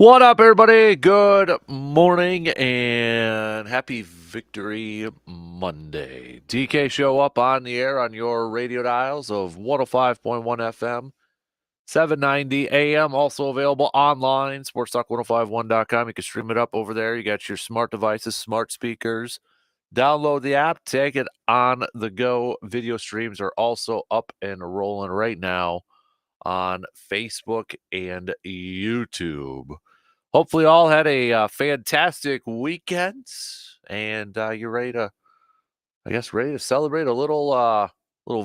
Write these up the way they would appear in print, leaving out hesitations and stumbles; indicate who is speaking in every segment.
Speaker 1: What up, everybody? Good morning and happy Victory Monday. DK show up on the air on your radio dials of 105.1 FM, 790 AM, also available online, sportstalk1051.com. You can stream it up over there. You got your smart devices, smart speakers. Download the app, take it on the go. Video streams are also up and rolling right now on Facebook and YouTube. Hopefully, all had a fantastic weekend, and you're ready to, ready to celebrate a little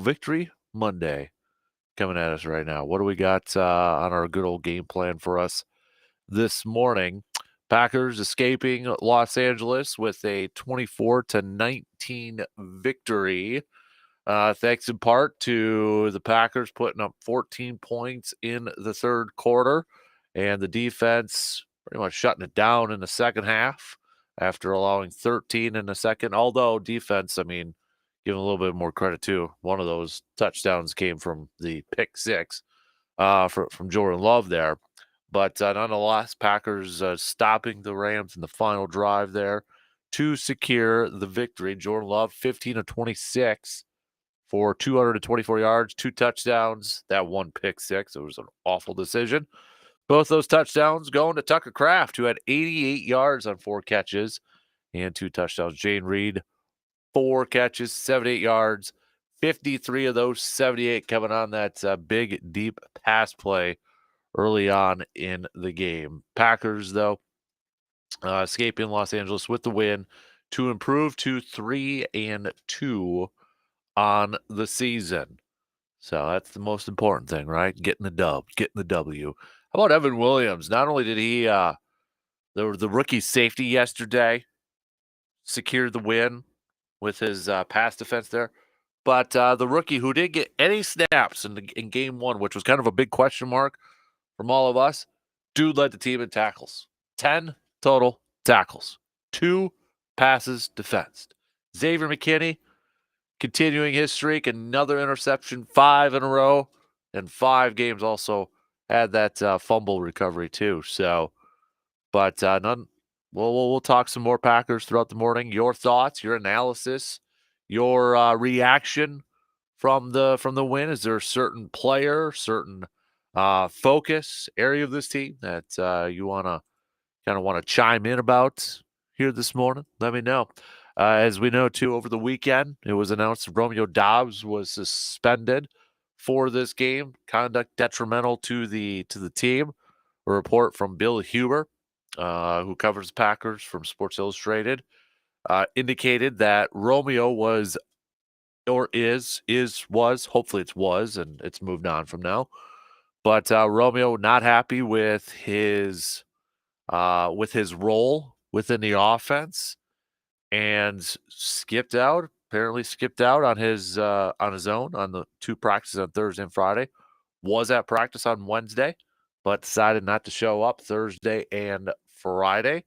Speaker 1: Victory Monday coming at us right now. What do we got on our good old game plan for us this morning? Packers escaping Los Angeles with a 24-19 victory. Thanks in part to the Packers putting up 14 points in the third quarter and the defense pretty much shutting it down in the second half after allowing 13 in the second. Although defense, give them a little bit more credit too. One of those touchdowns came from the pick six from Jordan Love there. But nonetheless, Packers stopping the Rams in the final drive there to secure the victory. Jordan Love, 15 of 26 for 224 yards, 2 touchdowns, that one pick six. It was an awful decision. Both those touchdowns going to Tucker Kraft, who had 88 yards on 4 catches and 2 touchdowns. Jayden Reed, 4 catches, 78 yards, 53 of those 78 coming on that big, deep pass play early on in the game. Packers, though, escaping Los Angeles with the win to improve to 3-2 on the season. So that's the most important thing, right? Getting the dub, getting the W. How about Evan Williams? Not only did he, the rookie safety yesterday secured the win with his pass defense there, but the rookie who didn't get any snaps in game one, which was kind of a big question mark from all of us, dude led the team in tackles. 10 total tackles, 2 passes defensed. Xavier McKinney, continuing his streak, another interception, 5 in a row, and 5 games also had that fumble recovery too. So, but none. We'll talk some more Packers throughout the morning. Your thoughts, your analysis, your reaction from the win. Is there a certain player, certain focus area of this team that you want to chime in about here this morning? Let me know. As we know, too, over the weekend, it was announced Romeo Doubs was suspended for this game. Conduct detrimental to the team. A report from Bill Huber, who covers the Packers from Sports Illustrated, indicated that Romeo was or was, hopefully it's was, and it's moved on from now. But Romeo not happy with his role within the offense and apparently skipped out on his own on the 2 practices on Thursday and Friday. Was at practice on Wednesday, but decided not to show up Thursday and Friday.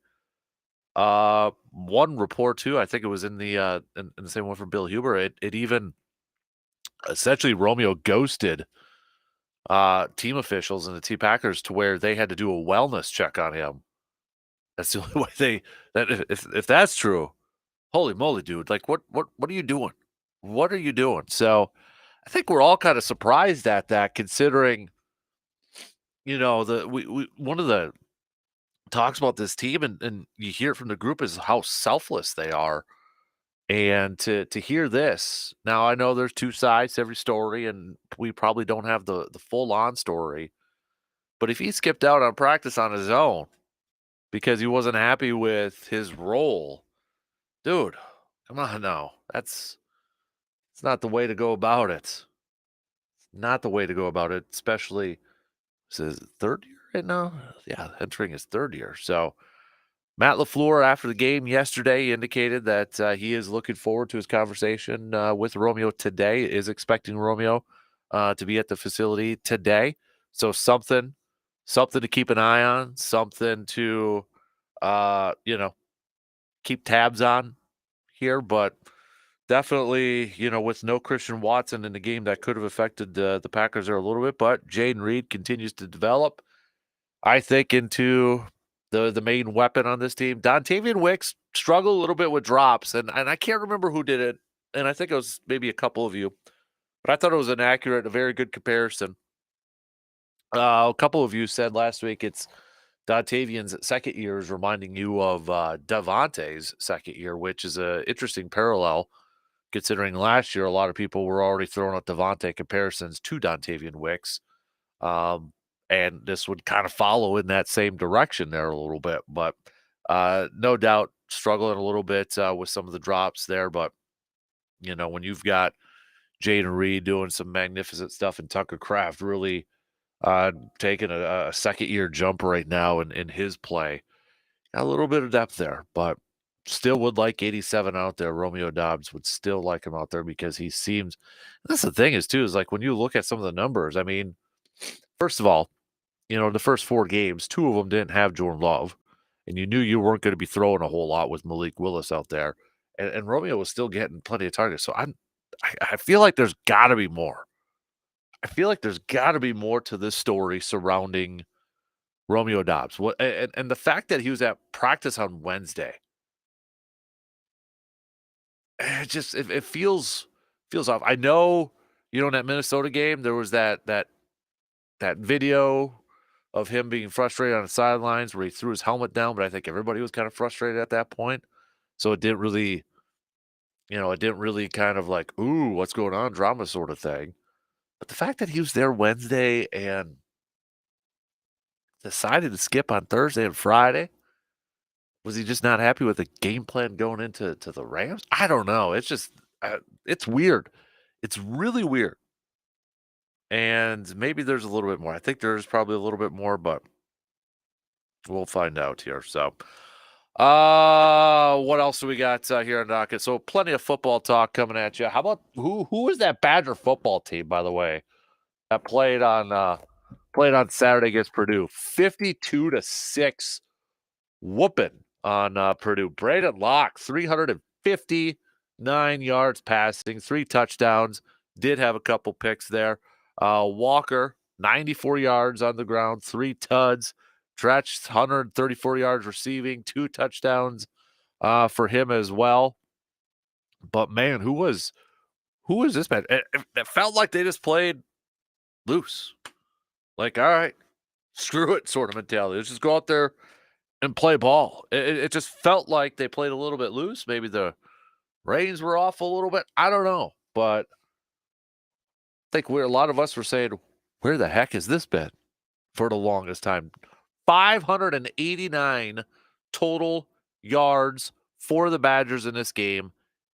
Speaker 1: One report too, I think it was in the same one from Bill Huber. It even essentially Romeo ghosted team officials and the T Packers to where they had to do a wellness check on him. That's the only way if that's true, holy moly, dude. Like what are you doing? What are you doing? So I think we're all kind of surprised at that, considering, we one of the talks about this team and you hear it from the group is how selfless they are. And to hear this, now I know there's 2 sides to every story, and we probably don't have the full on story. But if he skipped out on practice on his own because he wasn't happy with his role, dude, come on now. It's not the way to go about it. Not the way to go about it, especially this is third year right now. Yeah, entering his third year. So Matt LaFleur, after the game yesterday, indicated that he is looking forward to his conversation with Romeo today. Is expecting Romeo to be at the facility today. So something to keep an eye on. Something to keep tabs on here. But definitely, with no Christian Watson in the game, that could have affected the Packers there a little bit. But Jayden Reed continues to develop, I think, into the main weapon on this team. Dontavian Wicks struggled a little bit with drops, and I can't remember who did it, and I think it was maybe a couple of you, but I thought it was an accurate, a very good comparison. A couple of you said last week it's Dontavian's second year is reminding you of Devontae's second year, which is a interesting parallel considering last year a lot of people were already throwing out Devontae comparisons to Dontavian Wicks. Um, and this would kind of follow in that same direction there a little bit, but no doubt struggling a little bit with some of the drops there. But when you've got Jaden Reed doing some magnificent stuff and Tucker Kraft really taking a second year jump right now in his play, got a little bit of depth there, but still would like 87 out there. Romeo Doubs would still like him out there because he seems. That's the thing is too is like when you look at some of the numbers. I mean, first of all, the first 4 games, 2 of them didn't have Jordan Love, and you knew you weren't going to be throwing a whole lot with Malik Willis out there, and Romeo was still getting plenty of targets. So I feel like there's got to be more. I feel like there's got to be more to this story surrounding Romeo Doubs. What and the fact that he was at practice on Wednesday, it feels off. I know, in that Minnesota game there was that video of him being frustrated on the sidelines where he threw his helmet down, but I think everybody was kind of frustrated at that point. So it didn't really, kind of like, ooh, what's going on, drama sort of thing. But the fact that he was there Wednesday and decided to skip on Thursday and Friday, was he just not happy with the game plan going into the Rams? I don't know. It's just, it's weird. It's really weird. And maybe there's a little bit more. I think there's probably a little bit more, but we'll find out here. So, what else do we got here on docket? So, plenty of football talk coming at you. How about who is that Badger football team, by the way, that played on Saturday against Purdue? 52-6 whooping on Purdue. Braden Locke, 359 yards passing, 3 touchdowns. Did have a couple picks there. Walker, 94 yards on the ground, 3 tuds. Tretch, 134 yards receiving, 2 touchdowns for him as well. But man, who was this man? It felt like they just played loose. Like, all right, screw it, sort of mentality. Let's just go out there and play ball. It just felt like they played a little bit loose. Maybe the reins were off a little bit. I don't know, but I think a lot of us were saying, where the heck has this been for the longest time? 589 total yards for the Badgers in this game,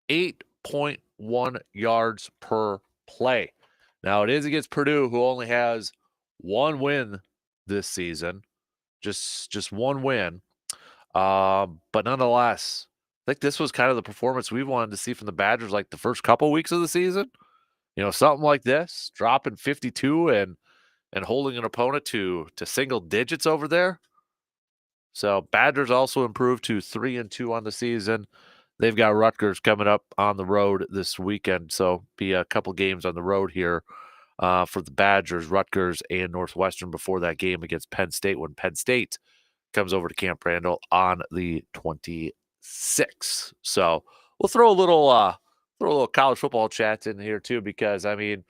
Speaker 1: 8.1 yards per play. Now, it is against Purdue, who only has 1 win this season, just 1 win. But nonetheless, I think this was kind of the performance we wanted to see from the Badgers like the first couple weeks of the season. Something like this, dropping 52 and holding an opponent to single digits over there. So Badgers also improved to 3-2 on the season. They've got Rutgers coming up on the road this weekend, so be a couple games on the road here for the Badgers, Rutgers, and Northwestern before that game against Penn State when Penn State comes over to Camp Randall on the 26th. So we'll throw a little college football chat in here too, because I mean,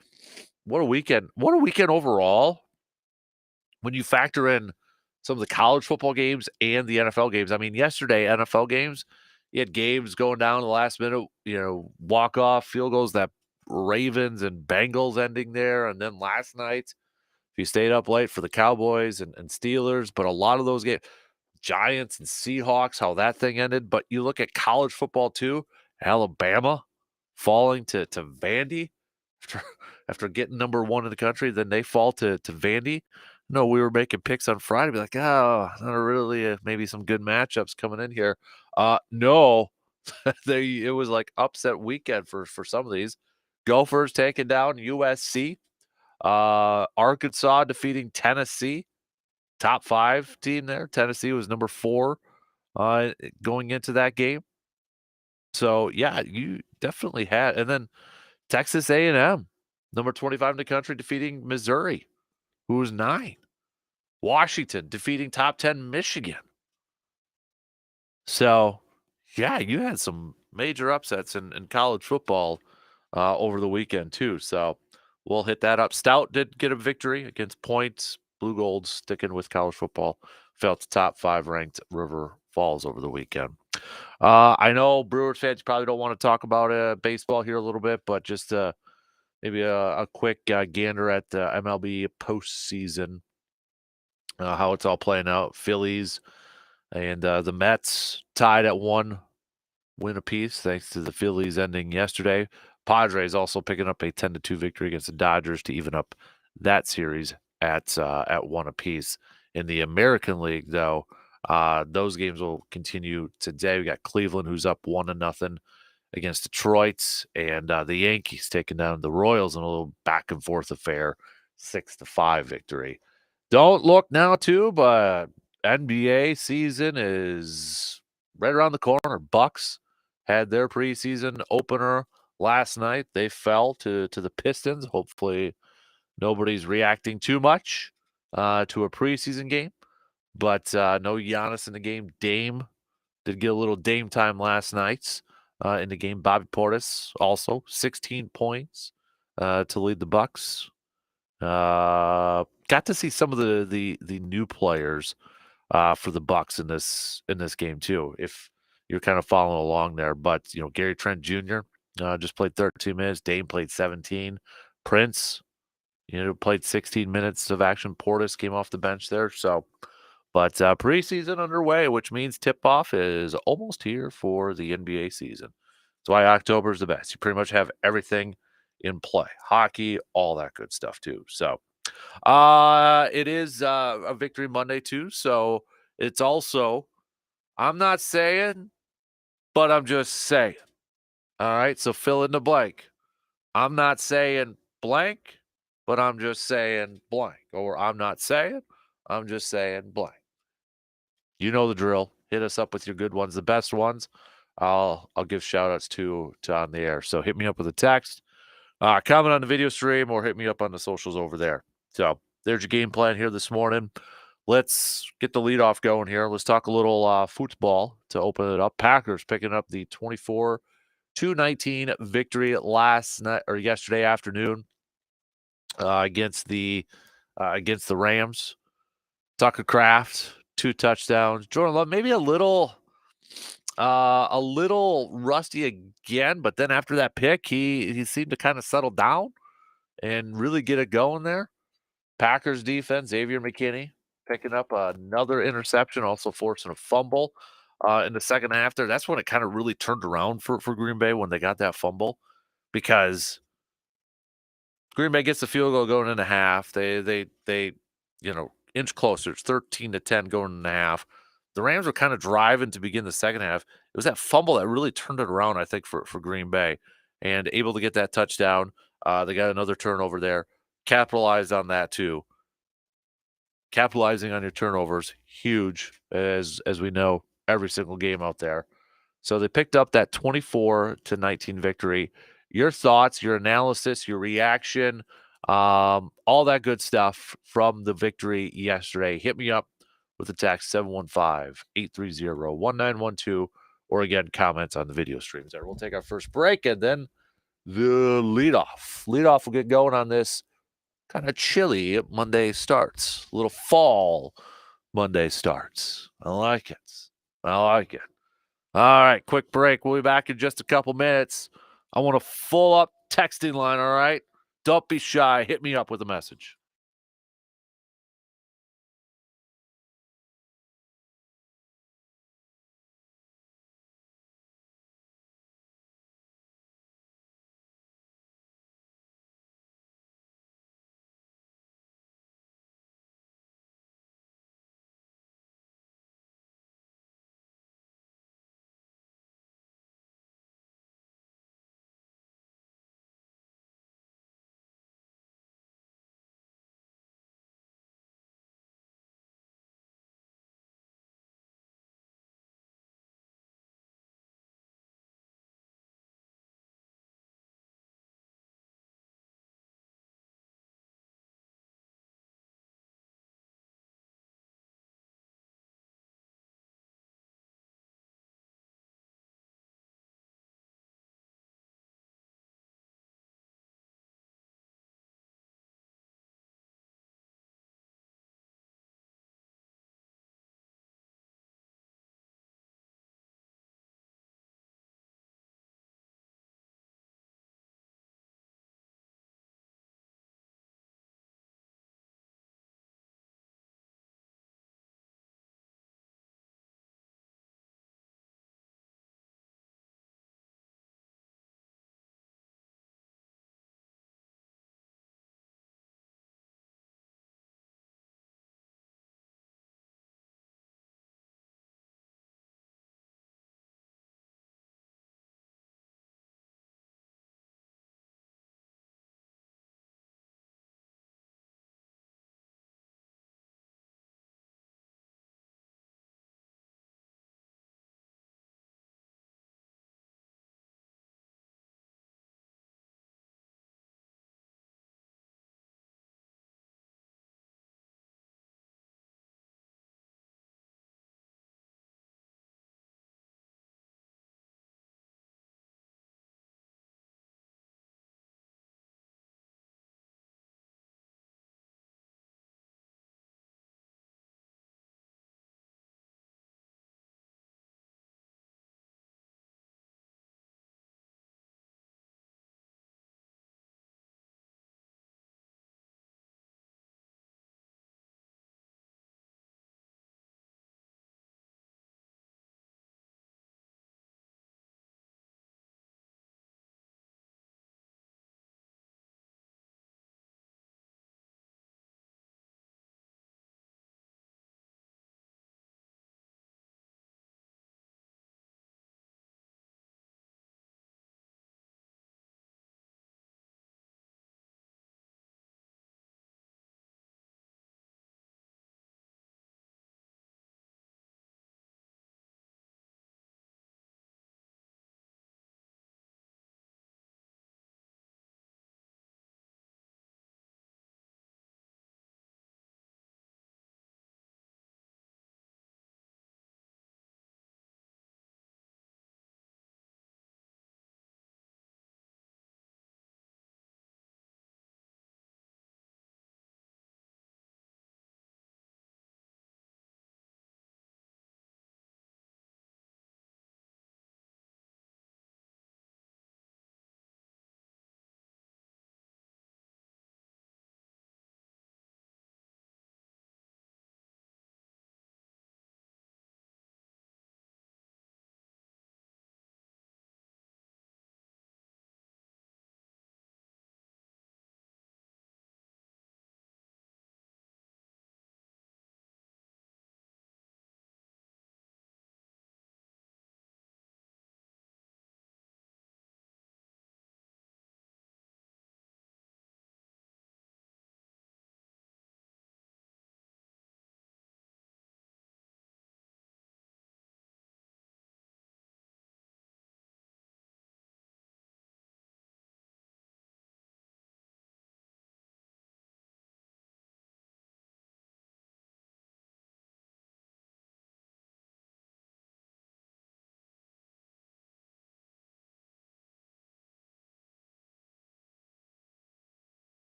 Speaker 1: what a weekend overall when you factor in some of the college football games and the NFL games. I mean, yesterday, NFL games, you had games going down the last minute, walk-off field goals, that Ravens and Bengals ending there. And then last night, if you stayed up late for the Cowboys and Steelers, but a lot of those games, Giants and Seahawks, how that thing ended. But you look at college football too, Alabama falling to Vandy after getting number 1 in the country, then they fall to Vandy. No, we were making picks on Friday, be like, oh, not really, maybe some good matchups coming in here. No, it was like upset weekend for some of these. Gophers taking down USC. Arkansas defeating Tennessee. Top 5 team there. Tennessee was number 4 going into that game. So, yeah, you definitely had. And then Texas A&M, number 25 in the country, defeating Missouri, who was 9. Washington defeating top 10 Michigan. So, yeah, you had some major upsets in college football over the weekend too. So we'll hit that up. Stout did get a victory against Point. Blue Gold sticking with college football. Fell to top 5 ranked River Falls over the weekend. I know Brewers fans probably don't want to talk about baseball here a little bit, but just maybe a quick gander at the MLB postseason, how it's all playing out. Phillies and the Mets tied at 1 win apiece, thanks to the Phillies ending yesterday. Padres also picking up a 10-2 victory against the Dodgers to even up that series at 1 apiece. In the American League, though, those games will continue today. We got Cleveland, who's up 1-0 against Detroit, and the Yankees taking down the Royals in a little back and forth affair, 6-5 victory. Don't look now, too, but NBA season is right around the corner. Bucks had their preseason opener last night. They fell to the Pistons. Hopefully, nobody's reacting too much to a preseason game. But no Giannis in the game. Dame did get a little Dame time last night in the game. Bobby Portis also 16 points to lead the Bucks. Got to see some of the new players for the Bucks in this game too. If you're kind of following along there, but Gary Trent Jr. Just played 13 minutes. Dame played 17. Prince, played 16 minutes of action. Portis came off the bench there. So, but preseason underway, which means tip-off is almost here for the NBA season. That's why October is the best. You pretty much have everything in play, hockey, all that good stuff too. So, it is a Victory Monday too. So it's also, I'm not saying, but I'm just saying. All right. So fill in the blank. I'm not saying blank, but I'm just saying blank. Or I'm not saying, I'm just saying blank. You know the drill. Hit us up with your good ones, the best ones. I'll give shout outs to on the air. So hit me up with a text, comment on the video stream, or hit me up on the socials over there. So there's your game plan here this morning. Let's get the leadoff going here. Let's talk a little football to open it up. Packers picking up the 24-19 victory last night or yesterday afternoon against the Rams. Tucker Kraft, 2 touchdowns. Jordan Love maybe a little rusty again, but then after that pick, he seemed to kind of settle down and really get it going there. Packers defense, Xavier McKinney picking up another interception, also forcing a fumble in the second half there. That's when it kind of really turned around for Green Bay when they got that fumble, because Green Bay gets the field goal going in a half. They inch closer. It's 13-10 going in a half. The Rams were kind of driving to begin the second half. It was that fumble that really turned it around, I think, for Green Bay, and able to get that touchdown. They got another turnover there. Capitalized on that too. Capitalizing on your turnovers, huge, as we know, every single game out there. So they picked up that 24-19 victory. Your thoughts, your analysis, your reaction, all that good stuff from the victory yesterday. Hit me up with the text 715-830-1912, or again, comments on the video streams there. We'll take our first break, and then the leadoff. Leadoff will get going on this kind of chilly Monday starts. A little fall Monday starts. I like it. I like it. All right, quick break. We'll be back in just a couple minutes. I want a full up texting line, all right? Don't be shy. Hit me up with a message.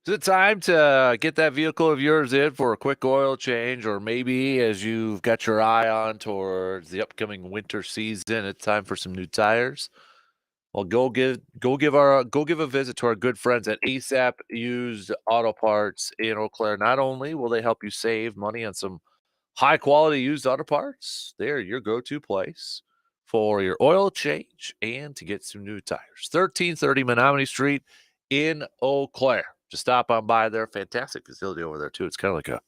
Speaker 1: Is it time to get that vehicle of yours in for a quick oil change, or maybe as you've got your eye on towards the upcoming winter season, it's time for some new tires? Well, go give a visit to our good friends at ASAP Used Auto Parts in Eau Claire. Not only will they help you save money on some high quality used auto parts, they're your go-to place for your oil change and to get some new tires. 1330 Menominee Street in Eau Claire. Just stop on by there. Fantastic facility over there too. It's kind of like a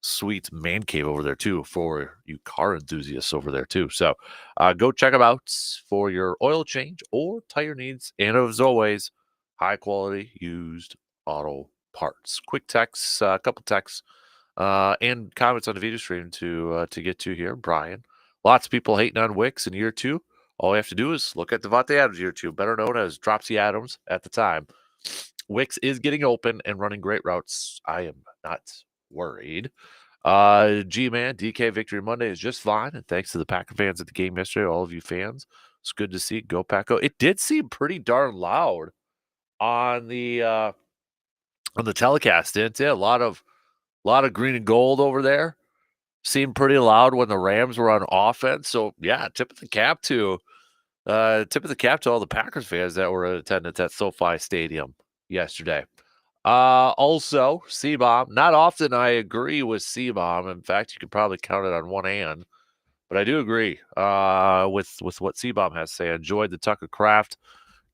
Speaker 1: sweet man cave over there too for you car enthusiasts over there too. So go check them out for your oil change or tire needs. And as always, high quality used auto parts. Quick texts, a couple texts, and comments on the video stream to get to here. Brian, lots of people hating on Wicks in year two. All we have to do is look at Devontae Adams year two, better known as Dropsy Adams at the time. Wicks is getting open and running great routes. I am not worried. G-Man, DK Victory Monday is just fine. And thanks to the Packer fans at the game yesterday, all of you fans. It's good to see. Go Paco. It did seem pretty darn loud on the telecast, didn't it? A lot of green and gold over there. Seemed pretty loud when the Rams were on offense. So yeah, tip of the cap to all the Packers fans that were in attendance at SoFi Stadium yesterday. Also, C-Bomb. Not often I agree with C-Bomb. In fact, you could probably count it on one hand. But I do agree with what C-Bomb has to say. I enjoyed the Tucker Kraft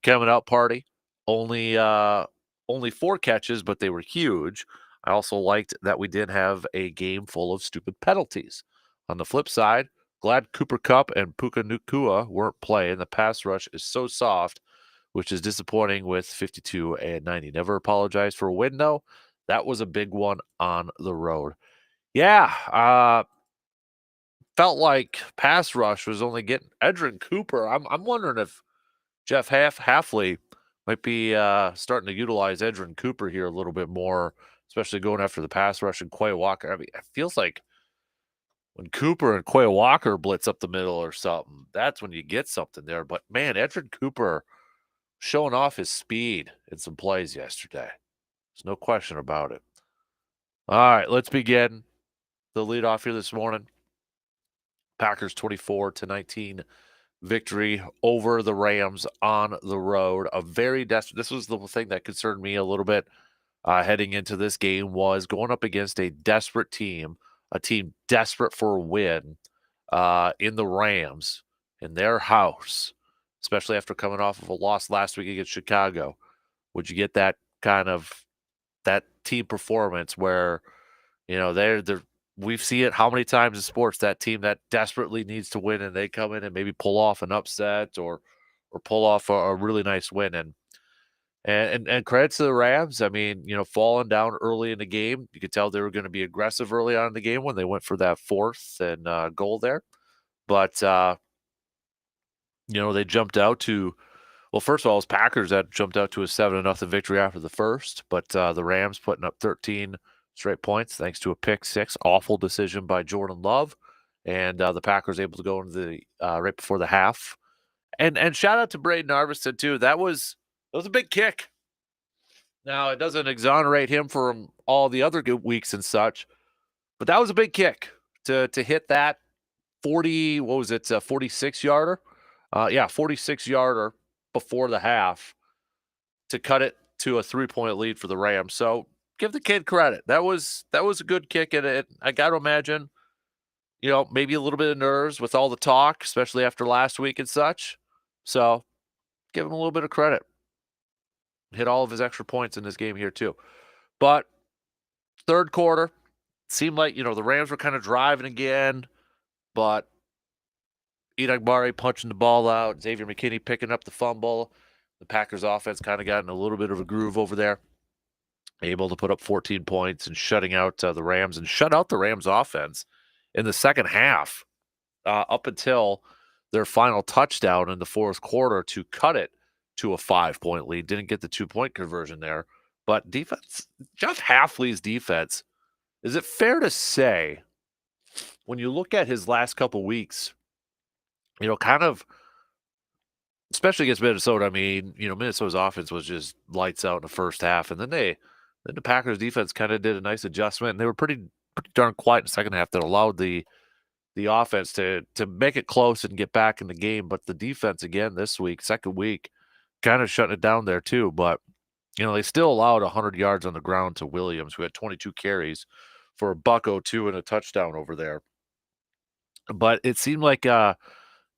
Speaker 1: coming out party. Only 4 catches, but they were huge. I also liked that we did have a game full of stupid penalties. On the flip side, glad Cooper Kupp and Puka Nacua weren't playing. The pass rush is so soft, which is disappointing with 52 and 90. Never apologize for a win, though. That was a big one on the road. Yeah, felt like pass rush was only getting Edgerrin Cooper. I'm wondering if Jeff Hafley might be starting to utilize Edgerrin Cooper here a little bit more, especially going after the pass rush and Quay Walker. I mean, it feels like when Cooper and Quay Walker blitz up the middle or something, that's when you get something there. But man, Edgerrin Cooper showing off his speed in some plays yesterday. There's no question about it. All right, let's begin the lead off here this morning. Packers 24-19 victory over the Rams on the road. A very desperate. This was the thing that concerned me a little bit heading into this game, was going up against a desperate team, a team desperate for a win in the Rams in their house, especially after coming off of a loss last week against Chicago. Would you get that kind of that team performance where, you know, they're we've seen it how many times in sports, that team that desperately needs to win and they come in and maybe pull off an upset or pull off a really nice win. And credit to the Rams. I mean, you know, falling down early in the game, you could tell they were going to be aggressive early on in the game when they went for that 4th and goal there. But you know, they jumped out to, well, first of all, it's Packers that jumped out to a 7-0 victory after the first, but the Rams putting up 13 straight points thanks to a pick 6. Awful decision by Jordan Love, and the Packers able to go into the right before the half. And shout out to Braden Arviston too. That was a big kick. Now it doesn't exonerate him from all the other good weeks and such, but that was a big kick to hit that 40. What was it? 46 yarder. 46 yarder before the half to cut it to a 3-point lead for the Rams. So give the kid credit. That was a good kick, and I got to imagine, you know, maybe a little bit of nerves with all the talk, especially after last week and such. So give him a little bit of credit. Hit all of his extra points in this game here too. But third quarter seemed like, you know, the Rams were kind of driving again, but Enagbare punching the ball out, Xavier McKinney picking up the fumble. The Packers offense kind of got in a little bit of a groove over there, able to put up 14 points and shutting out the Rams and shut out the Rams offense in the second half up until their final touchdown in the fourth quarter to cut it to a 5-point lead. Didn't get the 2-point conversion there, but defense, Jeff Hafley's defense, is it fair to say when you look at his last couple weeks, you know, kind of, especially against Minnesota, I mean, you know, Minnesota's offense was just lights out in the first half, and then they then the Packers defense kind of did a nice adjustment, and they were pretty darn quiet in the second half that allowed the offense to make it close and get back in the game. But the defense again this week, second week, kind of shutting it down there too. But they still allowed 100 yards on the ground to Williams, who had 22 carries for $102 and a touchdown over there. But it seemed like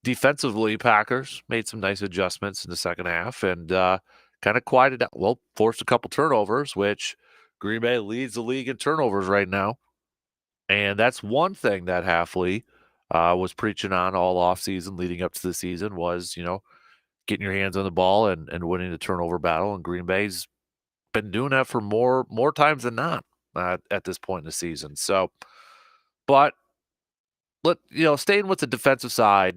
Speaker 1: defensively, Packers made some nice adjustments in the second half and kind of quieted down. Well, forced a couple turnovers, which Green Bay leads the league in turnovers right now. And that's one thing that Hafley was preaching on all offseason leading up to the season was, getting your hands on the ball and winning the turnover battle. And Green Bay's been doing that for more times than not at this point in the season. So, but staying with the defensive side,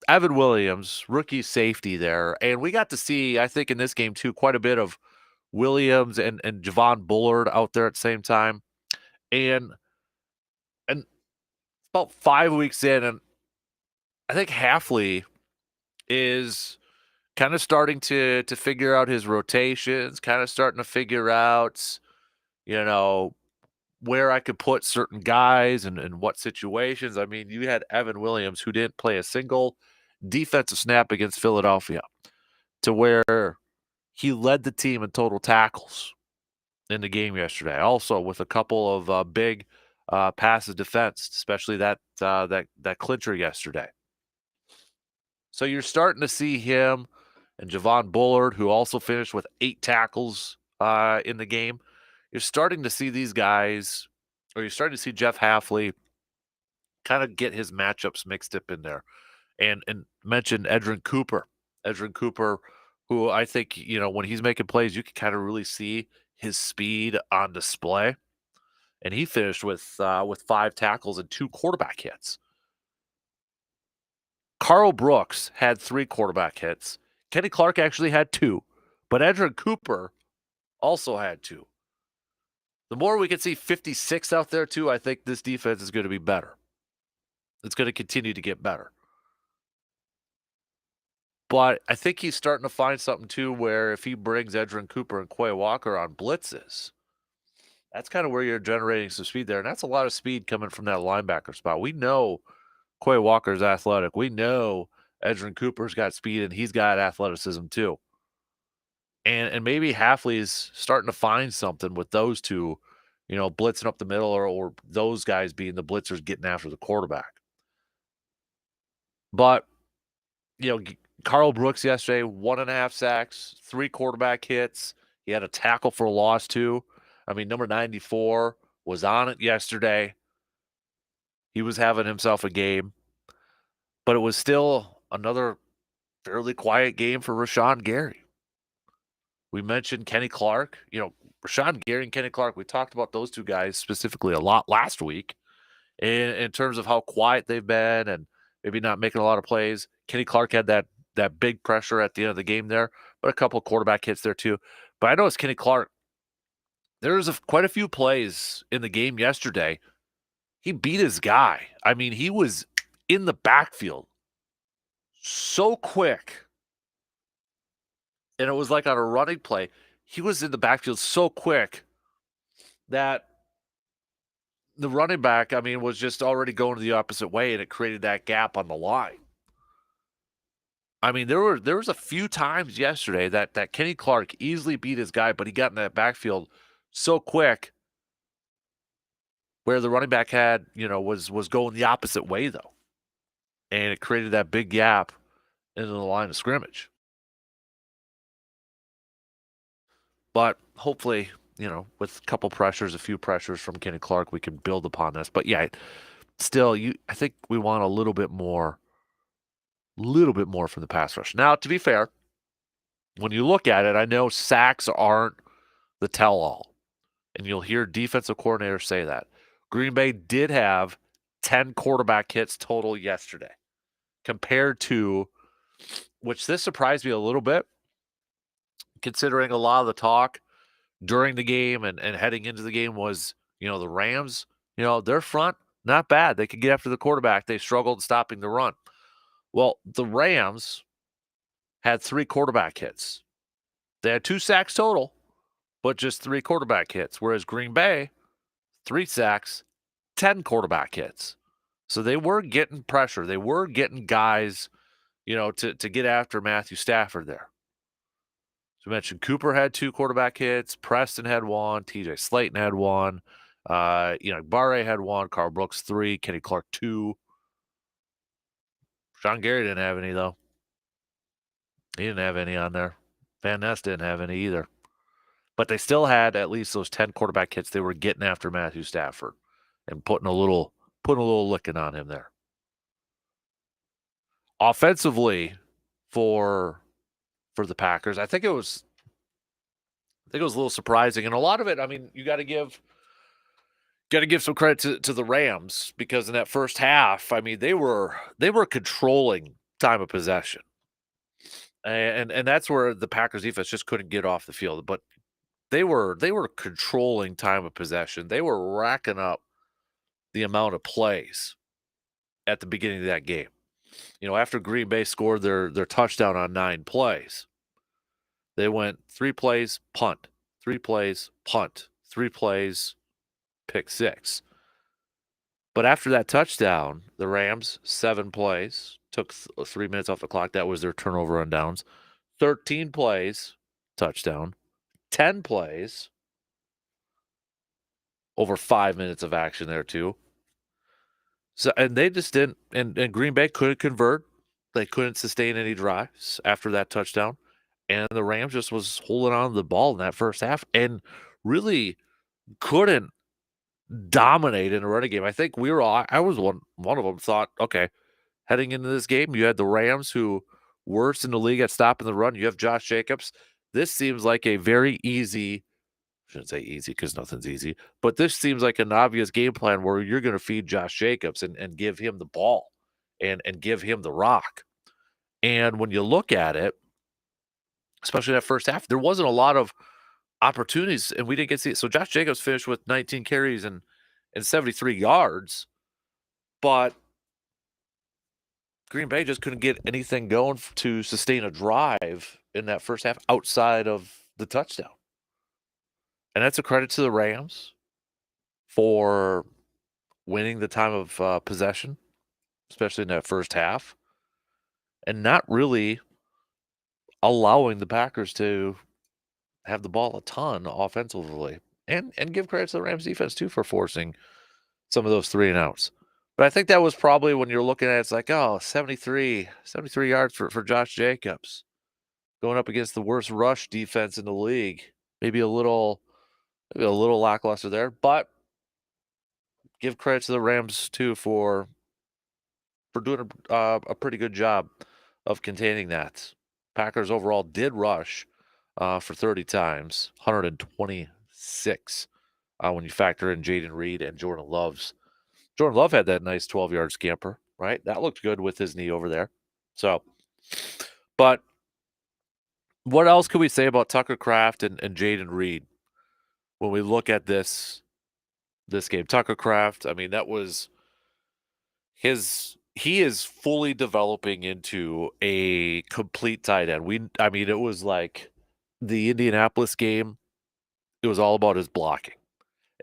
Speaker 1: Evan Williams, rookie safety there. And we got to see, I think in this game too, quite a bit of Williams and Javon Bullard out there at the same time. And about 5 weeks in, and I think Hafley is kind of starting to figure out his rotations, kind of starting to figure out, where I could put certain guys and what situations. I mean, you had Evan Williams, who didn't play a single defensive snap against Philadelphia, to where he led the team in total tackles in the game yesterday. Also with a couple of big passes defense, especially that clincher yesterday. So you're starting to see him and Javon Bullard, who also finished with 8 tackles in the game. You're starting to see these guys, or you're starting to see Jeff Hafley kind of get his matchups mixed up in there. And mentioned Edgerrin Cooper. Edgerrin Cooper, who I think, when he's making plays, you can kind of really see his speed on display. And he finished with 5 tackles and 2 quarterback hits. Carl Brooks had 3 quarterback hits. Kenny Clark actually had 2, but Edgerrin Cooper also had 2. The more we can see 56 out there too, I think this defense is going to be better. It's going to continue to get better. But I think he's starting to find something too where if he brings Edgerrin Cooper and Quay Walker on blitzes, that's kind of where you're generating some speed there. And that's a lot of speed coming from that linebacker spot. We know Quay Walker's athletic. We know Edgerrin Cooper's got speed and he's got athleticism too. And maybe Hafley's starting to find something with those two, blitzing up the middle or those guys being the blitzers getting after the quarterback. But, Carl Brooks yesterday, 1.5 sacks, 3 quarterback hits. He had a tackle for a loss too. I mean, number 94 was on it yesterday. He was having himself a game. But it was still another fairly quiet game for Rashawn Gary. We mentioned Kenny Clark. Rashawn Gary and Kenny Clark, we talked about those two guys specifically a lot last week in terms of how quiet they've been and maybe not making a lot of plays. Kenny Clark had that big pressure at the end of the game there, but a couple of quarterback hits there too. But I know it's Kenny Clark. There was quite a few plays in the game yesterday. He beat his guy. I mean, he was in the backfield so quick. And it was like on a running play. He was in the backfield so quick that the running back, was just already going the opposite way, and it created that gap on the line. There was a few times yesterday that Kenny Clark easily beat his guy, but he got in that backfield so quick where the running back had, was going the opposite way though. And it created that big gap into the line of scrimmage. But hopefully, with a couple pressures, a few pressures from Kenny Clark, we can build upon this. But yeah, still, I think we want a little bit more from the pass rush. Now, to be fair, when you look at it, I know sacks aren't the tell-all. And you'll hear defensive coordinators say that. Green Bay did have 10 quarterback hits total yesterday compared to, which this surprised me a little bit, considering a lot of the talk during the game and heading into the game was, the Rams, their front, not bad. They could get after the quarterback. They struggled stopping the run. Well, the Rams had 3 quarterback hits. They had 2 sacks total, but just 3 quarterback hits. Whereas Green Bay, 3 sacks, 10 quarterback hits. So they were getting pressure. They were getting guys, to get after Matthew Stafford there. So we mentioned Cooper had 2 quarterback hits, Preston had 1, TJ Slayton had 1, Barre had 1, Carl Brooks 3, Kenny Clark 2. Sean Gary didn't have any, though. He didn't have any on there. Van Ness didn't have any either. But they still had at least those 10 quarterback hits. They were getting after Matthew Stafford and putting a little licking on him there. Offensively, for the Packers, I think it was a little surprising, and a lot of it, I mean, you got to give some credit to the Rams, because in that first half, I mean, they were controlling time of possession, and that's where the Packers defense just couldn't get off the field. But they were controlling time of possession. They were racking up the amount of plays at the beginning of that game. After Green Bay scored their touchdown on 9 plays, they went 3 plays, punt, 3 plays, punt, 3 plays, pick 6. But after that touchdown, the Rams, 7 plays, took 3 minutes off the clock. That was their turnover on downs. 13 plays, touchdown. 10 plays, over 5 minutes of action there too. So, and they just didn't, and Green Bay couldn't convert. They couldn't sustain any drives after that touchdown. And the Rams just was holding on to the ball in that first half and really couldn't dominate in a running game. I think I was one of them, thought, okay, heading into this game, you had the Rams, who worst in the league at stopping the run. You have Josh Jacobs. This seems like a very easy, I shouldn't say easy because nothing's easy, but this seems like an obvious game plan where you're going to feed Josh Jacobs and give him the ball and give him the rock. And when you look at it, especially that first half, there wasn't a lot of opportunities, and we didn't get to see it. So Josh Jacobs finished with 19 carries and 73 yards, but Green Bay just couldn't get anything going to sustain a drive in that first half outside of the touchdown. And that's a credit to the Rams for winning the time of possession, especially in that first half, and not really allowing the Packers to have the ball a ton offensively. And give credit to the Rams defense too for forcing some of those 3 and outs. But I think that was probably, when you're looking at it, it's like, 73 yards for Josh Jacobs going up against the worst rush defense in the league. Maybe a little lackluster there, but give credit to the Rams too for doing a pretty good job of containing that. Packers overall did rush for 30 times, 126 when you factor in Jaden Reed and Jordan Love. Jordan Love had that nice 12-yard scamper, right? That looked good with his knee over there. So, but what else can we say about Tucker Kraft and Jaden Reed when we look at this game? Tucker Kraft, I mean, that was he is fully developing into a complete tight end. I mean, it was like the Indianapolis game. It was all about his blocking.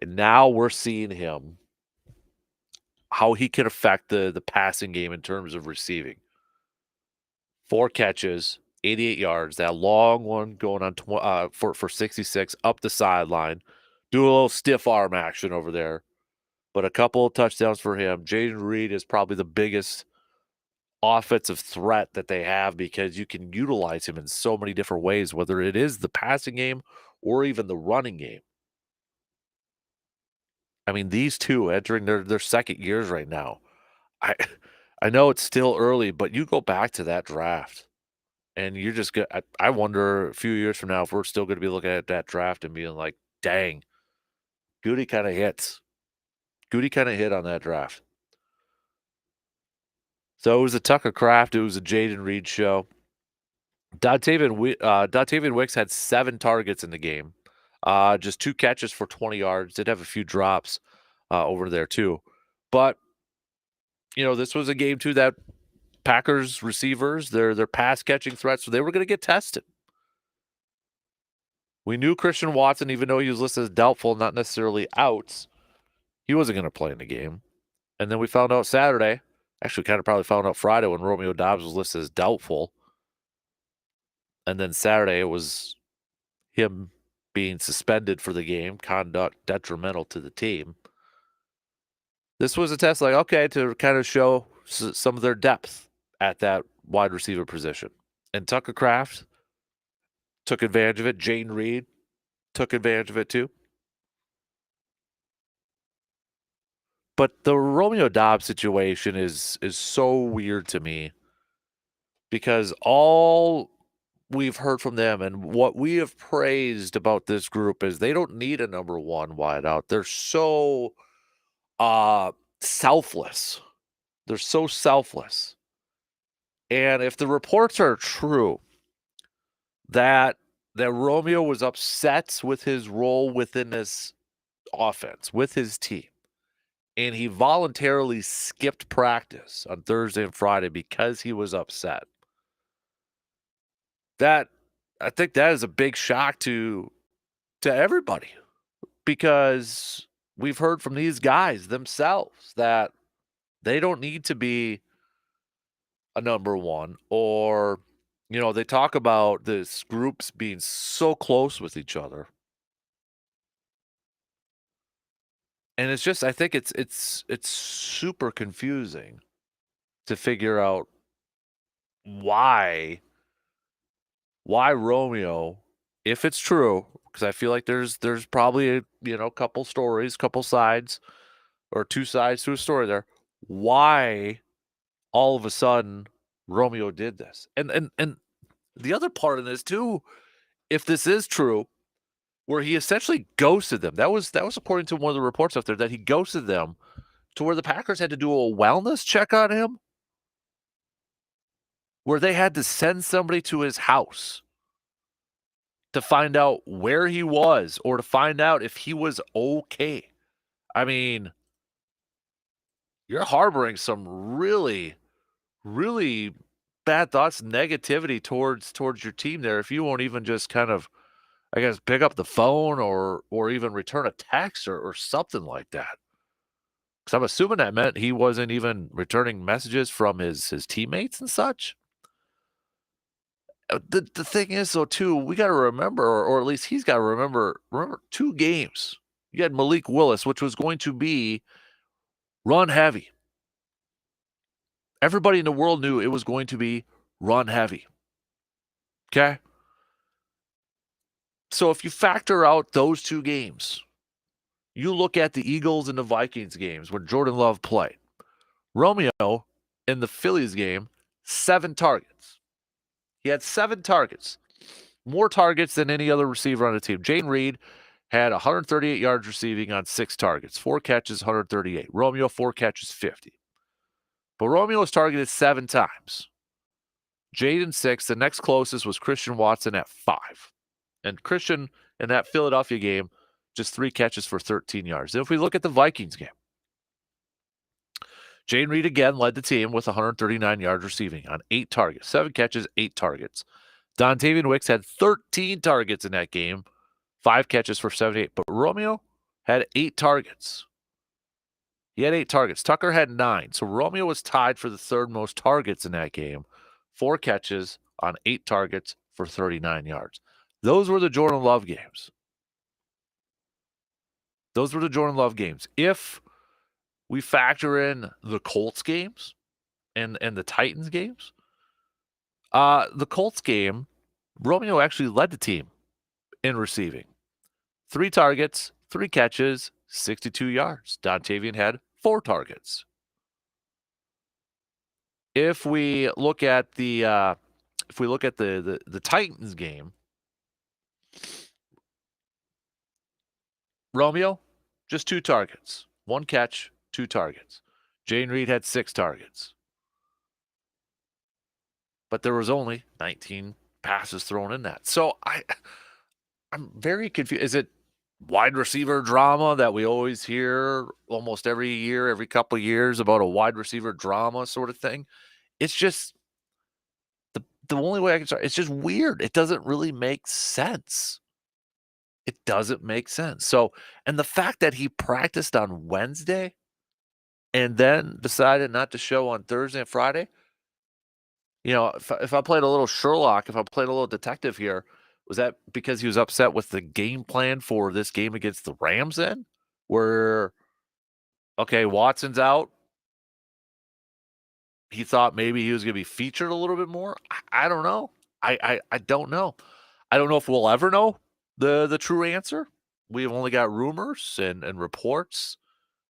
Speaker 1: And now we're seeing him, how he can affect the passing game in terms of receiving. 4 catches, 88 yards, that long one going on for 66 up the sideline. Do a little stiff arm action over there. But a couple of touchdowns for him. Jaden Reed is probably the biggest offensive threat that they have, because you can utilize him in so many different ways, whether it is the passing game or even the running game. I mean, these two entering their second years right now. I know it's still early, but you go back to that draft, and you're just I wonder a few years from now if we're still going to be looking at that draft and being like, dang, Goody kind of hits. Goody kind of hit on that draft. So it was a Tucker Kraft, it was a Jaden Reed show. Dontavian Wicks had 7 targets in the game. Just 2 catches for 20 yards. Did have a few drops over there too. But, this was a game too that Packers receivers, their pass catching threats, so they were going to get tested. We knew Christian Watson, even though he was listed as doubtful, not necessarily out, he wasn't going to play in the game. And then we found out Saturday, actually kind of probably found out Friday when Romeo Doubs was listed as doubtful. And then Saturday it was him being suspended for the game, conduct detrimental to the team. This was a test, like, okay, to kind of show some of their depth at that wide receiver position. And Tucker Kraft took advantage of it. Jayden Reed took advantage of it too. But the Romeo Doubs situation is so weird to me because all we've heard from them and what we have praised about this group is they don't need a number one wideout. They're so selfless. They're so selfless. And if the reports are true that Romeo was upset with his role within this offense, with his team, and he voluntarily skipped practice on Thursday and Friday because he was upset. I think that is a big shock to everybody because we've heard from these guys themselves that they don't need to be a number one, or they talk about this groups being so close with each other. And it's just, I think it's super confusing to figure out why Romeo, if it's true, because I feel like there's probably a couple stories, couple sides, or two sides to a story there. Why all of a sudden Romeo did this? And the other part of this too, if this is true, where he essentially ghosted them. That was according to one of the reports out there that he ghosted them to where the Packers had to do a wellness check on him, where they had to send somebody to his house to find out where he was or to find out if he was okay. I mean, you're harboring some really, really bad thoughts, negativity towards your team there if you won't even just kind of, I guess, pick up the phone or even return a text or something like that. Because I'm assuming that meant he wasn't even returning messages from his teammates and such. The thing is, though, too, we got to remember, or at least he's got to remember 2 games. You had Malik Willis, which was going to be run heavy. Everybody in the world knew it was going to be run heavy. Okay? So if you factor out those 2 games, you look at the Eagles and the Vikings games when Jordan Love played. Romeo in the Phillies game, 7 targets. He had 7 targets, more targets than any other receiver on the team. Jayden Reed had 138 yards receiving on 6 targets, 4 catches, 138. Romeo, 4 catches, 50. But Romeo was targeted 7 times. Jayden 6. The next closest was Christian Watson at 5. And Christian in that Philadelphia game, just 3 catches for 13 yards. And if we look at the Vikings game, Jayden Reed again led the team with 139 yards receiving on 8 targets, 7 catches, 8 targets. Dontavian Wicks had 13 targets in that game, 5 catches for 78. But Romeo had 8 targets. He had 8 targets. Tucker had 9. So Romeo was tied for the third most targets in that game, 4 catches on 8 targets for 39 yards. Those were the Jordan Love games. Those were the Jordan Love games. If we factor in the Colts games and the Titans games, the Colts game, Romeo actually led the team in receiving. 3 targets, 3 catches, 62 yards. Dontavian had 4 targets. If we look at the Titans game, Romeo, just 2 targets, 1 catch, 2 targets. Jayden Reed had 6 targets. But there was only 19 passes thrown in that. So I'm very confused. Is it wide receiver drama that we always hear almost every year, every couple of years about a wide receiver drama sort of thing? It's just the only way I can start. It's just weird. It doesn't really make sense. It doesn't make sense. So, and the fact that he practiced on Wednesday and then decided not to show on Thursday and Friday, if I played a little Sherlock, if I played a little detective here, was that because he was upset with the game plan for this game against the Rams then? Where, okay, Watson's out. He thought maybe he was going to be featured a little bit more. I don't know. I don't know. I don't know if we'll ever know the true answer. We've only got rumors and reports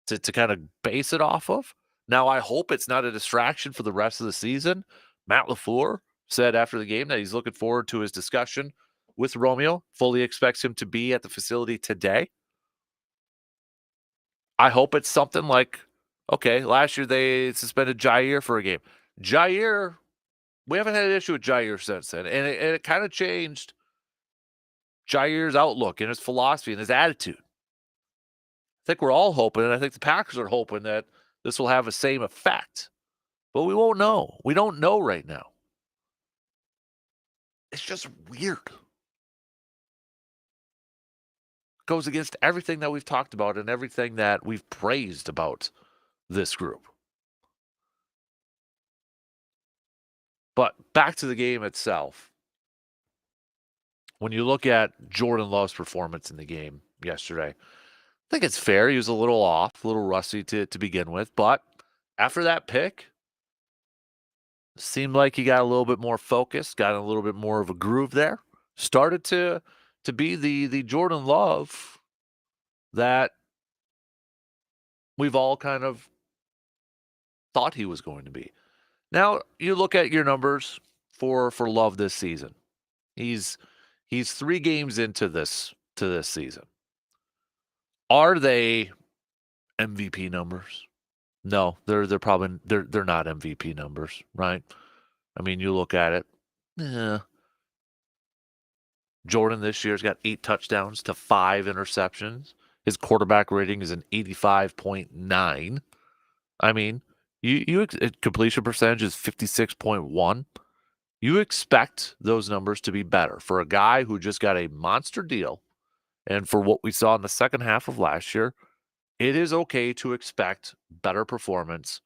Speaker 1: to kind of base it off of. Now, I hope it's not a distraction for the rest of the season. Matt LaFleur said after the game that he's looking forward to his discussion with Romeo, fully expects him to be at the facility today. I hope it's something like, okay, last year they suspended Jair for a game. Jair, we haven't had an issue with Jair since then, and it kind of changed Jair's outlook and his philosophy and his attitude. I think we're all hoping, and I think the Packers are hoping that this will have the same effect. But we won't know. We don't know right now. It's just weird. Goes against everything that we've talked about and everything that we've praised about this group. But back to the game itself. When you look at Jordan Love's performance in the game yesterday, I think it's fair. He was a little off, a little rusty to begin with. But after that pick, seemed like he got a little bit more focused, got a little bit more of a groove there. Started to be the Jordan Love that we've all kind of thought he was going to be. Now you look at your numbers for Love this season. He's 3 games into this season. Are they MVP numbers? No, they're probably they're not MVP numbers, right? I mean, you look at it. Yeah. Jordan this year's got 8 touchdowns to 5 interceptions. His quarterback rating is an 85.9. I mean, completion percentage is 56.1. You expect those numbers to be better for a guy who just got a monster deal. And for what we saw in the second half of last year, it is okay to expect better performance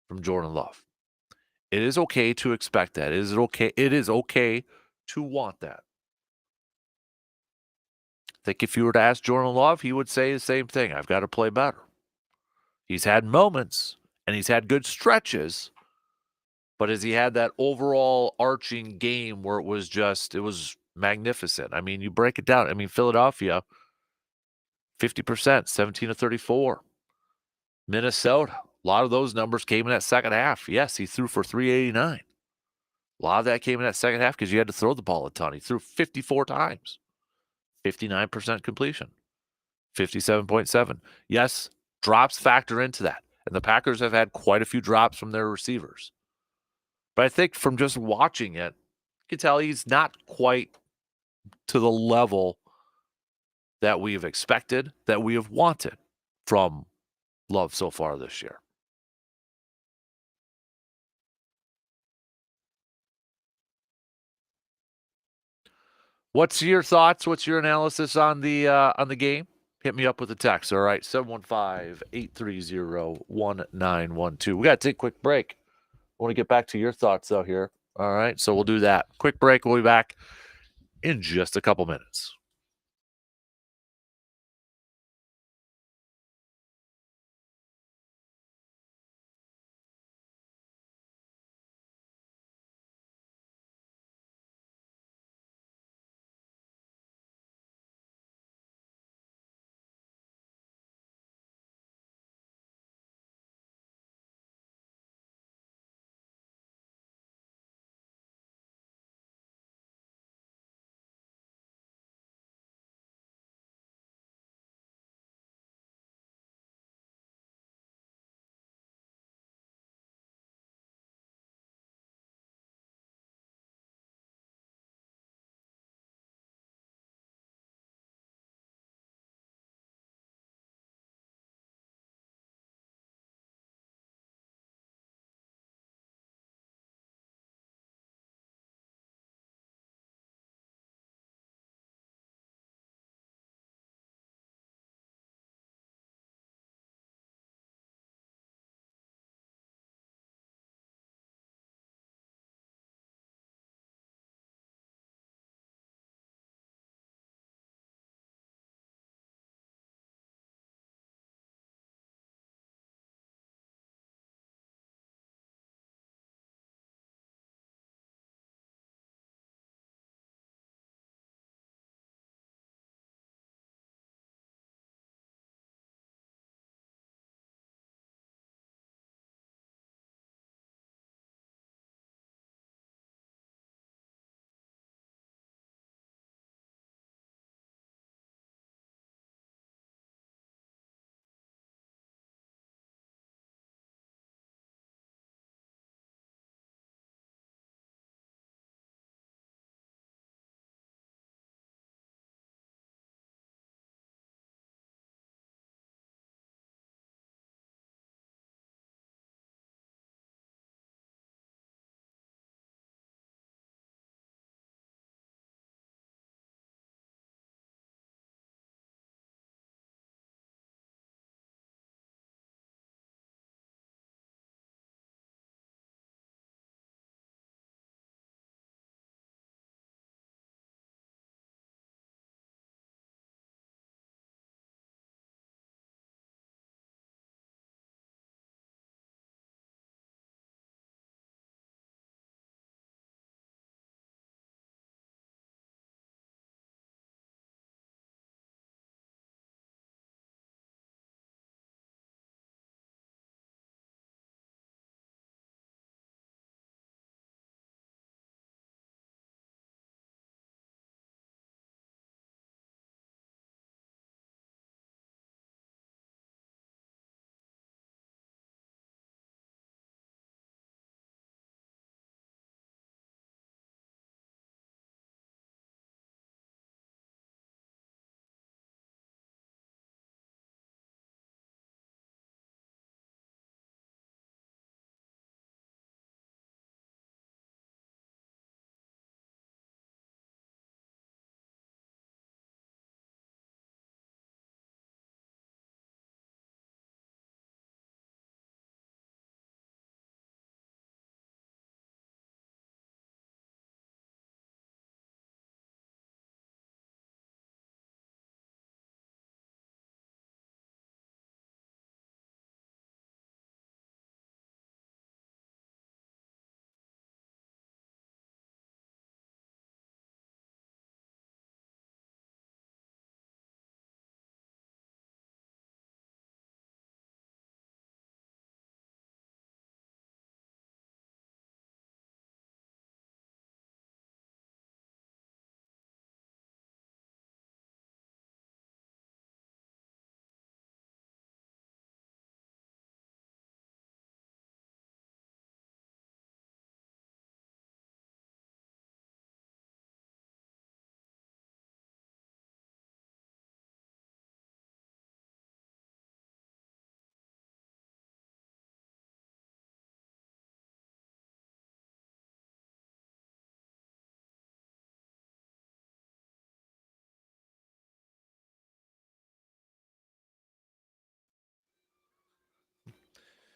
Speaker 1: from Jordan Love. It is okay to expect that. It is okay to want that. I think if you were to ask Jordan Love, he would say the same thing. I've got to play better. He's had moments and he's had good stretches, but has he had that overall arching game where it was magnificent? I mean, you break it down. I mean, Philadelphia, 50%, 17 to 34. Minnesota, a lot of those numbers came in that second half. Yes, he threw for 389. A lot of that came in that second half because you had to throw the ball a ton. He threw 54 times, 59% completion, 57.7. Yes, drops factor into that. And the Packers have had quite a few drops from their receivers. But I think from just watching it, you can tell he's not quite to the level that we have expected, that we have wanted from Love so far this year. What's your thoughts? What's your analysis on the game? Hit me up with a text, all right? 715-830-1912. We got to take a quick break. I want to get back to your thoughts out here. All right, so we'll do that. Quick break. We'll be back in just a couple minutes.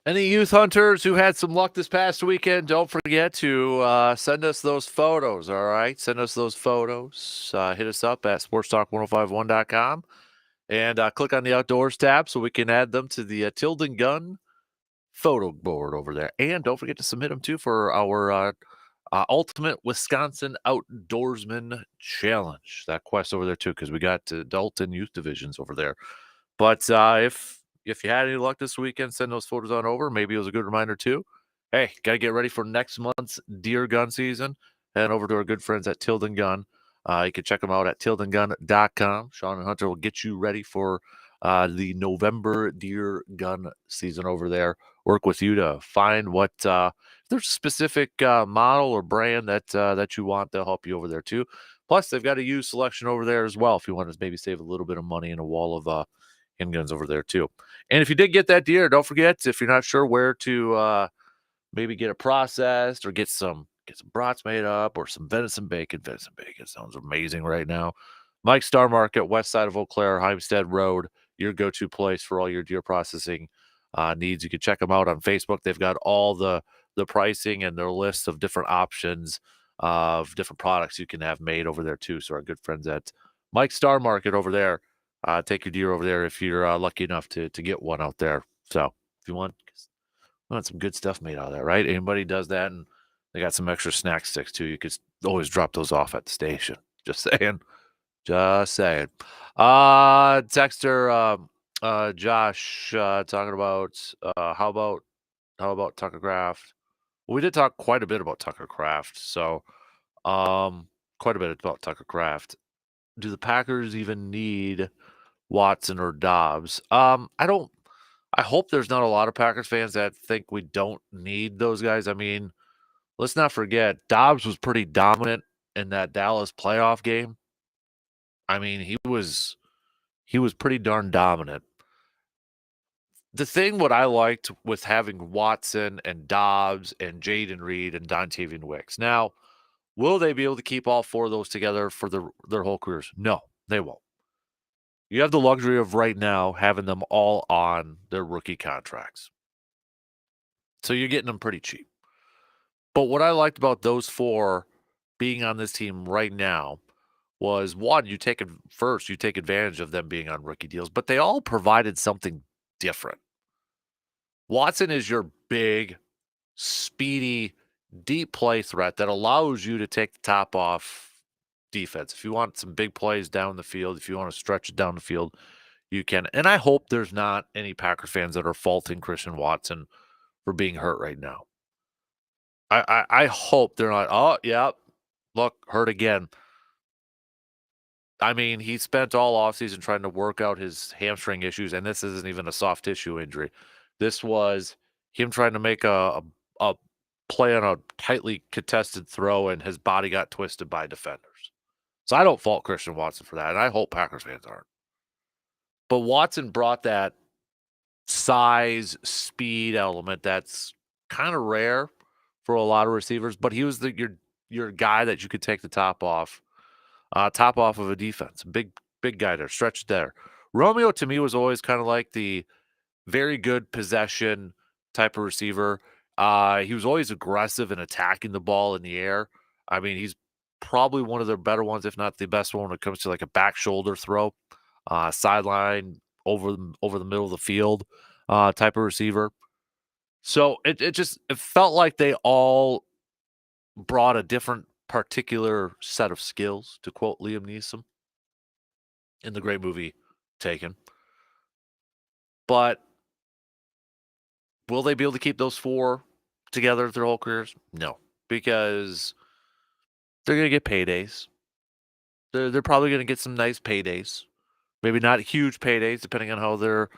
Speaker 1: Any youth hunters who had some luck this past weekend, don't forget to send us those photos, all right? Send us those photos. Hit us up at sportstalk1051.com and click on the outdoors tab so we can add them to the Tilden Gun photo board over there. And don't forget to submit them too for our Ultimate Wisconsin Outdoorsman Challenge. That quest over there too, because we got adult and youth divisions over there. But if you had any luck this weekend, send those photos on over. Maybe it was a good reminder too. Hey, gotta get ready for next month's deer gun season. Head over to our good friends at Tilden Gun. You can check them out at tildengun.com. Sean and Hunter will get you ready for the November deer gun season over there. Work with you to find what if there's a specific model or brand that you want. They'll help you over there too. Plus, they've got a used selection over there as well if you want to maybe save a little bit of money in a wall of handguns over there too. And if you did get that deer, don't forget, if you're not sure where to maybe get it processed or get some brats made up or some venison bacon. Venison bacon sounds amazing right now. Mike's Star Market, west side of Eau Claire, Heimstead Road, your go-to place for all your deer processing needs. You can check them out on Facebook. They've got all the pricing and their list of different options of different products you can have made over there too. So our good friends at Mike's Star Market over there, take your deer over there if you're lucky enough to get one out there. So if you want some good stuff made out of that, right? Anybody does that, and they got some extra snack sticks too. You could always drop those off at the station. Just saying. Just saying. Texter Josh talking about how about Tucker Craft? Well, we did talk quite a bit about Tucker Craft, so quite a bit about Tucker Craft. Do the Packers even need Watson or Dobbs? I hope there's not a lot of Packers fans that think we don't need those guys. I mean, let's not forget Dobbs was pretty dominant in that Dallas playoff game. I mean, he was pretty darn dominant. The thing what I liked with having Watson and Dobbs and Jaden Reed and Dontavian Wicks. Now, will they be able to keep all four of those together for their whole careers? No, they won't. You have the luxury of right now having them all on their rookie contracts. So you're getting them pretty cheap. But what I liked about those four being on this team right now was one, you take advantage of them being on rookie deals, but they all provided something different. Watson is your big, speedy, deep play threat that allows you to take the top off defense. If you want some big plays down the field, if you want to stretch it down the field, you can. And I hope there's not any Packer fans that are faulting Christian Watson for being hurt right now. I hope they're not, oh, yeah, look, hurt again. I mean, he spent all offseason trying to work out his hamstring issues, and this isn't even a soft tissue injury. This was him trying to make a play on a tightly contested throw, and his body got twisted by defenders. So I don't fault Christian Watson for that, and I hope Packers fans aren't. But Watson brought that size, speed element that's kind of rare for a lot of receivers, but he was your guy that you could take the top off of a defense. Big guy there, stretched there. Romeo to me was always kind of like the very good possession type of receiver. He was always aggressive and attacking the ball in the air. I mean, he's probably one of their better ones, if not the best one when it comes to like a back shoulder throw, sideline over the middle of the field type of receiver. So it felt like they all brought a different particular set of skills, to quote Liam Neeson in the great movie Taken. But will they be able to keep those four together their whole careers? No, because they're going to get paydays. They're probably going to get some nice paydays. Maybe not huge paydays, depending on how their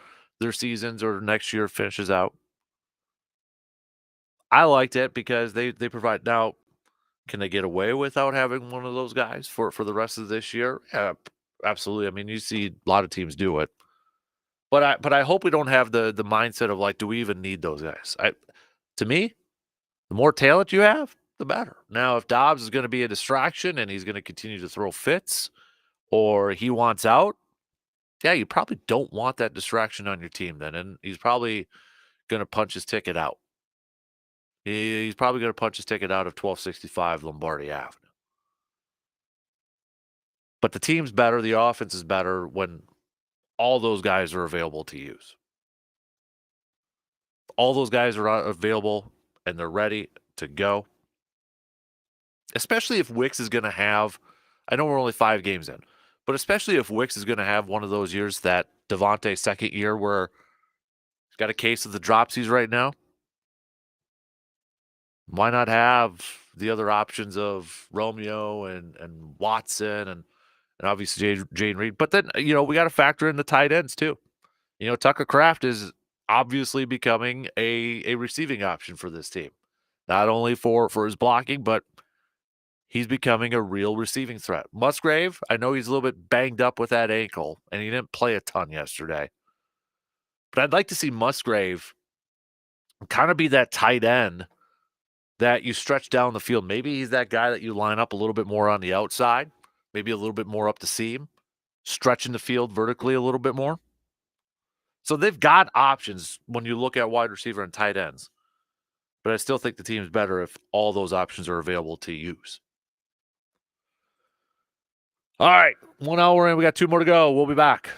Speaker 1: seasons or next year finishes out. I liked it because they provide. Now, can they get away without having one of those guys for the rest of this year? Yeah, absolutely. I mean, you see a lot of teams do it. But I hope we don't have the mindset of like, do we even need those guys? To me, the more talent you have, the better. Now, if Dobbs is going to be a distraction and he's going to continue to throw fits, or he wants out, yeah, you probably don't want that distraction on your team then, and he's probably going to punch his ticket out. He's probably going to punch his ticket out of 1265 Lombardi Avenue. But the team's better, the offense is better when all those guys are available to use. All those guys are available and they're ready to go. Especially if Wicks is going to have, I know we're only 5 games in, but especially if Wicks is going to have one of those years, that Devontae second year where he's got a case of the dropsies right now. Why not have the other options of Romeo and Watson and obviously Jayden Reed? But then, we got to factor in the tight ends too. Tucker Kraft is obviously becoming a receiving option for this team. Not only for his blocking, but he's becoming a real receiving threat. Musgrave, I know he's a little bit banged up with that ankle, and he didn't play a ton yesterday. But I'd like to see Musgrave kind of be that tight end that you stretch down the field. Maybe he's that guy that you line up a little bit more on the outside, maybe a little bit more up the seam, stretching the field vertically a little bit more. So they've got options when you look at wide receiver and tight ends. But I still think the team's better if all those options are available to use. All right, 1 hour in. We got 2 more to go. We'll be back.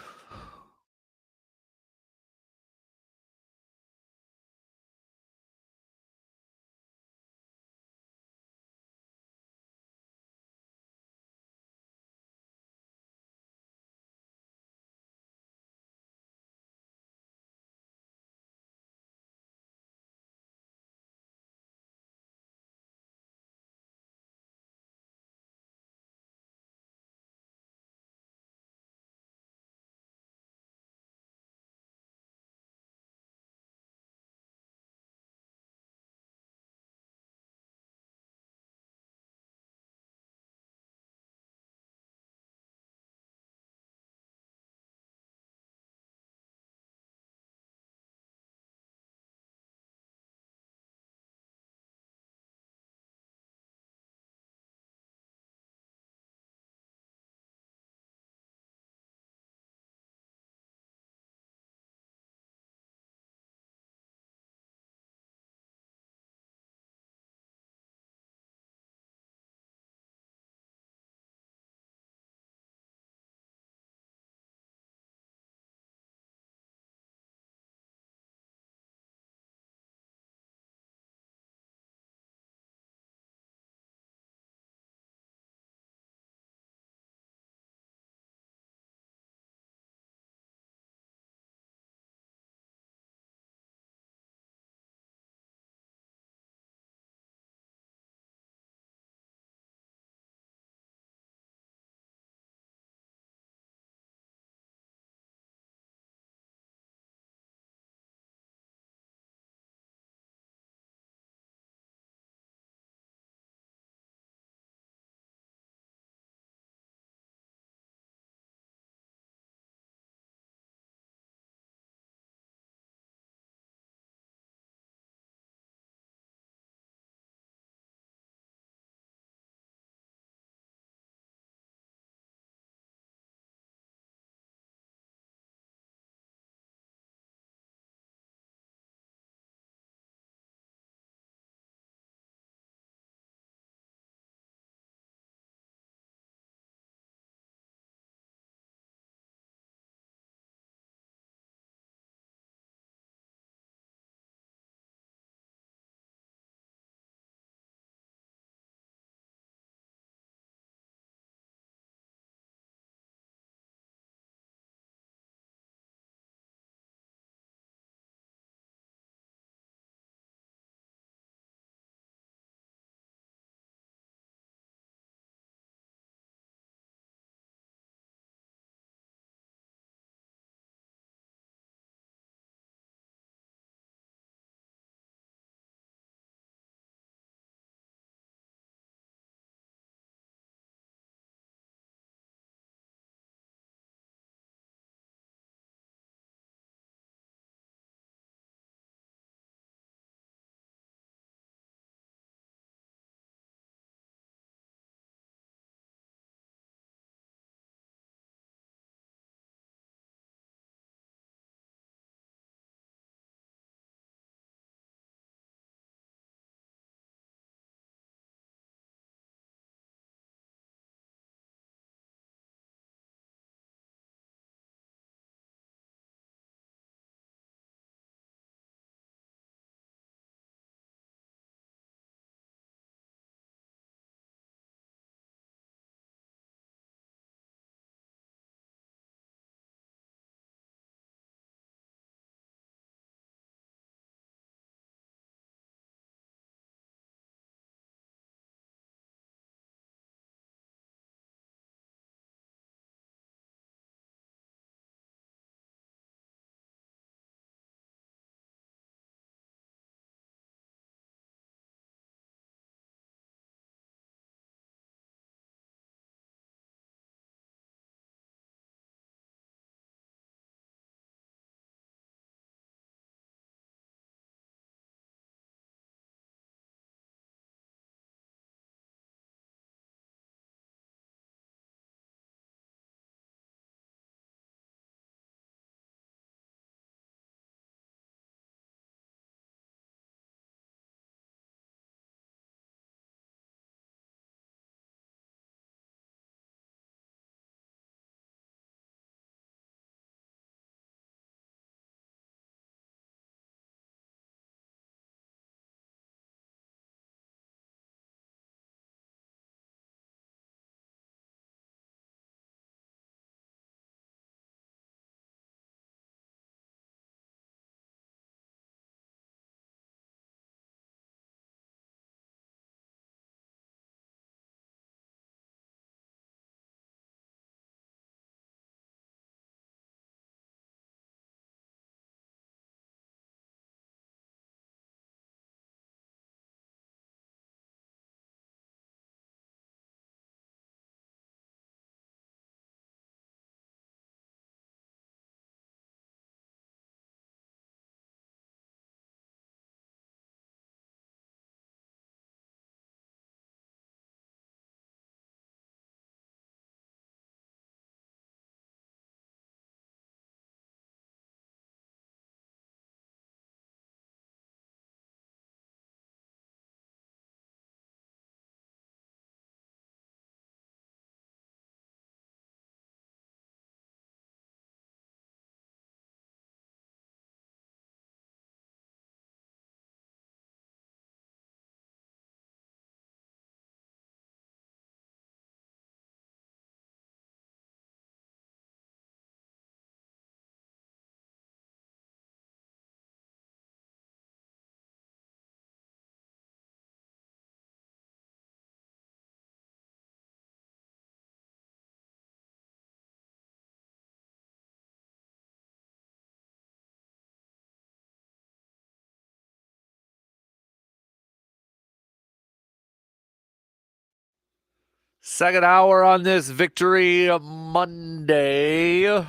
Speaker 1: Second hour on this Victory Monday.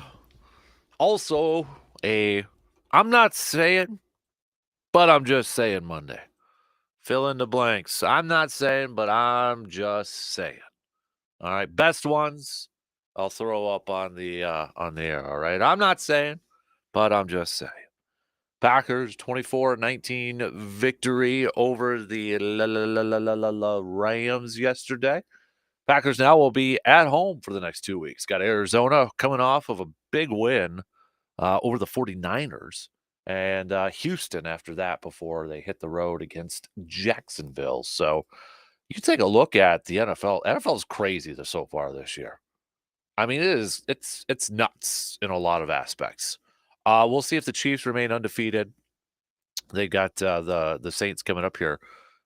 Speaker 1: Also, I'm not saying, but I'm just saying Monday. Fill in the blanks. I'm not saying, but I'm just saying. All right, best ones I'll throw up on the air. All right, I'm not saying, but I'm just saying. Packers 24-19 victory over the Rams yesterday. Packers now will be at home for the next 2 weeks. Got Arizona coming off of a big win over the 49ers and Houston after that before they hit the road against Jacksonville. So you take a look at the NFL. NFL is crazy so far this year. I mean, it's nuts in a lot of aspects. We'll see if the Chiefs remain undefeated. They got the Saints coming up here,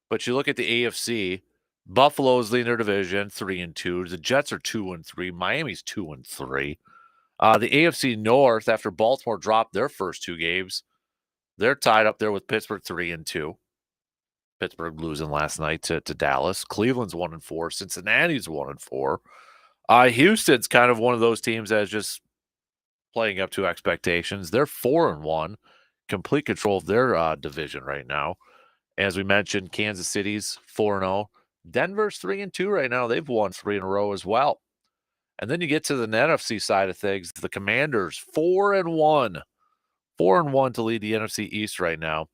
Speaker 1: but you look at the AFC. Buffalo's leading their division 3-2. The Jets are 2-3. Miami's 2-3. The AFC North, after Baltimore dropped their first two games, they're tied up there with Pittsburgh 3-2. Pittsburgh losing last night to Dallas. Cleveland's 1-4. Cincinnati's 1-4. Houston's kind of one of those teams that's just playing up to expectations. They're 4-1, complete control of their division right now. As we mentioned, Kansas City's 4-0. Denver's 3-2 right now. They've won 3 in a row as well. And then you get to the NFC side of things. The Commanders 4-1. 4-1 to lead the NFC East right now.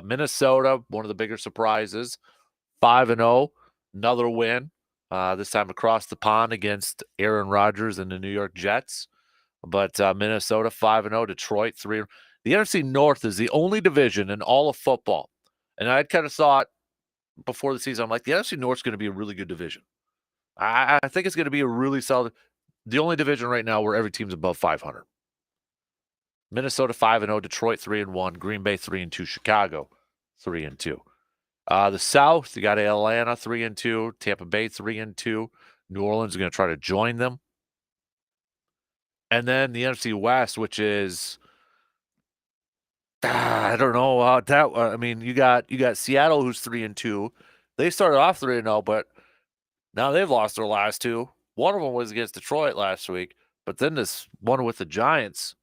Speaker 1: Minnesota, one of the bigger surprises, 5-0. Another win. This time across the pond against Aaron Rodgers and the New York Jets. But Minnesota 5-0. Detroit 3. The NFC North is the only division in all of football. And I kind of thought before the season, I'm like, the NFC North is going to be a really good division. I think it's going to be a really solid. The only division right now where every team's above 500. Minnesota 5-0, Detroit 3-1, Green Bay 3-2, Chicago 3-2. The South, you got Atlanta 3-2, Tampa Bay 3-2. New Orleans is going to try to join them. And then the NFC West, which is I don't know about that. I mean, you got Seattle, who's 3-2. They started off 3-0, but now they've lost their last two. One of them was against Detroit last week, but then this one with the Giants,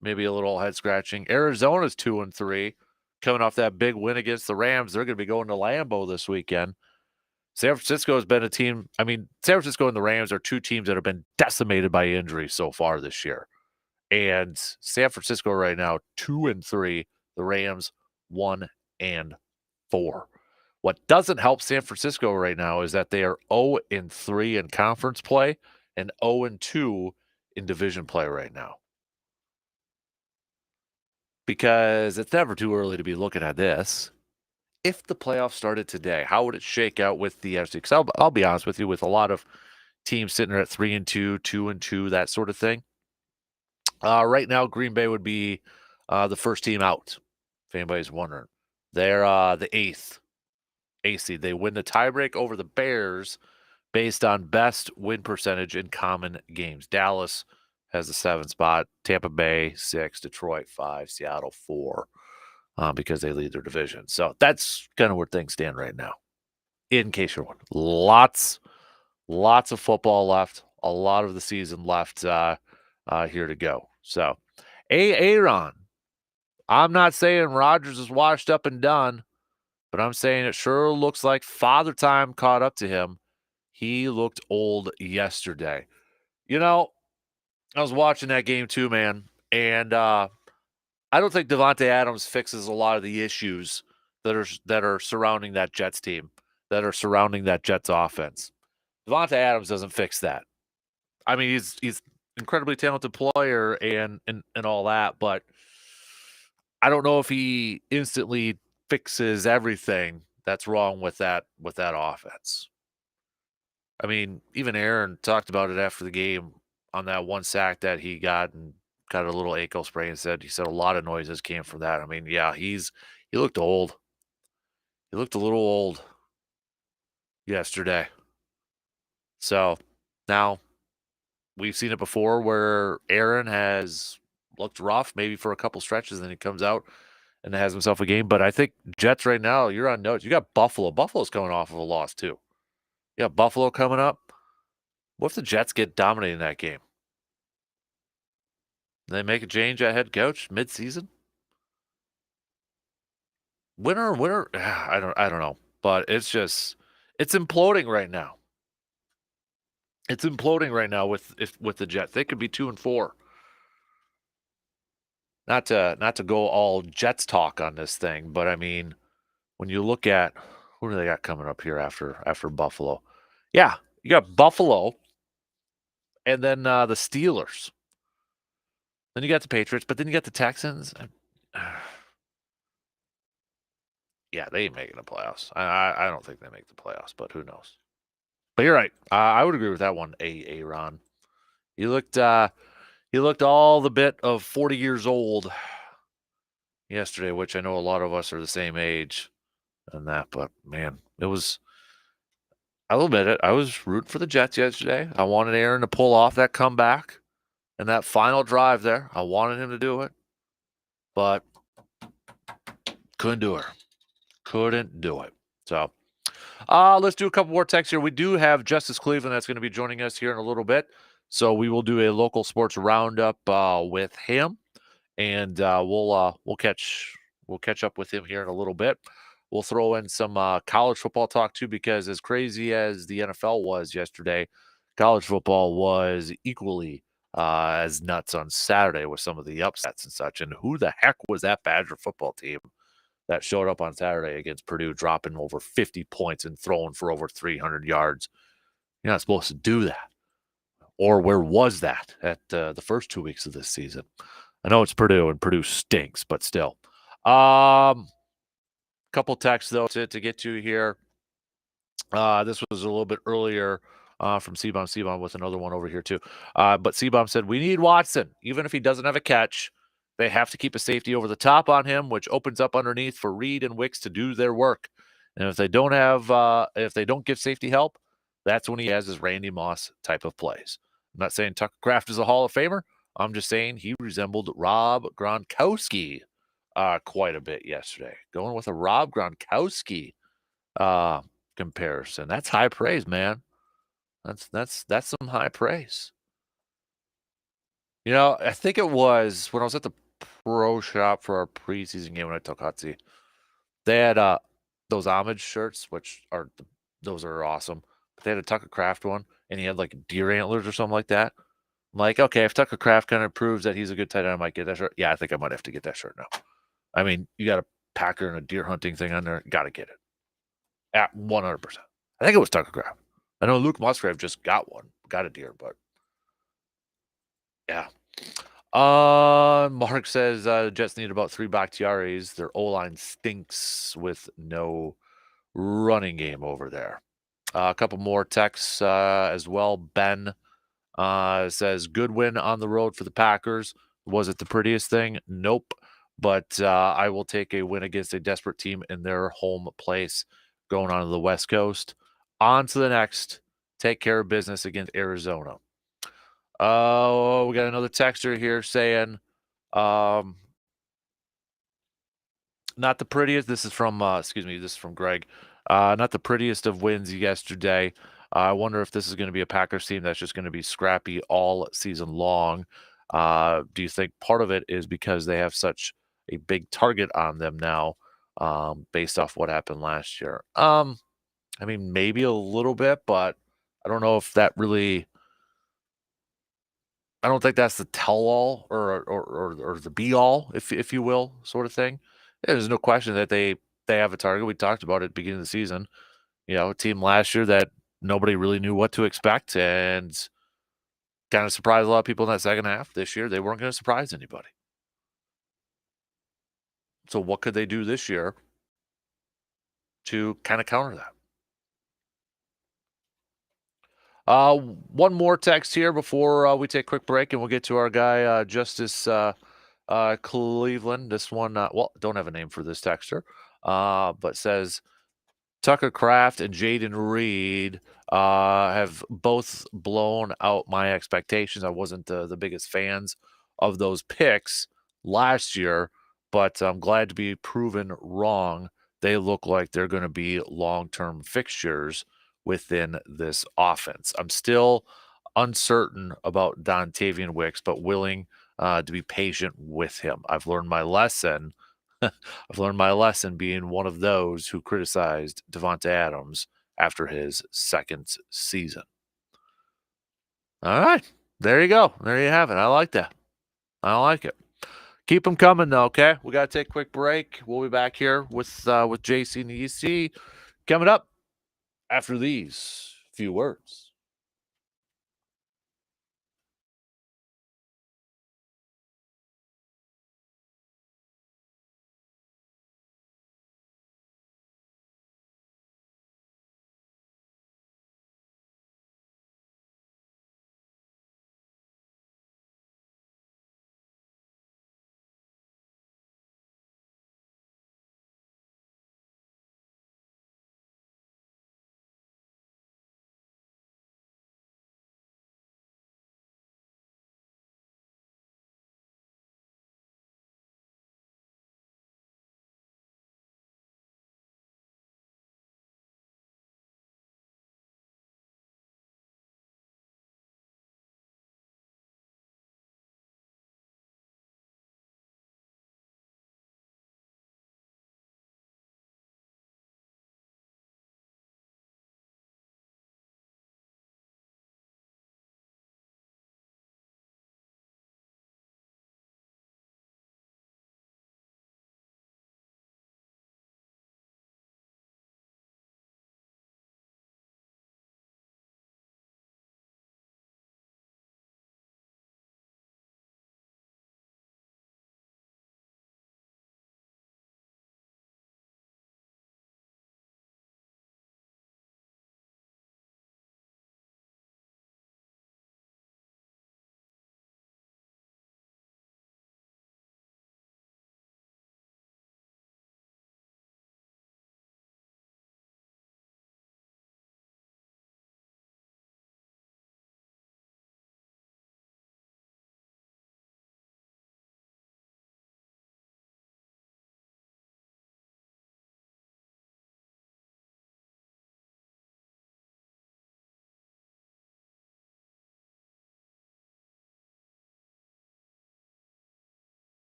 Speaker 1: maybe a little head scratching. Arizona's 2-3, coming off that big win against the Rams. They're going to be going to Lambeau this weekend. San Francisco has been a team. I mean, San Francisco and the Rams are two teams that have been decimated by injury so far this year. And San Francisco right now, 2-3. The Rams 1-4. What doesn't help San Francisco right now is that they are 0-3 in conference play and 0-2 in division play right now. Because it's never too early to be looking at this. If the playoffs started today, how would it shake out with the NFC? Because I'll be honest with you, with a lot of teams sitting there at 3-2, 2-2, that sort of thing. Right now, Green Bay would be the first team out, if anybody's wondering. They're the eighth seed. They win the tiebreak over the Bears based on best win percentage in common games. Dallas has the 7th spot, Tampa Bay 6, Detroit 5, Seattle 4, because they lead their division. So that's kind of where things stand right now. In case you're wondering, lots of football left, a lot of the season left here to go. So, Aaron, I'm not saying Rodgers is washed up and done, but I'm saying it sure looks like father time caught up to him. He looked old yesterday. You know, I was watching that game too, man, and I don't think Davante Adams fixes a lot of the issues that are surrounding that Jets team, that are surrounding that Jets offense. Davante Adams doesn't fix that. I mean, he's incredibly talented player and all that, but I don't know if he instantly fixes everything that's wrong with that offense. I mean, even Aaron talked about it after the game on that one sack that he got and got a little ankle sprain and said a lot of noises came from that. I mean, yeah, he looked old. He looked a little old yesterday. So now we've seen it before where Aaron has looked rough maybe for a couple stretches, and then he comes out and has himself a game. But I think Jets right now, you're on notes. You got Buffalo. Buffalo's coming off of a loss too. Yeah, Buffalo coming up. What if the Jets get dominated in that game? They make a change at head coach mid-season? Winner. I don't know, but it's imploding right now. It's imploding right now with the Jets. They could be 2-4. Not to go all Jets talk on this thing, but I mean, when you look at who do they got coming up here after Buffalo? Yeah, you got Buffalo and then the Steelers. Then you got the Patriots, but then you got the Texans. Yeah, they ain't making the playoffs. I don't think they make the playoffs, but who knows? But you're right. I would agree with that one. Ron, he looked all the bit of 40 years old yesterday, which I know a lot of us are the same age and that. But man, it was. I'll admit it. I was rooting for the Jets yesterday. I wanted Aaron to pull off that comeback and that final drive there. I wanted him to do it, but couldn't do it. Couldn't do it. So let's do a couple more texts here. We do have Justice Cleveland that's going to be joining us here in a little bit. So we will do a local sports roundup with him, and we'll catch up with him here in a little bit. We'll throw in some college football talk too, because as crazy as the NFL was yesterday, college football was equally as nuts on Saturday with some of the upsets and such. And who the heck was that Badger football team that showed up on Saturday against Purdue, dropping over 50 points and throwing for over 300 yards? You're not supposed to do that. Or where was that at the first 2 weeks of this season? I know it's Purdue, and Purdue stinks, but still. Couple texts, though, to get to here. This was a little bit earlier from C-Bomb. C-Bomb with another one over here, too. But C-Bomb said, we need Watson. Even if he doesn't have a catch, they have to keep a safety over the top on him, which opens up underneath for Reed and Wicks to do their work. And if they don't give safety help, that's when he has his Randy Moss type of plays. I'm not saying Tucker Kraft is a Hall of Famer. I'm just saying he resembled Rob Gronkowski quite a bit yesterday. Going with a Rob Gronkowski comparison. That's high praise, man. That's some high praise. You know, I think it was when I was at the pro shop for our preseason game when I took Hot Seat. They had those homage shirts, which are those are awesome. But they had a Tucker Kraft one, and he had like deer antlers or something like that. I'm like, okay, if Tucker Kraft kind of proves that he's a good tight end, I might get that shirt. Yeah, I think I might have to get that shirt now. I mean, you got a Packer and a deer hunting thing on there. Got to get it. At 100%. I think it was Tucker Kraft. I know Luke Musgrave just got one. Got a deer, but yeah. Mark says Jets need about 3 Bakhtiaris. Their O-line stinks with no running game over there. A couple more texts as well. Ben says, good win on the road for the Packers. Was it the prettiest thing? Nope. But I will take a win against a desperate team in their home place going on to the West Coast. On to the next. Take care of business against Arizona. Oh, we got another texter here saying, not the prettiest. This is from, this is from Greg. Not the prettiest of wins yesterday. I wonder if this is going to be a Packers team that's just going to be scrappy all season long. Do you think part of it is because they have such a big target on them now, based off what happened last year? I mean, maybe a little bit, but I don't know if that really. I don't think that's the tell-all or the be-all, if you will, sort of thing. There's no question that they have a target. We talked about it at the beginning of the season. You know, a team last year that nobody really knew what to expect and kind of surprised a lot of people in that second half. This year, they weren't going to surprise anybody. So what could they do this year to kind of counter that? One more text here before we take a quick break, and we'll get to our guy, Justice Cleveland. This one, don't have a name for this texter, but says Tucker Kraft and Jaden Reed have both blown out my expectations. I wasn't the biggest fans of those picks last year, but I'm glad to be proven wrong. They look like they're going to be long-term fixtures within this offense. I'm still uncertain about Dontavian Wicks, but willing to be patient with him. I've learned my lesson. I've learned my lesson being one of those who criticized Davante Adams after his second season. All right. There you go. There you have it. I like that. I like it. Keep them coming, though, okay? We got to take a quick break. We'll be back here with JC and EC coming up after these few words.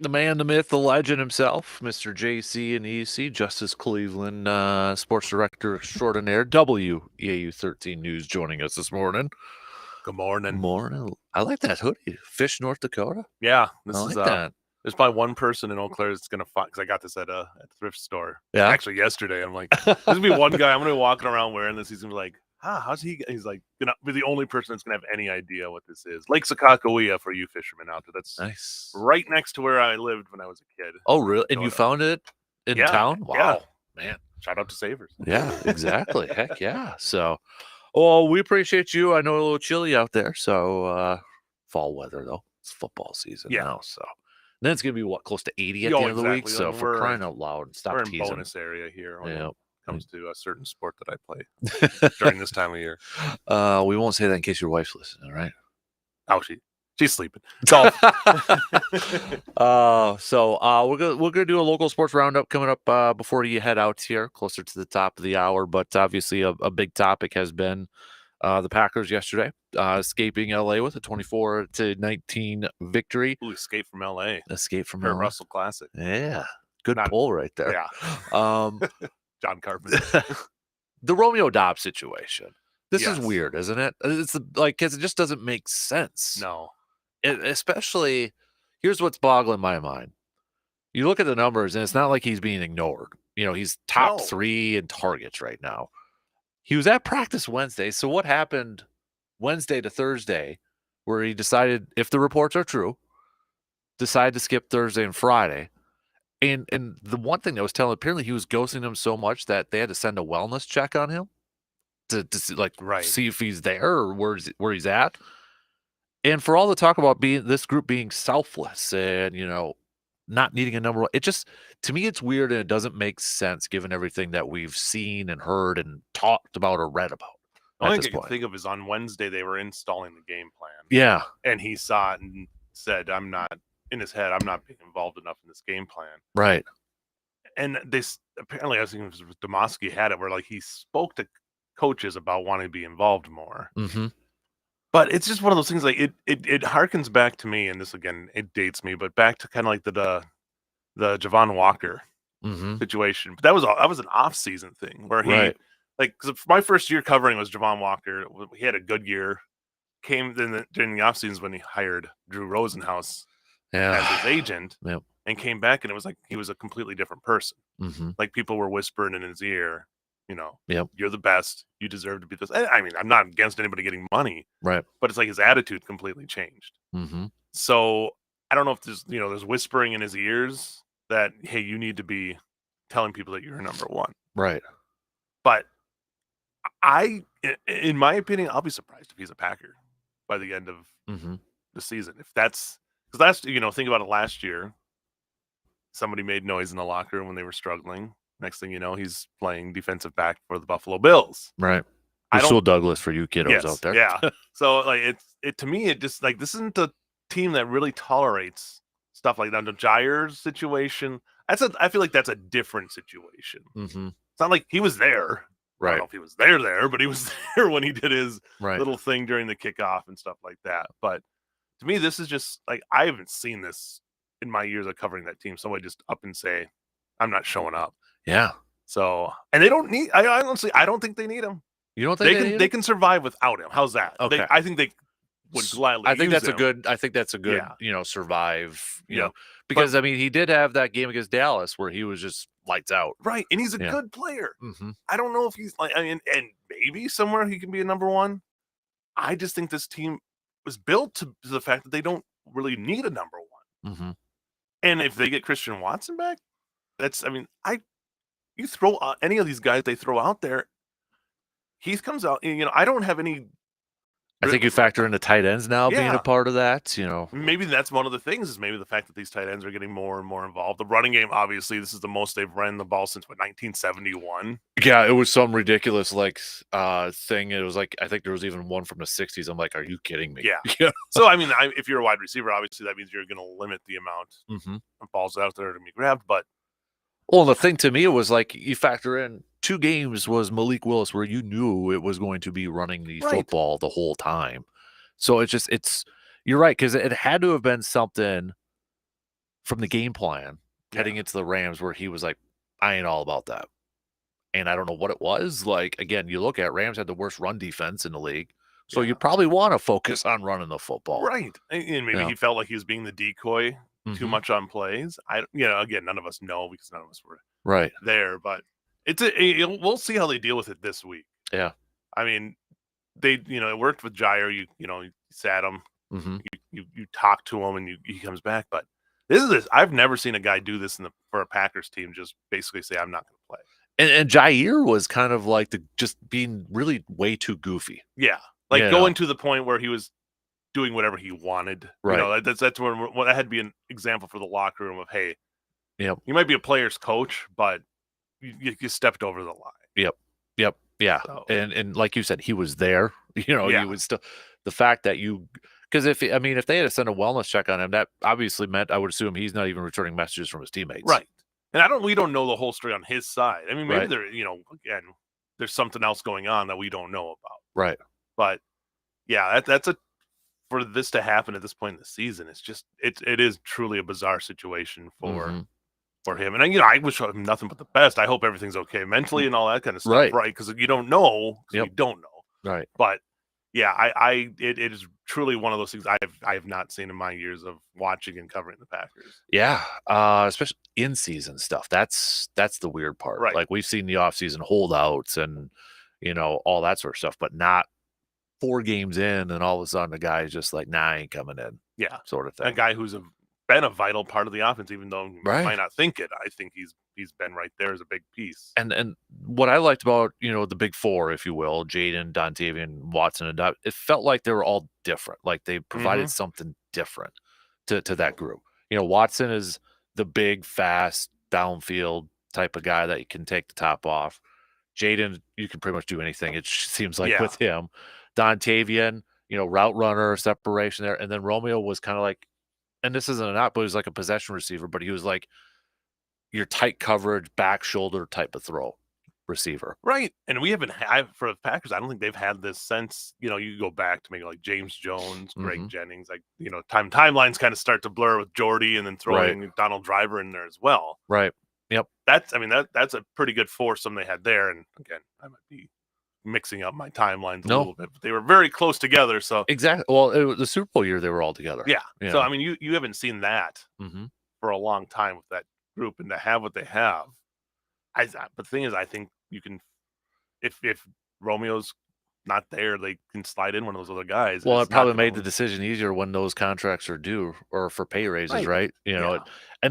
Speaker 1: The man, the myth, the legend himself, Mr. JC and EC, Justice Cleveland, sports director extraordinaire, WEAU 13 News, joining us this morning.
Speaker 2: Good morning.
Speaker 1: Morning. I like that hoodie. Fish, North Dakota.
Speaker 2: Yeah,
Speaker 1: I like that.
Speaker 2: There's probably one person in Eau Claire that's gonna find, because I got this at a thrift store.
Speaker 1: Yeah.
Speaker 2: Actually, yesterday. I'm like, there's gonna be one guy. I'm gonna be walking around wearing this. He's gonna be like, how's he? He's like gonna be the only person that's gonna have any idea what this is. Lake Sakakawea for you fishermen out there. That's
Speaker 1: Nice.
Speaker 2: right next to where I lived when I was a kid.
Speaker 1: Oh, really? And you found it in town? Wow, man.
Speaker 2: Shout out to Savers.
Speaker 1: Yeah, exactly. Heck yeah. So, well, we appreciate you. I know a little chilly out there, so fall weather though. It's football season now, so then it's gonna be close to 80 at the end of the week. So for crying out loud, stop
Speaker 2: we're
Speaker 1: teasing.
Speaker 2: in bonus area here when it comes to a certain sport that I play during this time of year.
Speaker 1: We won't say that in case your wife's listening, right?
Speaker 2: Oh, she's sleeping. Golf.
Speaker 1: We're gonna do a local sports roundup coming up before you head out here, closer to the top of the hour. But obviously, a big topic has been the Packers yesterday, escaping LA with a 24-19 victory.
Speaker 2: Ooh, escape from LA.
Speaker 1: Escape from
Speaker 2: LA.
Speaker 1: LA.
Speaker 2: Russell Classic.
Speaker 1: Yeah, good pull right there.
Speaker 2: Yeah. John Carpenter.
Speaker 1: The Romeo Doubs situation. This is weird, isn't it? It's because it just doesn't make sense.
Speaker 2: No.
Speaker 1: Especially, here's what's boggling my mind. You look at the numbers, and it's not like he's being ignored. He's top 3 in targets right now. He was at practice Wednesday. So what happened Wednesday to Thursday where he decided, if the reports are true, decided to skip Thursday and Friday? And the one thing that was telling, apparently he was ghosting him so much that they had to send a wellness check on him to see if he's there or where he's at. And for all the talk about this group being selfless and, not needing a number one, it just, to me, it's weird and it doesn't make sense given everything that we've seen and heard and talked about or read about.
Speaker 2: The only thing I can think of is on Wednesday they were installing the game plan.
Speaker 1: Yeah.
Speaker 2: And he saw it and said, I'm not being involved enough in this game plan.
Speaker 1: Right.
Speaker 2: And apparently, I was thinking Demoski had it where he spoke to coaches about wanting to be involved more.
Speaker 1: Mm-hmm.
Speaker 2: But it's just one of those things, it harkens back to me, and this again, it dates me, but back to kind of the Javon Walker situation. But that was an off-season thing where he cause my first year covering was Javon Walker. He had a good year. Came during the off seasons when he hired Drew Rosenhaus as his agent, and came back, and it was like he was a completely different person.
Speaker 1: Mm-hmm.
Speaker 2: Like people were whispering in his ear, you're the best. You deserve to be this. I mean, I'm not against anybody getting money,
Speaker 1: right?
Speaker 2: But it's like his attitude completely changed.
Speaker 1: Mm-hmm.
Speaker 2: So I don't know if there's whispering in his ears that, hey, you need to be telling people that you're number one,
Speaker 1: right?
Speaker 2: But in my opinion, I'll be surprised if he's a Packer by the end of the season. If that's because think about it. Last year, somebody made noise in the locker room when they were struggling. Next thing you know, he's playing defensive back for the Buffalo Bills.
Speaker 1: Right. Rasul Douglas for you kiddos out there.
Speaker 2: Yeah. So to me, it just this isn't a team that really tolerates stuff like that. The Jair's situation, I feel like that's a different situation.
Speaker 1: Mm-hmm.
Speaker 2: It's not like he was there.
Speaker 1: Right.
Speaker 2: I don't know if he was there, but he was there when he did his little thing during the kickoff and stuff like that. But to me, this is just I haven't seen this in my years of covering that team. Somebody just up and say, I'm not showing up.
Speaker 1: Yeah.
Speaker 2: So, and they don't need, I don't think they need him.
Speaker 1: You don't think
Speaker 2: they can survive without him? How's that?
Speaker 1: Okay.
Speaker 2: I think they would gladly.
Speaker 1: I think
Speaker 2: use
Speaker 1: that's
Speaker 2: him.
Speaker 1: I think that's a good, survive,
Speaker 2: Yeah.
Speaker 1: because I mean, he did have that game against Dallas where he was just lights out.
Speaker 2: Right. And he's a good player.
Speaker 1: Mm-hmm.
Speaker 2: I don't know if he's and maybe somewhere he can be a number one. I just think this team was built to the fact that they don't really need a number one.
Speaker 1: Mm-hmm.
Speaker 2: And if they get Christian Watson back, you throw any of these guys they throw out there, he comes out. I don't have any.
Speaker 1: I think you factor in the tight ends now being a part of that.
Speaker 2: Maybe that's one of the things, is maybe the fact that these tight ends are getting more and more involved. The running game, obviously, this is the most they've run the ball since 1971.
Speaker 1: Yeah, it was some ridiculous thing. It was I think there was even one from the 60s. I'm like, are you kidding me?
Speaker 2: Yeah. So I mean, if you're a wide receiver, obviously that means you're going to limit the amount of balls out there to be grabbed. But
Speaker 1: the thing to me was you factor in 2 games was Malik Willis where you knew it was going to be running the football the whole time. So you're right, because it had to have been something from the game plan heading into the Rams where he was like, I ain't all about that. And I don't know what it was. Again, you look at Rams had the worst run defense in the league. So you probably want to focus on running the football.
Speaker 2: Right. And maybe he felt like he was being the decoy too much on plays. Again, none of us know because none of us were
Speaker 1: Right.
Speaker 2: there, but we'll see how they deal with it this week.
Speaker 1: Yeah.
Speaker 2: I mean, it worked with Jair. You sat him, you talk to him, and he comes back. But this. I've never seen a guy do this for a Packers team. Just basically say, I'm not going to play.
Speaker 1: And Jair was kind of like just being really way too goofy.
Speaker 2: Yeah, going to the point where he was doing whatever he wanted.
Speaker 1: Right.
Speaker 2: That's where that had to be an example for the locker room of, hey,
Speaker 1: you
Speaker 2: might be a player's coach, but you stepped over the line.
Speaker 1: Yep. Yeah.
Speaker 2: So.
Speaker 1: And like you said, he was there. He was still the fact that because if they had to send a wellness check on him, that obviously meant I would assume he's not even returning messages from his teammates.
Speaker 2: Right. And we don't know the whole story on his side. I mean, maybe
Speaker 1: right.
Speaker 2: there, again, there's something else going on that we don't know about.
Speaker 1: Right.
Speaker 2: But yeah, for this to happen at this point in the season, it's just it is truly a bizarre situation for him. And I wish him nothing but the best. I hope everything's okay mentally and all that kind of stuff, right? Because you don't know, you don't know,
Speaker 1: right?
Speaker 2: But yeah, it is truly one of those things I have not seen in my years of watching and covering the Packers.
Speaker 1: Yeah, especially in season stuff. That's the weird part.
Speaker 2: Right.
Speaker 1: Like we've seen the offseason holdouts and all that sort of stuff, but not 4 games in and all of a sudden the guy's just like, nah, I ain't coming in.
Speaker 2: Yeah,
Speaker 1: sort of thing.
Speaker 2: A guy who's been a vital part of the offense, even though you might not think it. I think he's been right there as a big piece.
Speaker 1: And what I liked about the big 4, if you will, Jaden, Dontavian, Watson, and Dobbs, it felt like they were all different. Like they provided something different to that group. Watson is the big, fast, downfield type of guy that you can take the top off. Jaden, you can pretty much do anything. It seems like with him. Dontavian, route runner, separation there, and then Romeo was kind of like. And this isn't but he was like a possession receiver, but he was like your tight coverage, back shoulder type of throw receiver.
Speaker 2: Right. And we haven't for the Packers, I don't think they've had this since, you go back to maybe like James Jones, Greg Jennings, like, timelines kind of start to blur with Jordy and then throwing Donald Driver in there as well.
Speaker 1: Right. Yep.
Speaker 2: That's a pretty good foursome they had there. And again, I might be mixing up my timelines a little bit, but they were very close together. So
Speaker 1: exactly. Well, it was the Super Bowl year they were all together.
Speaker 2: Yeah. So I mean, you haven't seen that for a long time with that group, and to have what they have, but the thing is, I think you can, if Romeo's not there, they can slide in one of those other guys.
Speaker 1: Well, it probably made the decision easier when those contracts are due or for pay raises, right? And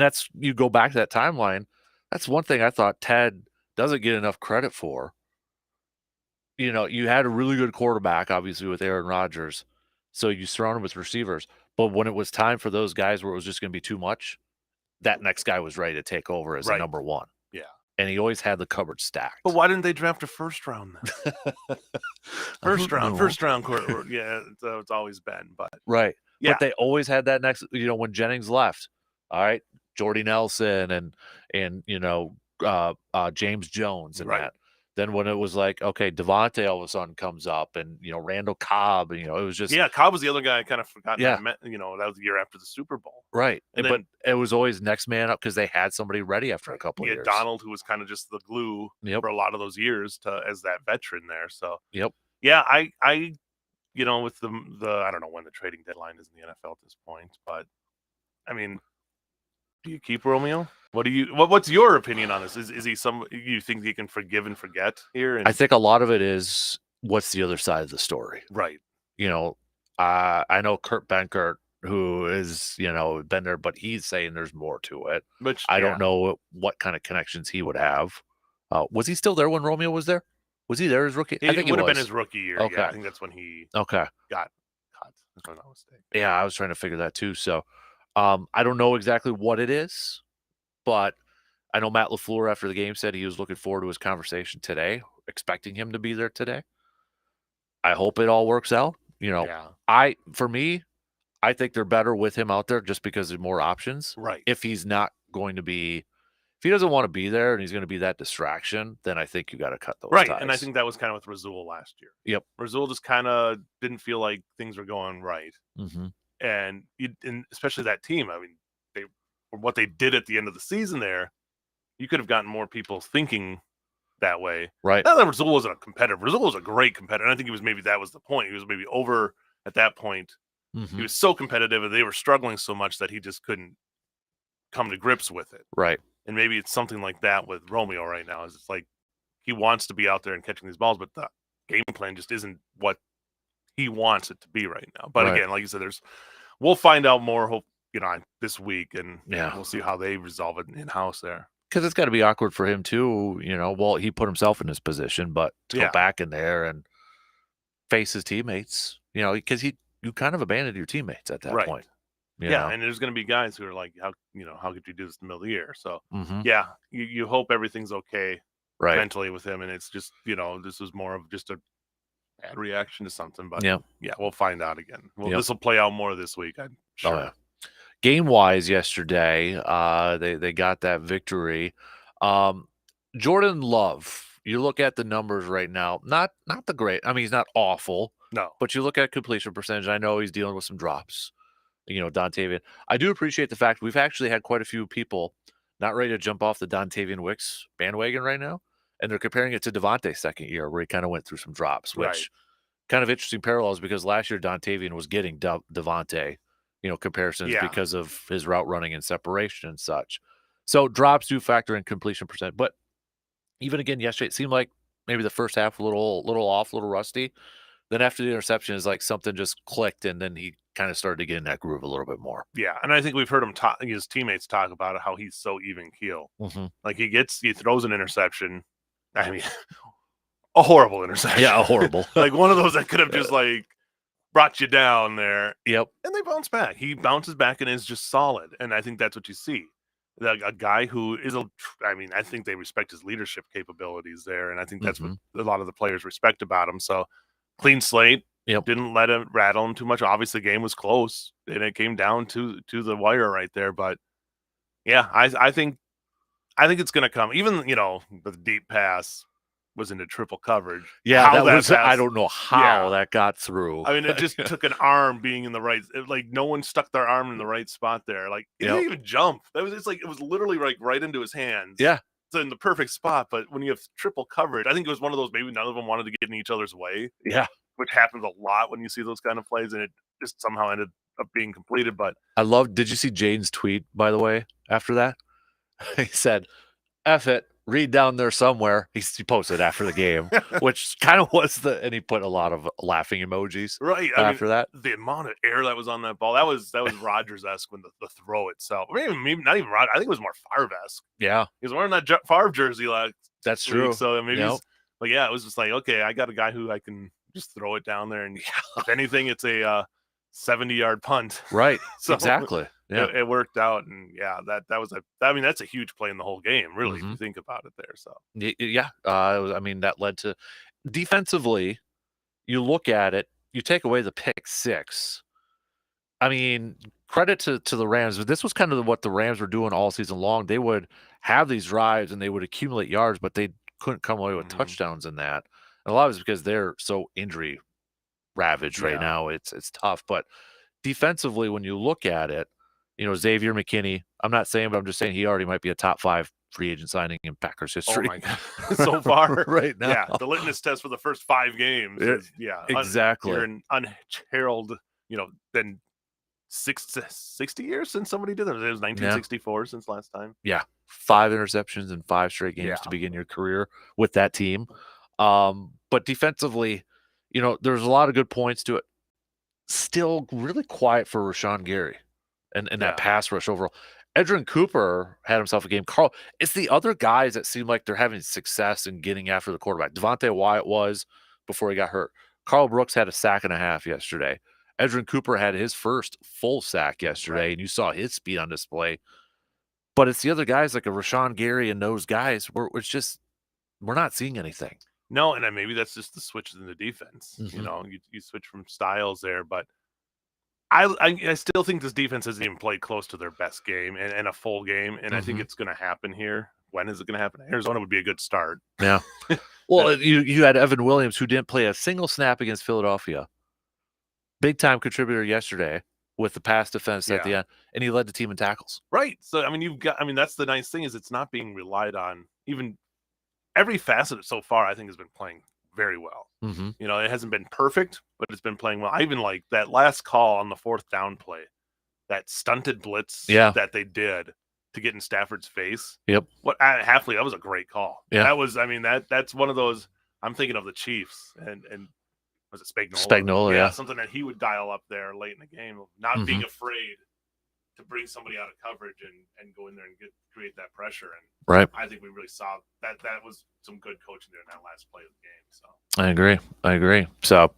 Speaker 1: that's, you go back to that timeline. That's one thing I thought Ted doesn't get enough credit for. You had a really good quarterback, obviously, with Aaron Rodgers. So you surround him with receivers. But when it was time for those guys where it was just going to be too much, that next guy was ready to take over as a number 1.
Speaker 2: Yeah.
Speaker 1: And he always had the cupboard stacked.
Speaker 2: But why didn't they draft a first round then? first round quarterback. Yeah, it's always been. But
Speaker 1: right. Yeah. But they always had that next, when Jennings left, all right, Jordy Nelson and James Jones and that. Then when it was like, okay, Devontae all of a sudden comes up and, Randall Cobb, it was just.
Speaker 2: Yeah, Cobb was the other guy I kind of forgot. Yeah. That was the year after the Super Bowl.
Speaker 1: Right. But it was always next man up because they had somebody ready after a couple of years.
Speaker 2: Donald, who was kind of just the glue for a lot of those years as that veteran there. So,
Speaker 1: yeah,
Speaker 2: I with the I don't know when the trading deadline is in the NFL at this point, but I mean, do you keep Romeo? What's your opinion on this? Is he you think he can forgive and forget here?
Speaker 1: I think a lot of it is what's the other side of the story.
Speaker 2: Right.
Speaker 1: I know Kurt Benkert, who is, been there, but he's saying there's more to it.
Speaker 2: Which
Speaker 1: I don't know what kind of connections he would have. Was he still there when Romeo was there? Was he there his rookie?
Speaker 2: I think he would have been his rookie year.
Speaker 1: Okay.
Speaker 2: Yeah, I think that's when he got cut. If I'm not mistaken.
Speaker 1: Yeah, I was trying to figure that too. So I don't know exactly what it is. But I know Matt LaFleur after the game said he was looking forward to his conversation today, expecting him to be there today. I hope it all works out. For me, I think they're better with him out there just because there's more options.
Speaker 2: Right.
Speaker 1: If he's not going to be, if he doesn't want to be there and he's going to be that distraction, then I think you got to cut those ties.
Speaker 2: And I think that was kind of with Rasul last year.
Speaker 1: Yep.
Speaker 2: Rasul just kind of didn't feel like things were going right. And especially that team, I mean, what they did at the end of the season there, you could have gotten more people thinking that way.
Speaker 1: Right.
Speaker 2: Not that Rasul wasn't a competitor. Rasul was a great competitor. And I think that was the point. He was maybe over at that point. He was so competitive and they were struggling so much that he just couldn't come to grips with it.
Speaker 1: Right.
Speaker 2: And maybe it's something like that with Romeo right now. Is it's like he wants to be out there and catching these balls, but the game plan just isn't what he wants it to be right now. But again, like you said, we'll find out more this week, and we'll see how they resolve it in house there.
Speaker 1: Because it's got to be awkward for him too, well, he put himself in this position, but to go back in there and face his teammates, because you kind of abandoned your teammates at that point.
Speaker 2: And there's going to be guys who are like, how could you do this in the middle of the year? So you hope everything's okay mentally with him, and it's just this was more of just a bad reaction to something. But we'll find out again. This will play out more this week, I'm sure.
Speaker 1: Oh, yeah. Game wise, yesterday, they got that victory. Jordan Love, you look at the numbers right now, not the great. I mean, he's not awful.
Speaker 2: No,
Speaker 1: but you look at completion percentage. I know he's dealing with some drops. Dontavian. I do appreciate the fact we've actually had quite a few people not ready to jump off the Dontavian Wicks bandwagon right now, and they're comparing it to Devontae's second year, where he kind of went through some drops, which kind of interesting parallels because last year Dontavian was getting Devontae, comparisons because of his route running and separation and such. So drops do factor in completion percent, but even again yesterday, it seemed like maybe the first half a little off, a little rusty. Then after the interception, is like something just clicked, and then he kind of started to get in that groove a little bit more.
Speaker 2: Yeah, and I think we've heard his teammates talk about it, how he's so even keel.
Speaker 1: Mm-hmm.
Speaker 2: Like he throws an interception. I mean, a horrible interception.
Speaker 1: Yeah, a horrible.
Speaker 2: Like one of those that could have just like brought you down there.
Speaker 1: Yep.
Speaker 2: And they bounce back. He bounces back and is just solid. And I think that's what you see. A guy who is I think they respect his leadership capabilities there, and I think that's what a lot of the players respect about him. So. Clean slate. Didn't let him rattle him too much. Obviously, the game was close, and it came down to the wire right there. But I think it's going to come. Even the deep pass was into triple coverage.
Speaker 1: Yeah, I don't know how that got through.
Speaker 2: I mean, it just took an arm being in the right. No one stuck their arm in the right spot there. Like it didn't even jump. It was literally like right into his hands.
Speaker 1: Yeah.
Speaker 2: It's in the perfect spot, but when you have triple coverage, I think it was one of those, maybe none of them wanted to get in each other's way.
Speaker 1: Yeah.
Speaker 2: Which happens a lot when you see those kind of plays, and it just somehow ended up being completed. But
Speaker 1: did you see Jane's tweet, by the way, after that? He said, F it, read down there somewhere. He posted after the game, which kind of was and he put a lot of laughing emojis after that.
Speaker 2: The amount of air that was on that ball, that was Rodgers-esque when the throw itself. Maybe not even Rodgers. I think it was more Favre-esque.
Speaker 1: Yeah.
Speaker 2: He was wearing that Favre jersey
Speaker 1: That's true.
Speaker 2: So maybe it was just like, okay, I got a guy who I can just throw it down there, and if anything, it's a 70-yard punt.
Speaker 1: Right. So exactly. Yeah.
Speaker 2: It worked out, and that was that's a huge play in the whole game, really, if you think about it there. So
Speaker 1: that led to defensively. You look at it, you take away the pick six. I mean, credit to the Rams, but this was kind of what the Rams were doing all season long. They would have these drives and they would accumulate yards, but they couldn't come away with touchdowns in that. And a lot of it's because they're so injury ravaged right now. It's tough, but defensively, when you look at it, Xavier McKinney, I'm not saying, but I'm just saying he already might be a top 5 free agent signing in Packers history.
Speaker 2: Oh my God. So far
Speaker 1: right now.
Speaker 2: Yeah, the litmus test for the first 5 games is,
Speaker 1: exactly.
Speaker 2: You're an unheralded, then 60 years since somebody did that. It was 1964 since last time.
Speaker 1: Yeah, 5 interceptions in 5 straight games to begin your career with that team. But defensively, there's a lot of good points to it. Still really quiet for Rashawn Gary and that pass rush overall. Edgerrin Cooper had himself a game. Carl, it's the other guys that seem like they're having success in getting after the quarterback. Devontae Wyatt was before he got hurt. Carl Brooks had a sack and a half yesterday. Edgerrin Cooper had his first full sack yesterday, and you saw his speed on display. But it's the other guys like a Rashawn Gary and those guys where we're not seeing anything.
Speaker 2: No, and maybe that's just the switches in the defense. You switch from styles there, but I still think this defense hasn't even played close to their best game and a full game, and I think it's going to happen here. When is it going to happen? Arizona would be a good start.
Speaker 1: Yeah. Well, you had Evan Williams, who didn't play a single snap against Philadelphia. Big time contributor yesterday with the pass defense at the end, and he led the team in tackles.
Speaker 2: Right. So that's the nice thing is it's not being relied on. Even every facet so far, I think, has been playing very well. It hasn't been perfect, but it's been playing well. I even like that last call on the 4th down play, that stunted blitz that they did. to get in Stafford's face.
Speaker 1: Yep.
Speaker 2: Hafley, that was a great call.
Speaker 1: Yeah.
Speaker 2: That was, I mean, that's one of those. I'm thinking of the Chiefs and was it Spagnuolo?
Speaker 1: Spagnuolo, yeah.
Speaker 2: Something that he would dial up there late in the game, not being afraid to bring somebody out of coverage and go in there and create that pressure. And
Speaker 1: right.
Speaker 2: I think we really saw that was some good coaching there in that last play of the game. So
Speaker 1: I agree. So,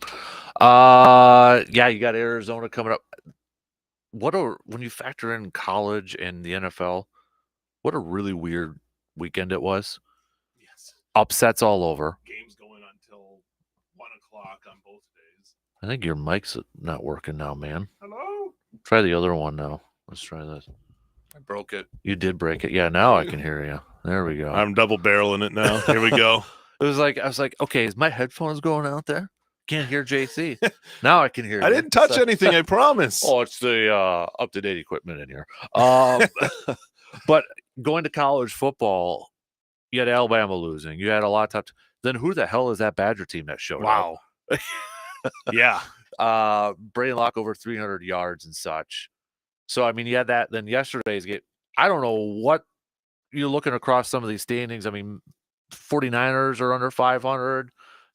Speaker 1: yeah, you got Arizona coming up. When you factor in college and the NFL, what a really weird weekend it was.
Speaker 2: Yes.
Speaker 1: Upsets all over.
Speaker 2: Games going until 1:00 on both days.
Speaker 1: I think your mic's not working now, man.
Speaker 2: Hello?
Speaker 1: Try the other one now. Let's try this.
Speaker 2: I broke it.
Speaker 1: You did break it. Yeah, now I can hear you. There we go.
Speaker 2: I'm double barreling it now. Here we go.
Speaker 1: I was like, okay, is my headphones going out there? Can't hear JC. Now I can hear you.
Speaker 2: I didn't touch anything, I promise.
Speaker 1: Oh, it's the up-to-date equipment in here. But going to college football, you had Alabama losing. You had a lot of then who the hell is that Badger team that showed up?
Speaker 2: Wow. Yeah.
Speaker 1: Braden Locke over 300 yards and such. So, I mean, you had that. Then yesterday's game, I don't know what you're looking across some of these standings. I mean, 49ers are under 500.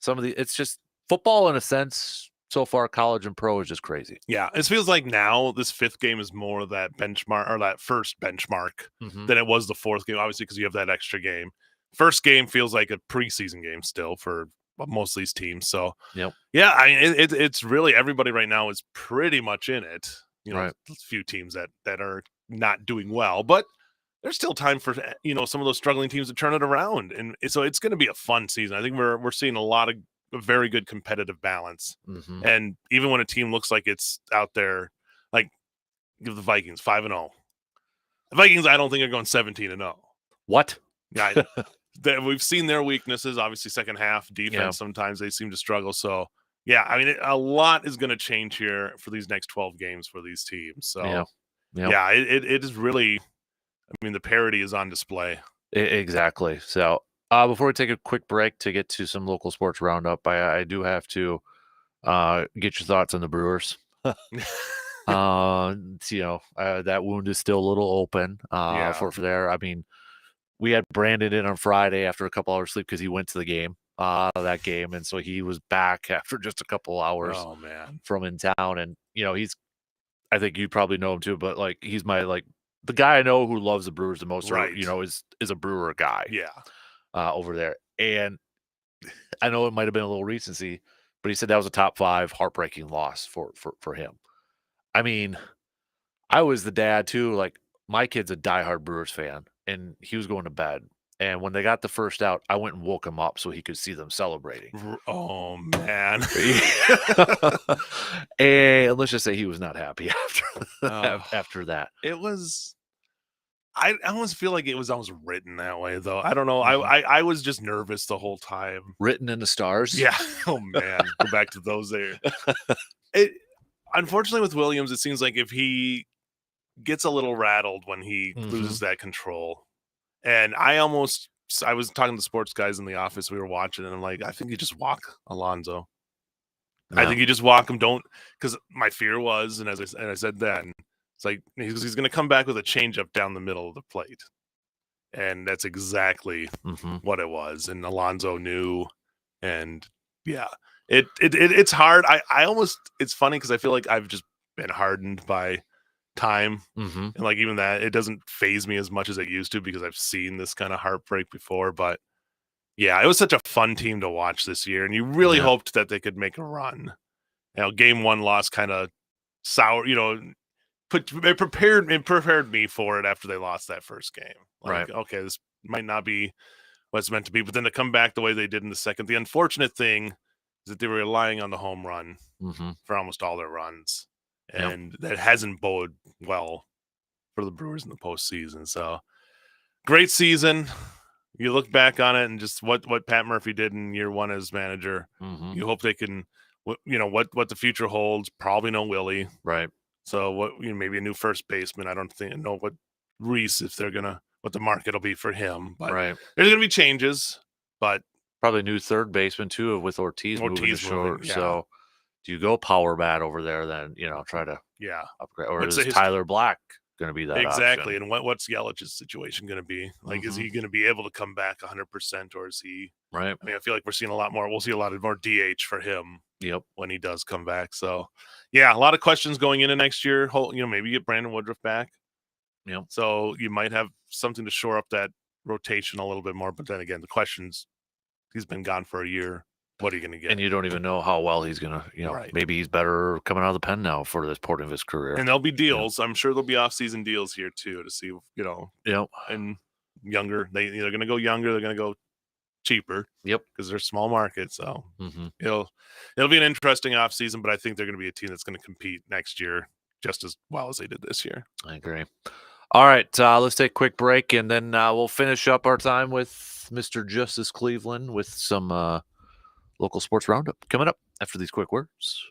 Speaker 1: It's just football in a sense. So far, college and pro is just crazy.
Speaker 2: Yeah, it feels like now this fifth game is more of that benchmark or that first benchmark than it was the fourth game, obviously, because you have that extra game. First game feels like a preseason game still for most of these teams. So,
Speaker 1: yeah,
Speaker 2: I mean, it's really everybody right now is pretty much in it. You know, a few teams that are not doing well, but there's still time for some of those struggling teams to turn it around, and so it's going to be a fun season. I think we're seeing a lot of very good competitive balance, and even when a team looks like it's out there, like give the Vikings 5-0. The Vikings, I don't think are going 17-0.
Speaker 1: What?
Speaker 2: Yeah, we've seen their weaknesses. Obviously, second half defense. Sometimes they seem to struggle. So. Yeah, I mean, a lot is going to change here for these next 12 games for these teams. So, it is really, I mean, the parity is on display.
Speaker 1: Exactly. So, before we take a quick break to get to some local sports roundup, I do have to get your thoughts on the Brewers. That wound is still a little open for there. I mean, we had Brandon in on Friday after a couple hours sleep because he went to the game. That game, and so he was back after just a couple hours from in town. And I think you probably know him too, but like he's the guy I know who loves the Brewers the most, right? Is a Brewer guy, over there. And I know it might have been a little recency, but he said that was a top 5 heartbreaking loss for him. I mean, I was the dad too. Like my kid's a diehard Brewers fan, and he was going to bed. And when they got the first out, I went and woke him up so he could see them celebrating.
Speaker 2: Oh, man.
Speaker 1: And let's just say he was not happy after that.
Speaker 2: It was – I almost feel like it was almost written that way, though. I don't know. I was just nervous the whole time.
Speaker 1: Written in the stars?
Speaker 2: Yeah. Oh, man. Go back to those there. Unfortunately, with Williams, it seems like if he gets a little rattled when he loses that control – and I was talking to sports guys in the office. We were watching, and I'm like, I think you just walk Alonso. No. I think you just walk him. Because my fear was, and I said then, it's like he's going to come back with a changeup down the middle of the plate, and that's exactly what it was. And Alonso knew, and it's hard. I almost it's funny because I feel like I've just been hardened by time and like even that it doesn't faze me as much as it used to because I've seen this kind of heartbreak before. But yeah, it was such a fun team to watch this year, and you really hoped that they could make a run. Game 1 loss kind of sour, it prepared me for it after they lost that first game. Like, okay, this might not be what it's meant to be, but then to come back the way they did in the second, the unfortunate thing is that they were relying on the home run for almost all their runs. And that hasn't boded well for the Brewers in the postseason. So great season. You look back on it and just what Pat Murphy did in year 1 as manager. You hope they can, what the future holds. Probably no Willie.
Speaker 1: Right.
Speaker 2: So maybe a new first baseman. I don't know what Reese, what the market will be for him. But there's going to be changes. But
Speaker 1: probably new third baseman too with Ortiz moving to short. So. Do you go power bat over there then, try to upgrade? Or is Tyler Black going to be that
Speaker 2: exactly.
Speaker 1: option.
Speaker 2: And what's Yelich's situation going to be? Like, is
Speaker 1: Mhm.
Speaker 2: he going to be able to come back 100%, or is he?
Speaker 1: Right.
Speaker 2: I mean, I feel like we're seeing a lot more. We'll see a lot of more DH for him
Speaker 1: Yep.
Speaker 2: when he does come back. So, yeah, a lot of questions going into next year. Maybe get Brandon Woodruff back.
Speaker 1: Yep.
Speaker 2: So you might have something to shore up that rotation a little bit more. But then again, the questions, he's been gone for a year. What are you going to get?
Speaker 1: And you don't even know how well he's going to,
Speaker 2: Right.
Speaker 1: maybe he's better coming out of the pen now for this point of his career.
Speaker 2: And there'll be deals. I'm sure there'll be off-season deals here too to see,
Speaker 1: Yep.
Speaker 2: and younger. They're going to go younger. They're going to go cheaper.
Speaker 1: Yep.
Speaker 2: Because they're small markets. So
Speaker 1: Mm-hmm.
Speaker 2: it'll be an interesting offseason, but I think they're going to be a team that's going to compete next year just as well as they did this year.
Speaker 1: I agree. All right, let's take a quick break, and then we'll finish up our time with Mr. Justice Cleveland with some local sports roundup coming up after these quick words.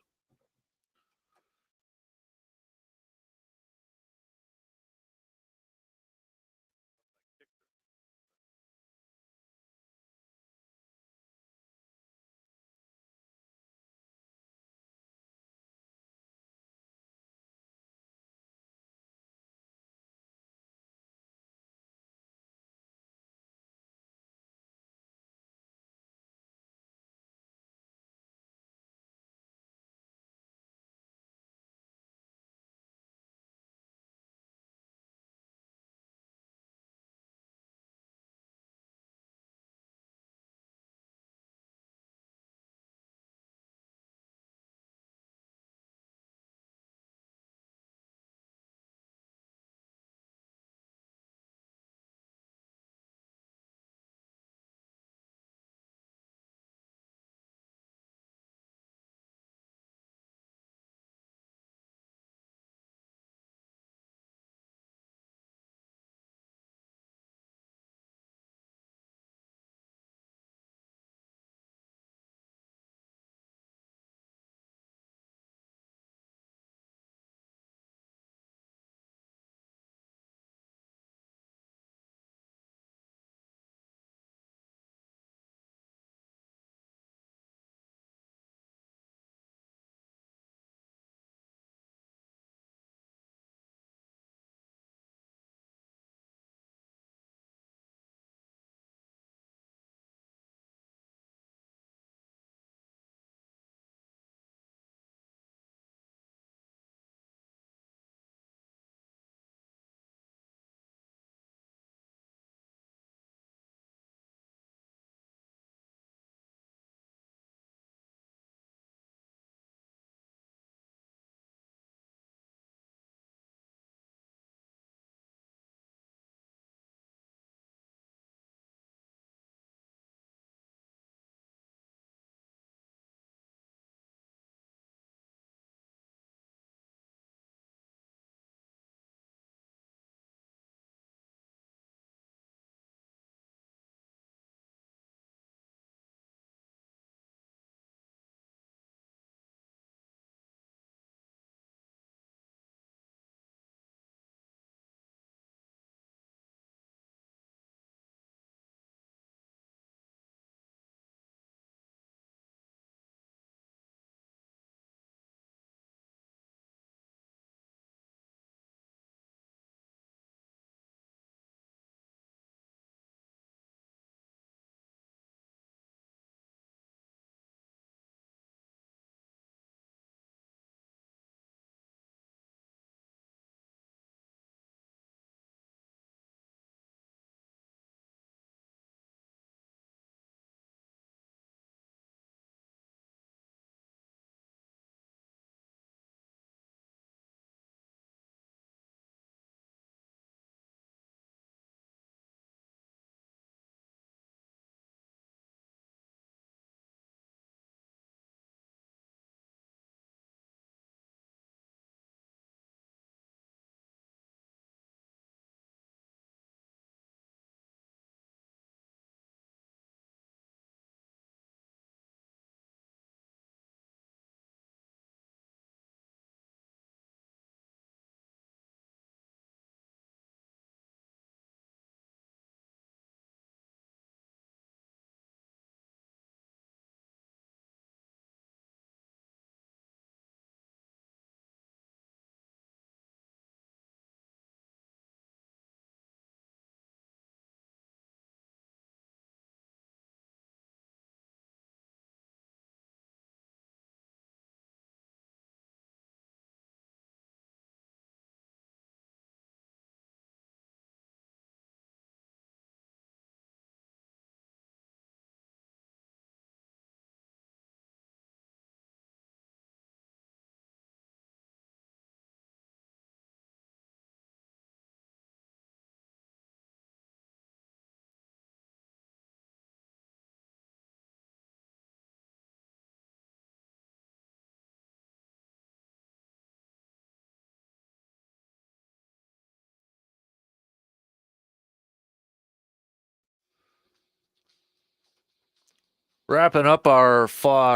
Speaker 1: Wrapping up our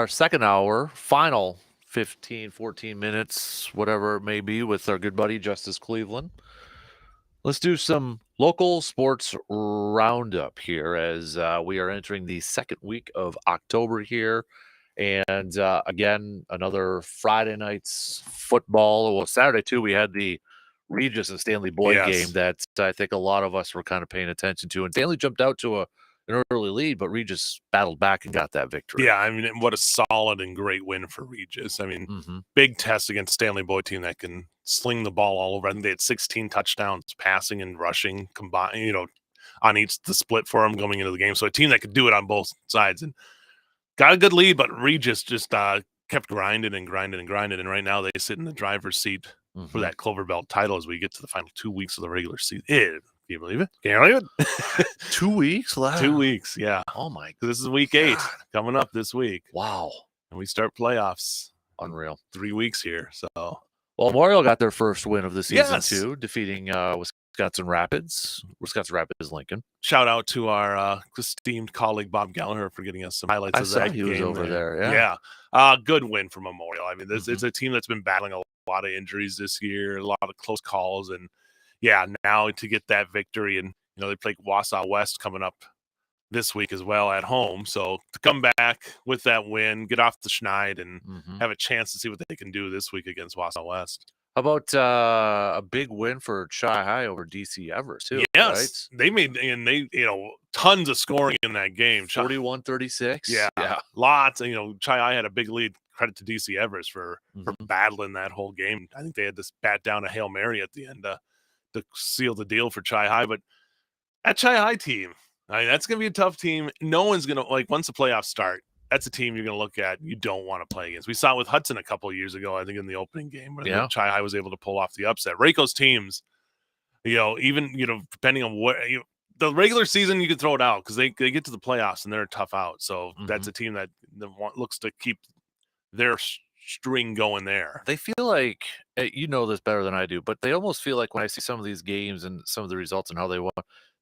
Speaker 1: second hour, final 15, 14 minutes, whatever it may be, with our good buddy Justice Cleveland. Let's do some local sports roundup here as we are entering the second week of October here. And again, another Friday night's football. Well, Saturday, too, we had the Regis and Stanley Boyd game that I think a lot of us were kind of paying attention to. And Stanley jumped out to an early lead, but Regis battled back and got that victory.
Speaker 2: Yeah, I mean, what a solid and great win for Regis. I mean, big test against Stanley Boyd team that can sling the ball all over. I think they had 16 touchdowns passing and rushing combined, on each the split for them going into the game. So a team that could do it on both sides and got a good lead, but Regis just kept grinding and grinding and grinding. And right now they sit in the driver's seat for that Clover Belt title as we get to the final 2 weeks of the regular season. Can you believe it? Can you believe it?
Speaker 1: 2 weeks left.
Speaker 2: 2 weeks, yeah.
Speaker 1: Oh my!
Speaker 2: This is week 8 coming up this week.
Speaker 1: Wow!
Speaker 2: And we start playoffs.
Speaker 1: Unreal.
Speaker 2: 3 weeks here. So,
Speaker 1: well, Memorial got their first win of the season too, defeating Wisconsin Rapids, Lincoln.
Speaker 2: Shout out to our esteemed colleague Bob Gallagher for getting us some highlights of that game.
Speaker 1: He was over there.
Speaker 2: Good win for Memorial. I mean, this is a team that's been battling a lot of injuries this year, a lot of close calls, and now to get that victory, and they play Wausau West coming up this week as well at home. So to come back with that win, get off the schneid, and have a chance to see what they can do this week against Wausau West.
Speaker 1: How about a big win for Chi High over DC Everest too?
Speaker 2: Yes, right? They made tons of scoring in that game.
Speaker 1: 41-36.
Speaker 2: Yeah, lots. Chi High had a big lead. Credit to DC Everest for battling that whole game. I think they had to bat down a Hail Mary at the end to seal the deal for Chi High. But that Chi High team, that's going to be a tough team. No one's going to, once the playoffs start, that's a team you're going to look at you don't want to play against. We saw it with Hudson a couple of years ago, I think, in the opening game where Chi High was able to pull off the upset. Rayco's teams, even, depending on what the regular season, you could throw it out because they get to the playoffs and they're a tough out. So that's a team that looks to keep their string going there.
Speaker 1: They feel like, you know this better than I do, but they almost feel like when I see some of these games and some of the results and how they won,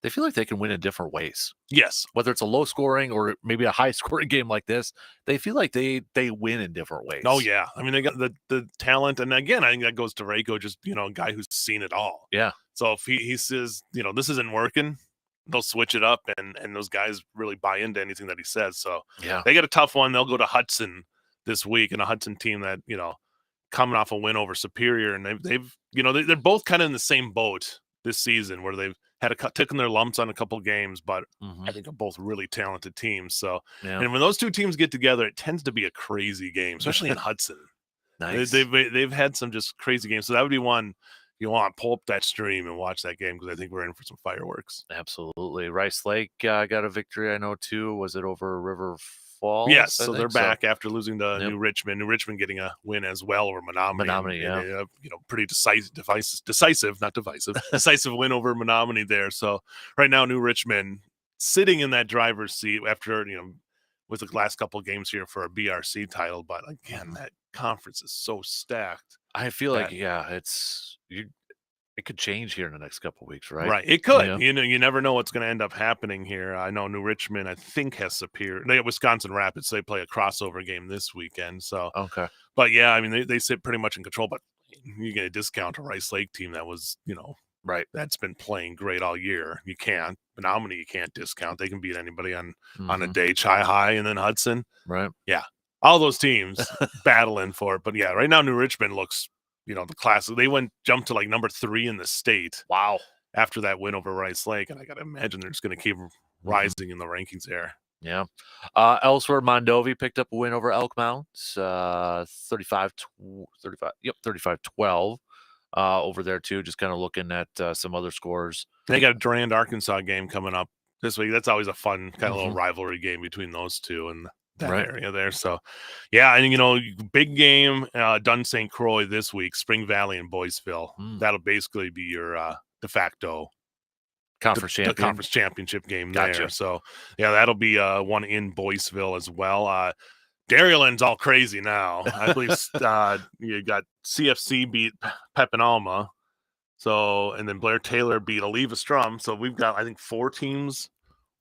Speaker 1: they feel like they can win in different ways.
Speaker 2: Yes.
Speaker 1: Whether it's a low scoring or maybe a high scoring game like this, they feel like they win in different ways.
Speaker 2: Oh, yeah. I mean, they got the talent. And again, I think that goes to Rayco, just, a guy who's seen it all.
Speaker 1: Yeah.
Speaker 2: So if he says, this isn't working, they'll switch it up. And those guys really buy into anything that he says. So they get a tough one. They'll go to Hudson this week, and a Hudson team that, coming off a win over Superior. And they're both kind of in the same boat this season where they've had taken their lumps on a couple games, but I think are both really talented teams. So, and when those two teams get together, it tends to be a crazy game, especially in Hudson.
Speaker 1: Nice.
Speaker 2: They've had some just crazy games. So that would be one you want to pull up that stream and watch that game because I think we're in for some fireworks.
Speaker 1: Absolutely. Rice Lake got a victory, I know, too. Was it over River Falls?
Speaker 2: Yes, so they're back after losing to New Richmond. New Richmond getting a win as well over Menominee. Pretty decisive, not divisive, decisive win over Menominee there. So right now, New Richmond sitting in that driver's seat after, with the last couple of games here for a BRC title. But again, that conference is so stacked.
Speaker 1: I feel like, it could change here in the next couple of weeks, right?
Speaker 2: Right. It could. Yeah. You never know what's going to end up happening here. I know New Richmond, I think, has Superior. They have Wisconsin Rapids. So they play a crossover game this weekend. So, but yeah, I mean, they sit pretty much in control. But you get a discount a Rice Lake team that was, right. That's been playing great all year. You can't. Menominee, you can't discount. They can beat anybody on a day. Chi High and then Hudson.
Speaker 1: Right.
Speaker 2: Yeah. All those teams battling for it. But yeah, right now, New Richmond looks, the class, they jumped to like number 3 in the state.
Speaker 1: Wow.
Speaker 2: After that win over Rice Lake. And I got to imagine they're just going to keep rising in the rankings there.
Speaker 1: Yeah. Elsewhere, Mondovi picked up a win over Elk Mount, 35-12 over there too. Just kind of looking at some other scores.
Speaker 2: They got a Durand, Arkansas game coming up this week. That's always a fun kind of little rivalry game between those two and that area there. So, yeah, and big game, Dunn St. Croix this week, Spring Valley and Boyceville. That'll basically be your de facto
Speaker 1: conference
Speaker 2: championship game there. So, yeah, that'll be one in Boyceville as well. Dairyland's all crazy now. I believe you got CFC beat Pepin Alma. So, and then Blair Taylor beat Oliva Strum. So we've got, I think, 4 teams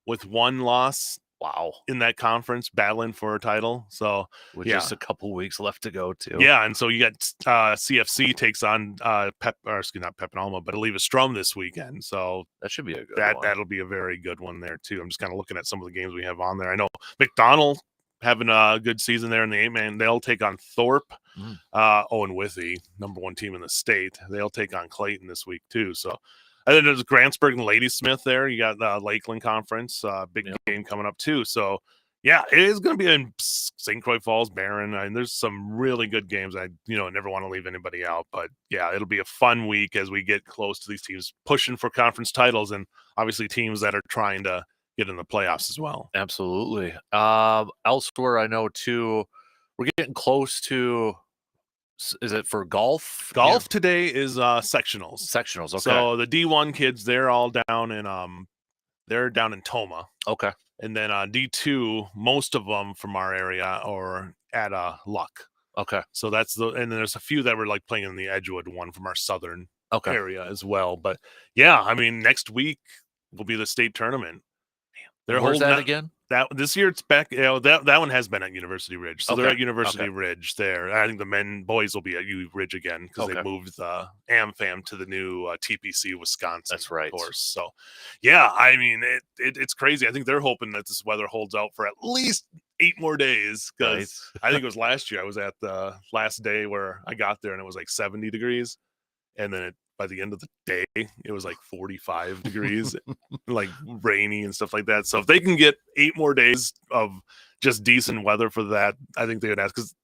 Speaker 2: with 1 loss
Speaker 1: Wow.
Speaker 2: in that conference battling for a title. So
Speaker 1: With
Speaker 2: yeah.
Speaker 1: just a couple weeks left to go too.
Speaker 2: Yeah, and so you got CFC takes on not Pep and Alma, but Oliva Strum this weekend. So
Speaker 1: that should be a good one.
Speaker 2: That'll be a very good one there too. I'm just kind of looking at some of the games we have on there. I know McDonald having a good season there in the 8-man. They'll take on Thorpe. Owen Withy, number 1 team in the state. They'll take on Clayton this week too. So and then there's Grantsburg and Ladysmith there. You got the Lakeland Conference, big game coming up too. So yeah, it is going to be in St. Croix Falls, Barron. And there's some really good games. I never want to leave anybody out, but yeah, it'll be a fun week as we get close to these teams pushing for conference titles, and obviously teams that are trying to get in the playoffs as well.
Speaker 1: Absolutely. Elsewhere, I know too, we're getting close to. Is it for golf?
Speaker 2: Golf today is sectionals.
Speaker 1: Sectionals. Okay.
Speaker 2: So the D1 kids, they're all down in Toma.
Speaker 1: Okay.
Speaker 2: And then D2, most of them from our area are at Luck.
Speaker 1: Okay.
Speaker 2: So and then there's a few that were like playing in the Edgewood one from our southern area as well. But yeah, I mean, next week will be the state tournament.
Speaker 1: Where's that again?
Speaker 2: This year it's back. That one has been at University Ridge, so they're at University
Speaker 1: Okay.
Speaker 2: Ridge there. I think the boys will be at U Ridge again because they moved the AmFam to the new TPC Wisconsin.
Speaker 1: That's right.
Speaker 2: Course. So yeah, I mean it's crazy. I think they're hoping that this weather holds out for at least 8 more days because I think it was last year I was at the last day where I got there and it was like 70 degrees, and then by the end of the day, it was like 45 degrees, like rainy and stuff like that. So if they can get 8 more days of just decent weather for that, I think they would ask, because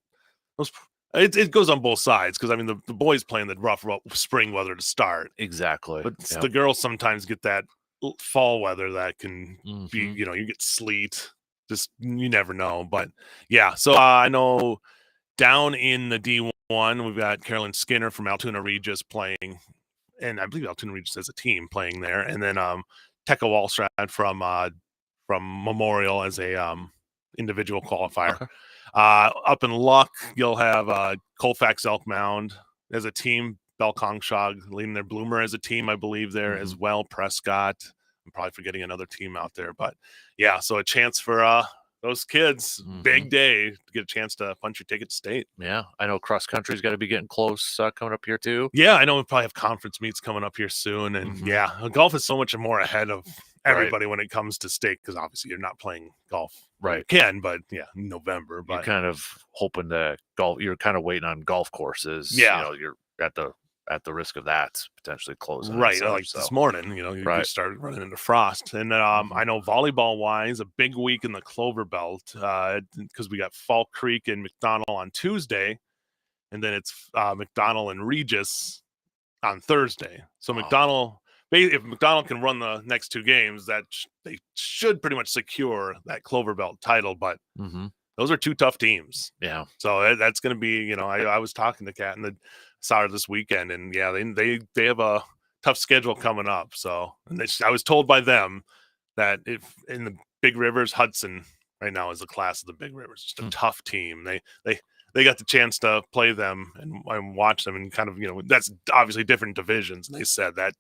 Speaker 2: it goes on both sides. Because I mean, the boys playing the rough spring weather to start,
Speaker 1: exactly,
Speaker 2: but the girls sometimes get that fall weather that can be, you get sleet. Just you never know. But yeah, so I know down in the D1, we've got Carolyn Skinner from Altoona Regis playing. And I believe Altoona Regis as a team playing there, and then Tekka Wallstrad from Memorial as a individual qualifier.
Speaker 1: Okay.
Speaker 2: Up in Luck, you'll have Colfax Elk Mound as a team. Belkongshog leading their Bloomer as a team, I believe, there as well. Prescott. I'm probably forgetting another team out there, but yeah, so a chance for those kids, big day to get a chance to punch your ticket to state.
Speaker 1: Yeah, I know cross country's got to be getting close coming up here too.
Speaker 2: Yeah, I know we probably have conference meets coming up here soon, and yeah, golf is so much more ahead of everybody when it comes to state, because obviously you're not playing golf.
Speaker 1: Right.
Speaker 2: You can, but yeah, November. But
Speaker 1: you're kind of hoping to golf. You're kind of waiting on golf courses.
Speaker 2: Yeah,
Speaker 1: you're at the risk of that potentially closing.
Speaker 2: Right, like this morning, you started running into frost. And I know volleyball-wise, a big week in the Clover Belt, because we got Fall Creek and McDonald on Tuesday, and then it's McDonald and Regis on Thursday. So if McDonald can run the next 2 games, that they should pretty much secure that Clover Belt title, but those are 2 tough teams.
Speaker 1: Yeah.
Speaker 2: So that's going to be, I was talking to Kat and the Sauer this weekend, and yeah, they have a tough schedule coming up. So, and I was told by them that if in the Big Rivers, Hudson right now is the class of the Big Rivers, just a tough team. They got the chance to play them and watch them, and kind of, that's obviously different divisions. And they said that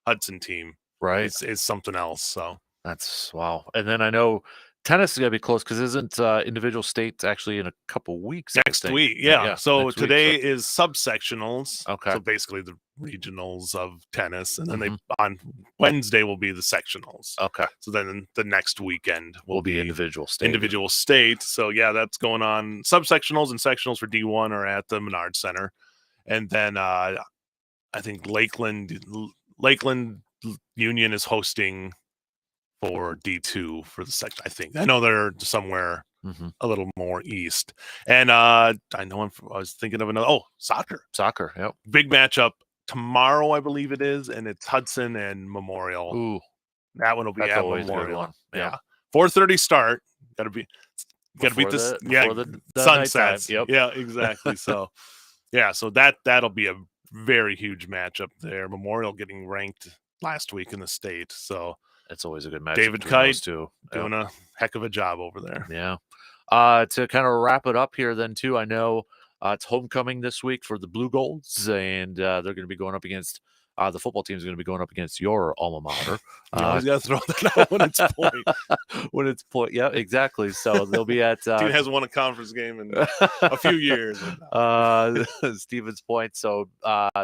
Speaker 2: Hudson team is something else. So
Speaker 1: that's wow. And then I know tennis is going to be close, because isn't individual state actually in a couple weeks?
Speaker 2: Next week, yeah. So today is subsectionals. Okay. So basically the regionals of tennis, and then on Wednesday will be the sectionals.
Speaker 1: Okay.
Speaker 2: So then the next weekend will be
Speaker 1: individual state.
Speaker 2: Individual state. So yeah, that's going on. Subsectionals and sectionals for D1 are at the Menard Center, and then I think Lakeland Union is hosting for D2 for the section. I think I know they're somewhere a little more east, and I know I was thinking of another. Soccer.
Speaker 1: Yep.
Speaker 2: Big matchup tomorrow, I believe it is, and it's Hudson and Memorial.
Speaker 1: Ooh,
Speaker 2: that one will be at Memorial.
Speaker 1: Yeah,
Speaker 2: 4:30 start. Got to beat this. The sunsets.
Speaker 1: Yep.
Speaker 2: Yeah, exactly. So yeah, so that'll be a very huge matchup there. Memorial getting ranked last week in the state, so.
Speaker 1: It's always a good match.
Speaker 2: David Kite doing a heck of a job over there.
Speaker 1: Yeah. To kind of wrap it up here then too, I know it's homecoming this week for the Blue Golds, and they're going to be going up against The football team is going to be going up against your alma mater.
Speaker 2: You always got to throw that out when it's point.
Speaker 1: When it's point, yeah, exactly. So they'll be at
Speaker 2: Team hasn't won a conference game in a few years.
Speaker 1: Stevens Point. So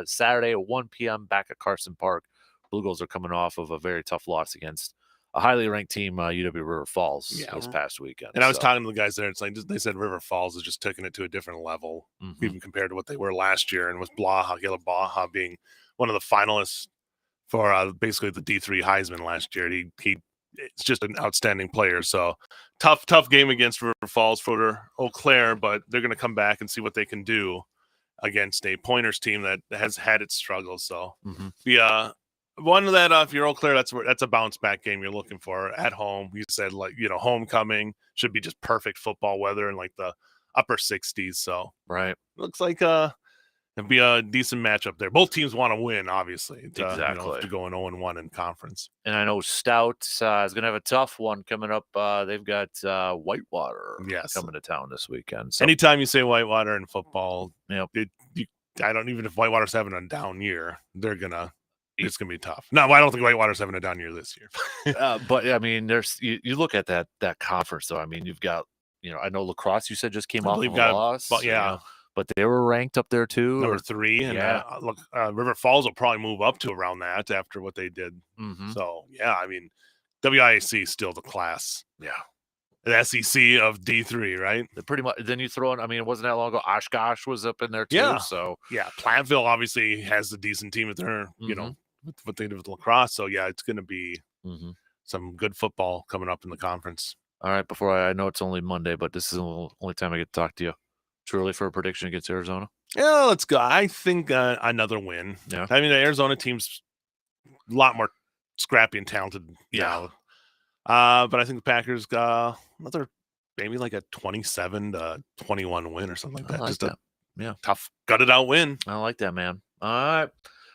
Speaker 1: Saturday at 1 p.m. back at Carson Park. Blue Goals are coming off of a very tough loss against a highly ranked team, UW River Falls, this past weekend.
Speaker 2: And I was talking to the guys there. It's like they said River Falls is just taking it to a different level, even compared to what they were last year. And with Caleb Blaha being one of the finalists for basically the D3 Heisman last year, it's just an outstanding player. So tough game against River Falls for Eau Claire, but they're going to come back and see what they can do against a Pointers team that has had its struggles. So one of that, if you're Eau Claire, that's a bounce back game you're looking for at home. You said, like, homecoming should be just perfect football weather in like the upper 60s. So looks like it'd be a decent matchup there. Both teams want to win, obviously. To go in 0-1 in conference.
Speaker 1: And I know Stout is going to have a tough one coming up. They've got Whitewater coming to town this weekend. So
Speaker 2: anytime you say Whitewater in football, I don't even if Whitewater's having a down year, it's gonna be tough. No, I don't think Whitewater's having a down year this year.
Speaker 1: But I mean, there's you look at that conference though. I mean, you've got I know La Crosse. You said just came off of a loss, but they were ranked up there too,
Speaker 2: number 3. And River Falls will probably move up to around that after what they did. So I mean, WIAC is still the class. The SEC of D3, right?
Speaker 1: Pretty much. Then you throw in, I mean, it wasn't that long ago. Oshkosh was up in there too. So
Speaker 2: Platteville obviously has a decent team with their, with what they did with La Crosse. So it's going to be some good football coming up in the conference.
Speaker 1: All right. Before I know it's only Monday, but this is the only time I get to talk to you. Too early for a prediction against Arizona?
Speaker 2: Yeah, let's go. I think another win.
Speaker 1: Yeah.
Speaker 2: I mean, the Arizona team's a lot more scrappy and talented now. But I think the Packers got another, maybe like a 27-21 win or something like that.
Speaker 1: Just a
Speaker 2: tough, gutted out win.
Speaker 1: I like that, man. All right.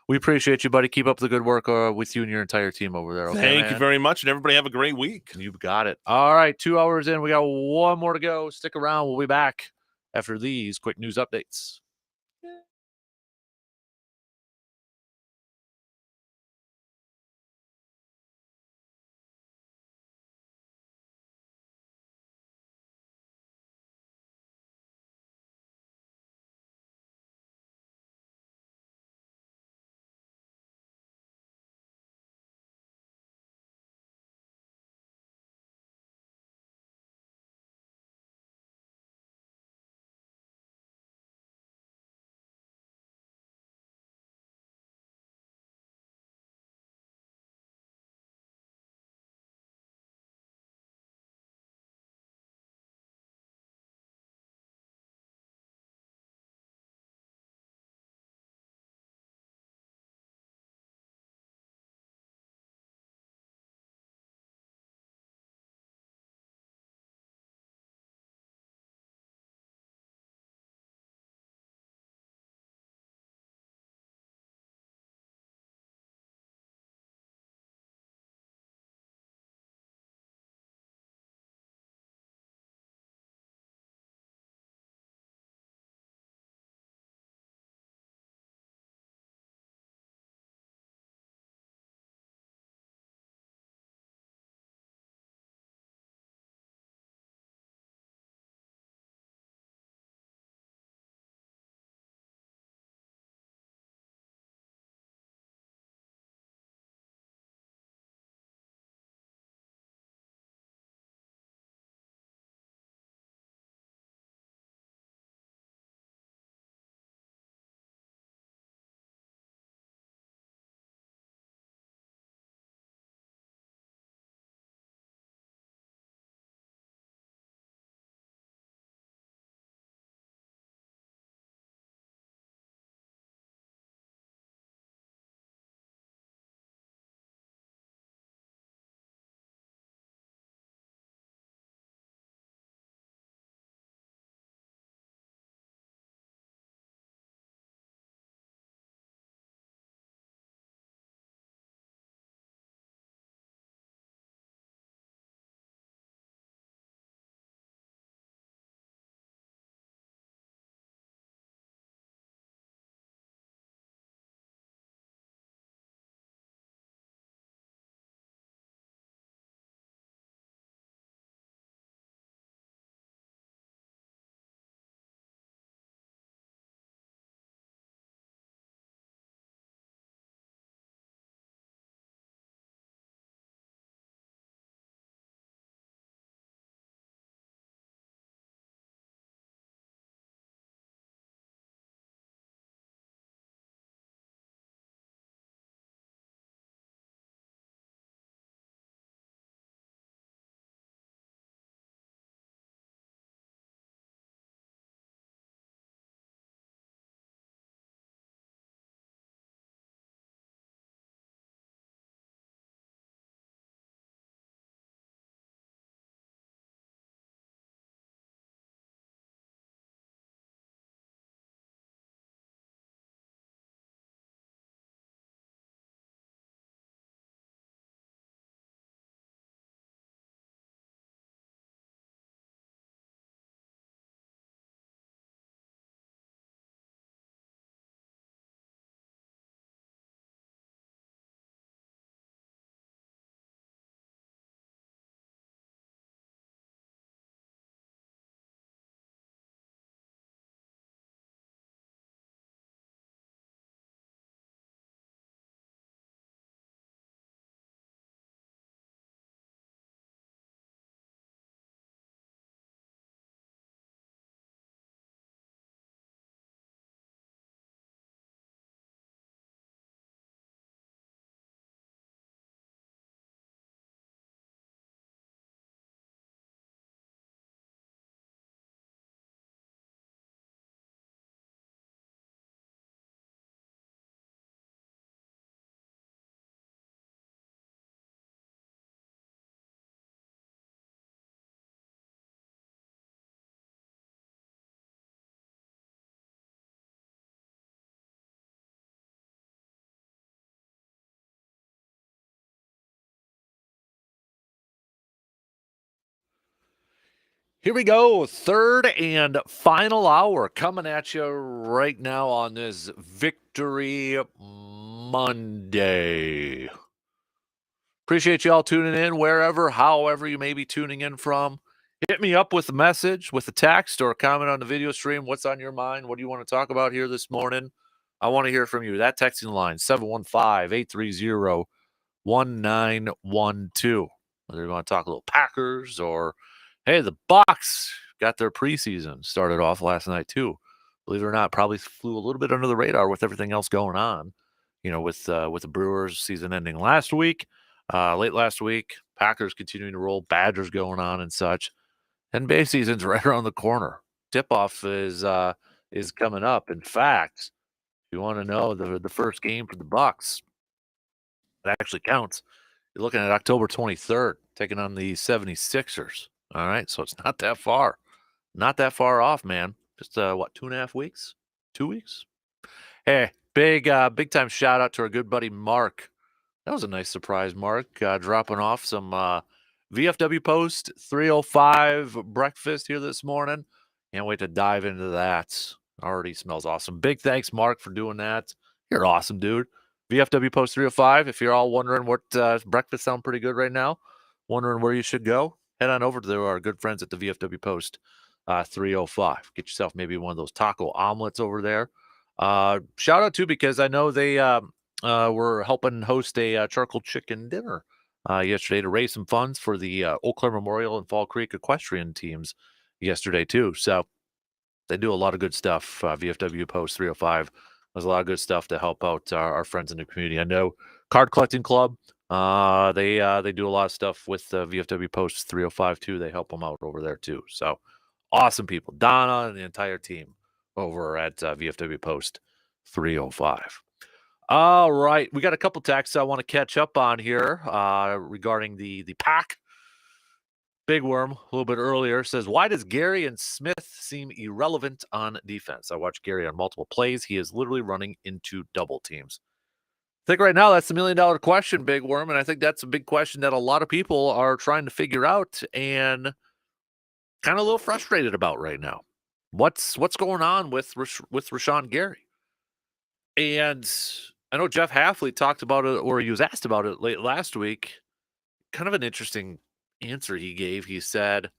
Speaker 1: We appreciate you, buddy. Keep up the good work with you and your entire team over there. Okay,
Speaker 2: Thank you very much, and everybody have a great week.
Speaker 1: You got it. All right, 2 hours in. We got one more to go. Stick around. We'll be back after these quick news updates. Here we go. Third and final hour coming at you right now on this Victory Monday. Appreciate you all tuning in wherever, however you may be tuning in from. Hit me up with a message, with a text, or a comment on the video stream. What's on your mind? What do you want to talk about here this morning? I want to hear from you. That texting line, 715-830-1912. Whether you want to talk a little Packers or, hey, the Bucs got their preseason started off last night too. Believe it or not, probably flew a little bit under the radar with everything else going on. With the Brewers season ending last week, late last week, Packers continuing to roll, Badgers going on and such. NBA season's right around the corner. Tip-off is coming up. In fact, if you want to know the first game for the Bucs, it actually counts. You're looking at October 23rd, taking on the 76ers. All right, so it's not that far. Not that far off, man. Just, 2.5 weeks? 2 weeks? Hey, big time shout out to our good buddy Mark. That was a nice surprise, Mark, dropping off some VFW Post 305 breakfast here this morning. Can't wait to dive into that. Already smells awesome. Big thanks, Mark, for doing that. You're awesome, dude. VFW Post 305. If you're all wondering what breakfast sound pretty good right now, wondering where you should go, head on over to our good friends at the VFW Post 305. Get yourself maybe one of those taco omelets over there. Shout out too, because I know they were helping host a charcoal chicken dinner yesterday to raise some funds for the Eau Claire Memorial and Fall Creek equestrian teams yesterday too. So they do a lot of good stuff. VFW Post 305. There's a lot of good stuff to help out our friends in the community. I know Card Collecting Club. They do a lot of stuff with VFW Post 305 too. They help them out over there too. So awesome people. Donna and the entire team over at VFW Post 305. All right. We got a couple texts I want to catch up on here regarding the Pack. Big Worm, a little bit earlier, says, why does Gary and Smith seem irrelevant on defense? I watched Gary on multiple plays. He is literally running into double teams. I think right now that's the $1 million question, Big Worm, and I think that's a big question that a lot of people are trying to figure out and kind of a little frustrated about right now. What's going on with Rashawn Gary? And I know Jeff Hafley talked about it, or he was asked about it late last week. Kind of an interesting answer he gave. He said,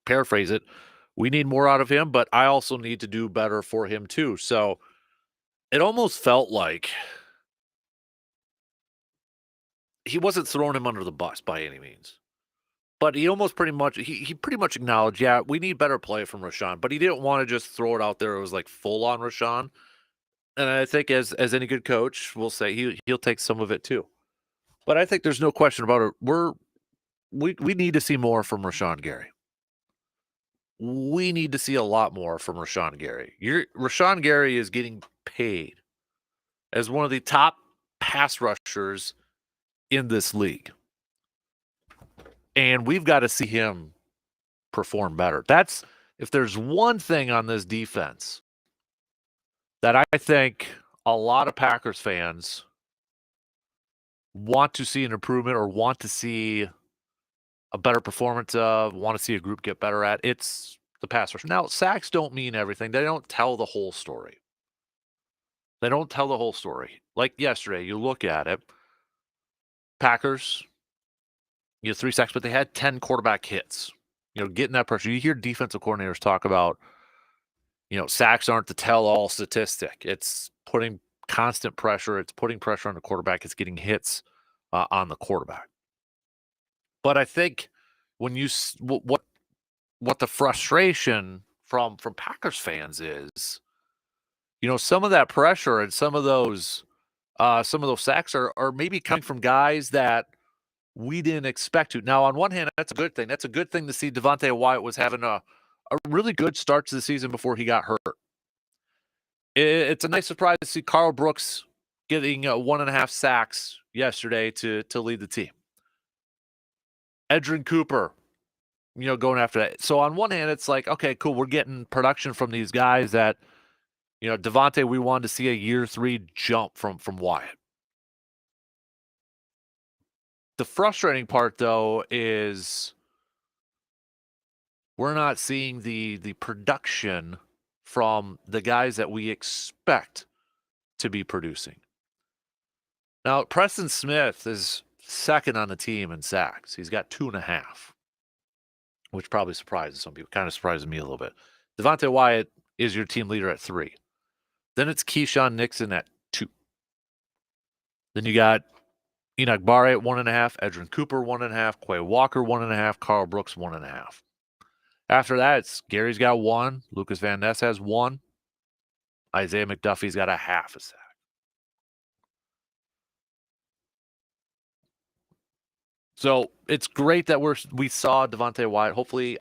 Speaker 1: paraphrase it, we need more out of him, but I also need to do better for him too. So it almost felt like he wasn't throwing him under the bus by any means. But he almost pretty much acknowledged, yeah, we need better play from Rashawn, but he didn't want to just throw it out there. It was like full on Rashawn. And I think as any good coach will say, he'll take some of it too. But I think there's no question about it. We need to see more from Rashawn Gary. We need to see a lot more from Rashawn Gary. Rashawn Gary is getting paid as one of the top pass rushers in this league. And we've got to see him perform better. That's, if there's one thing on this defense that I think a lot of Packers fans want to see an improvement or want to see a better performance of, want to see a group get better at, it's the pass rush. Now, sacks don't mean everything. They don't tell the whole story. They don't tell the whole story. Like yesterday, you look at it, Packers, 3 sacks, but they had 10 quarterback hits. Getting that pressure. You hear defensive coordinators talk about, sacks aren't the tell-all statistic. It's putting constant pressure. It's putting pressure on the quarterback. It's getting hits on the quarterback. But I think when what the frustration from Packers fans is, some of that pressure and some of those sacks are maybe coming from guys that we didn't expect to. Now, on one hand, that's a good thing. That's a good thing to see Devontae Wyatt was having a really good start to the season before he got hurt. It's a nice surprise to see Carl Brooks getting 1.5 sacks yesterday to lead the team. Edgerrin Cooper, going after that. So on one hand, it's like, okay, cool. We're getting production from these guys that, Devontae, we wanted to see a year 3 jump from Wyatt. The frustrating part, though, is we're not seeing the production from the guys that we expect to be producing. Now, Preston Smith is second on the team in sacks. He's got 2.5, which probably surprises some people. Kind of surprises me a little bit. Devontae Wyatt is your team leader at 3. Then it's Keyshawn Nixon at 2. Then you got Enoch Barre at 1.5, Edgerrin Cooper 1.5, Quay Walker 1.5, Carl Brooks 1.5. After that, it's Gary's got 1, Lucas Van Ness has 1, Isaiah McDuffie's got 0.5 a sack. So it's great that we saw Devontae Wyatt. Hopefully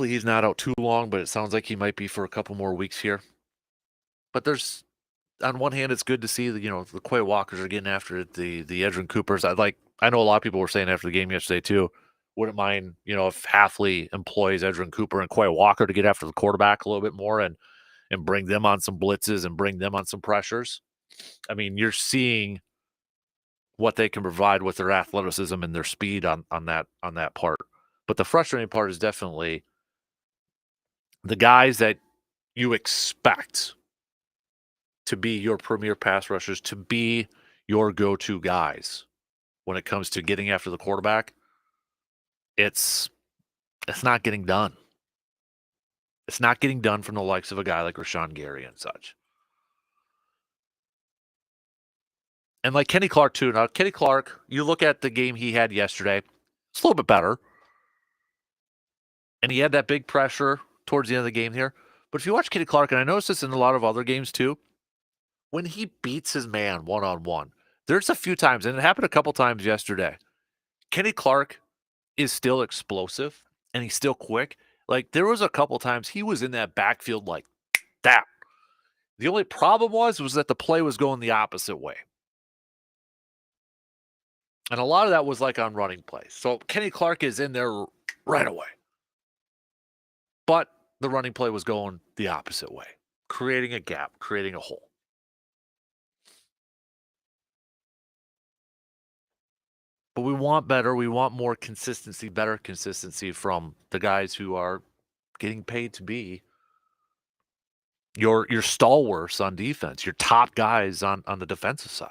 Speaker 1: he's not out too long, but it sounds like he might be for a couple more weeks here. But there's, on one hand, it's good to see that, the Quay Walkers are getting after it, the Edgerrin Coopers. I know a lot of people were saying after the game yesterday too, wouldn't mind, if Hafley employs Edgerrin Cooper and Quay Walker to get after the quarterback a little bit more and bring them on some blitzes and bring them on some pressures. I mean, you're seeing what they can provide with their athleticism and their speed on that part. But the frustrating part is definitely the guys that you expect to be your premier pass rushers, to be your go-to guys when it comes to getting after the quarterback. It's not getting done. It's not getting done from the likes of a guy like Rashawn Gary and such. And like Kenny Clark too. Now, Kenny Clark, you look at the game he had yesterday, it's a little bit better. And he had that big pressure towards the end of the game here. But if you watch Kenny Clark, and I noticed this in a lot of other games too, when he beats his man one-on-one, there's a few times, and it happened a couple times yesterday, Kenny Clark is still explosive, and he's still quick. Like, there was a couple times he was in that backfield like that. The only problem was that the play was going the opposite way. And a lot of that was like on running plays. So Kenny Clark is in there right away. But the running play was going the opposite way, creating a gap, creating a hole. But we want better. We want more consistency, better consistency from the guys who are getting paid to be your stalwarts on defense, your top guys on the defensive side.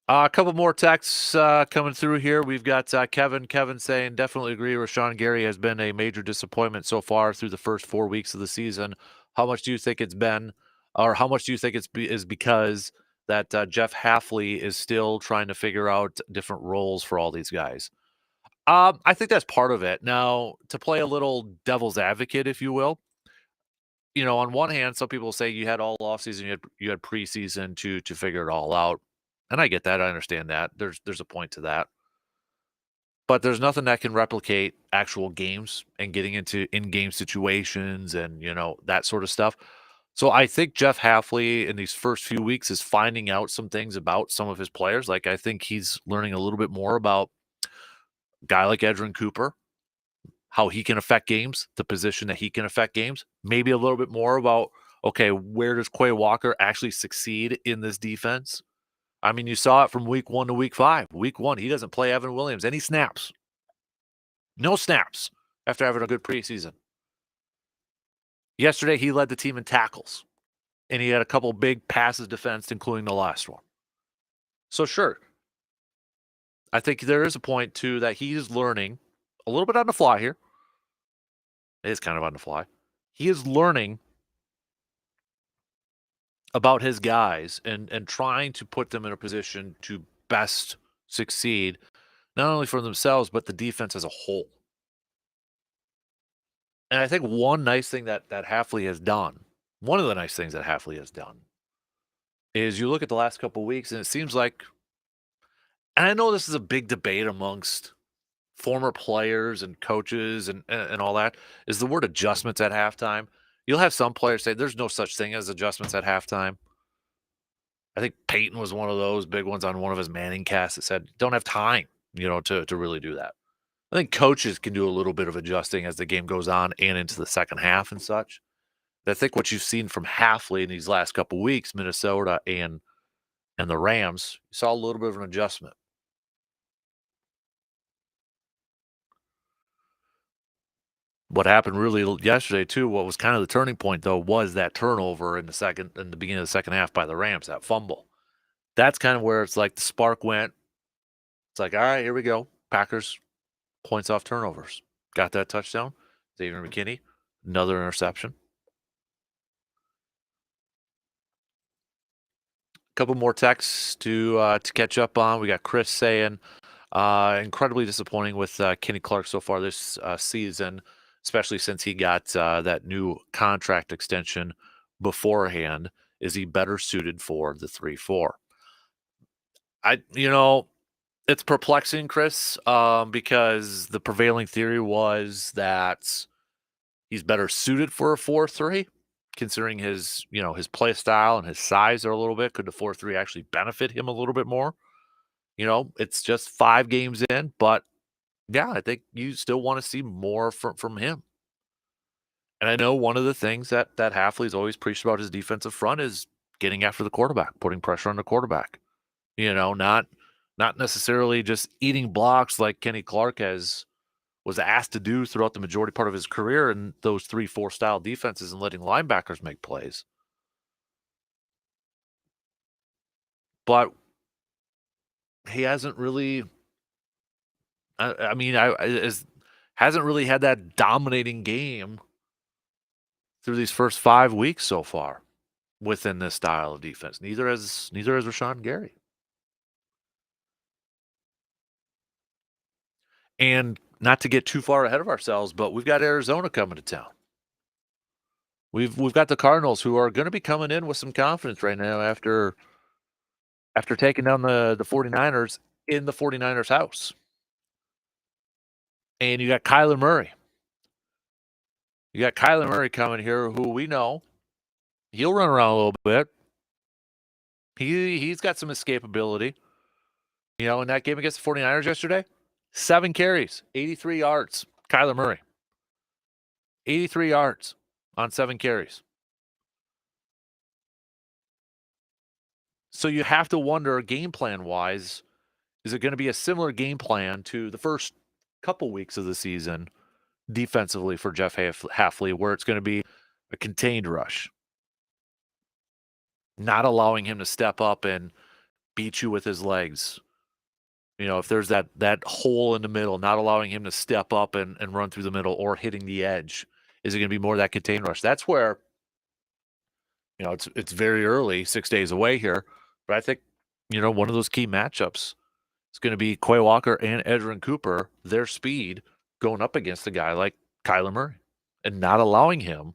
Speaker 1: A couple more texts coming through here. We've got Kevin saying, definitely agree. Rashawn Gary has been a major disappointment so far through the first 4 weeks of the season. How much do you think it's been, or how much do you think is because that Jeff Hafley is still trying to figure out different roles for all these guys? I think that's part of it. Now, to play a little devil's advocate, if you will, on one hand, some people say you had all offseason, you had preseason to figure it all out. And I get that. I understand that. There's a point to that. But there's nothing that can replicate actual games and getting into in-game situations and, that sort of stuff. So I think Jeff Hafley in these first few weeks is finding out some things about some of his players. Like, I think he's learning a little bit more about a guy like Edgerrin Cooper, how he can affect games, the position that he can affect games. Maybe a little bit more about, okay, where does Quay Walker actually succeed in this defense? I mean, you saw it from week 1 to week 5. Week 1, he doesn't play Evan Williams any snaps. No snaps after having a good preseason. Yesterday, he led the team in tackles, and he had a couple big passes defensed, including the last one. So, sure, I think there is a point, too, that he's learning a little bit on the fly here. It is kind of on the fly. He is learning about his guys and trying to put them in a position to best succeed, not only for themselves, but the defense as a whole. And I think one nice thing that Hafley has done, one of the nice things that Hafley has done, is you look at the last couple of weeks, and it seems like, and I know this is a big debate amongst former players and coaches and all that, is the word adjustments at halftime. You'll have some players say there's no such thing as adjustments at halftime. I think Peyton was one of those big ones on one of his Manning casts that said, don't have time, to really do that. I think coaches can do a little bit of adjusting as the game goes on and into the second half and such. But I think what you've seen from Hafley in these last couple of weeks, Minnesota and the Rams, you saw a little bit of an adjustment. what happened really yesterday too, what was kind of the turning point though, was that turnover in the beginning of the second half by the Rams, that fumble. That's kind of where it's like the spark went. It's like, all right, here we go. Packers points off turnovers. Got that touchdown. Xavier McKinney, another interception. A couple more texts to catch up on. We got Chris saying, incredibly disappointing with Kenny Clark so far this season, especially since he got that new contract extension beforehand. Is he better suited for the 3-4? It's perplexing, Chris, because the prevailing theory was that he's better suited for a 4-3, considering his play style and his size are a little bit. Could the 4-3 actually benefit him a little bit more? It's just 5 games in, but yeah, I think you still want to see more from him. And I know one of the things that Hafley's always preached about his defensive front is getting after the quarterback, putting pressure on the quarterback. Not necessarily just eating blocks like Kenny Clark was asked to do throughout the majority part of his career in those 3-4 style defenses and letting linebackers make plays. But he hasn't really hasn't really had that dominating game through these first 5 weeks so far within this style of defense. Neither has Rashawn Gary. And not to get too far ahead of ourselves, but we've got Arizona coming to town. We've got the Cardinals, who are going to be coming in with some confidence right now after taking down the 49ers in the 49ers house. And you got Kyler Murray. You got Kyler Murray coming here, who we know he'll run around a little bit. He's got some escapability. In that game against the 49ers yesterday, 7 carries, 83 yards. Kyler Murray. 83 yards on 7 carries. So you have to wonder, game plan-wise, is it going to be a similar game plan to the first couple weeks of the season defensively for Jeff Hafley, where it's going to be a contained rush, not allowing him to step up and beat you with his legs? If there's that hole in the middle, not allowing him to step up and run through the middle or hitting the edge. Is it going to be more of that contained rush? That's where, it's very early, 6 days away here. But I think, one of those key matchups is going to be Quay Walker and Edgerrin Cooper, their speed going up against a guy like Kyler Murray and not allowing him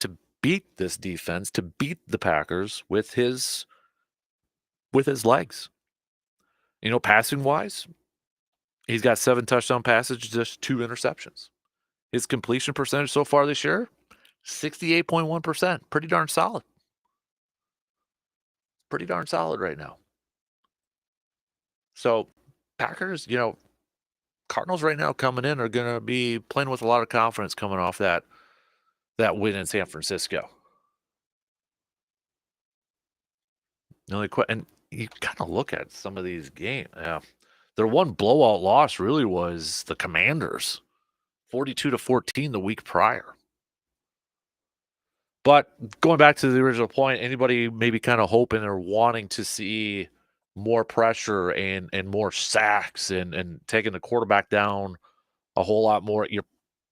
Speaker 1: to beat this defense, to beat the Packers with his legs. Passing wise, he's got 7 touchdown passes, just 2 interceptions. His completion percentage so far this year, 68.1%. Pretty darn solid. Pretty darn solid right now. So Packers, Cardinals right now coming in are going to be playing with a lot of confidence coming off that win in San Francisco. And you kind of look at some of these games. Their one blowout loss really was the Commanders, 42-14 the week prior. But going back to the original point, anybody maybe kind of hoping or wanting to see more pressure and more sacks and taking the quarterback down a whole lot more, you're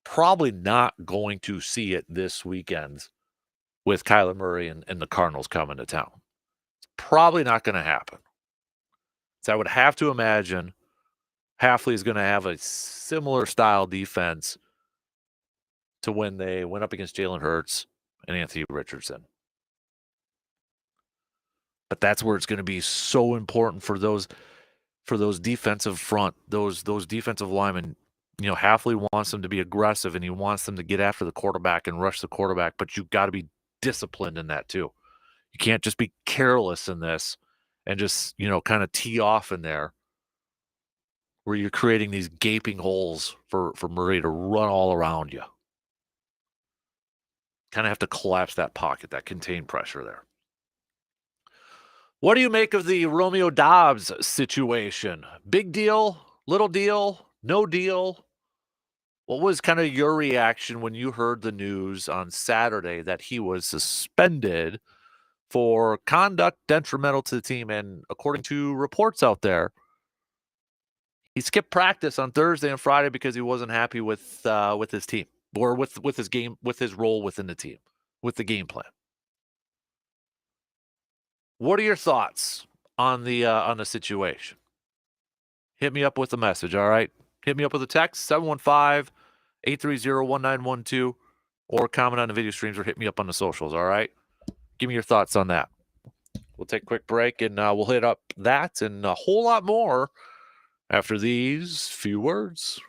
Speaker 1: probably not going to see it this weekend with Kyler Murray and the Cardinals coming to town. It's probably not going to happen. So I would have to imagine Hafley is going to have a similar style defense to when they went up against Jalen Hurts and Anthony Richardson. But that's where it's going to be so important for those defensive front, those defensive linemen. Hafley wants them to be aggressive and he wants them to get after the quarterback and rush the quarterback, but you've got to be disciplined in that too. You can't just be careless in this and just, kind of tee off in there where you're creating these gaping holes for Murray to run all around you. Kind of have to collapse that pocket, that contained pressure there. What do you make of the Romeo Doubs situation? Big deal, little deal, no deal? What was kind of your reaction when you heard the news on Saturday that he was suspended for conduct detrimental to the team? And according to reports out there, he skipped practice on Thursday and Friday because he wasn't happy with his team or with his game, with his role within the team, with the game plan. What are your thoughts on the situation? Hit me up with a message, all right? Hit me up with a text, 715-830-1912, or comment on the video streams or hit me up on the socials, all right? Give me your thoughts on that. We'll take a quick break and we'll hit up that and a whole lot more after these few words.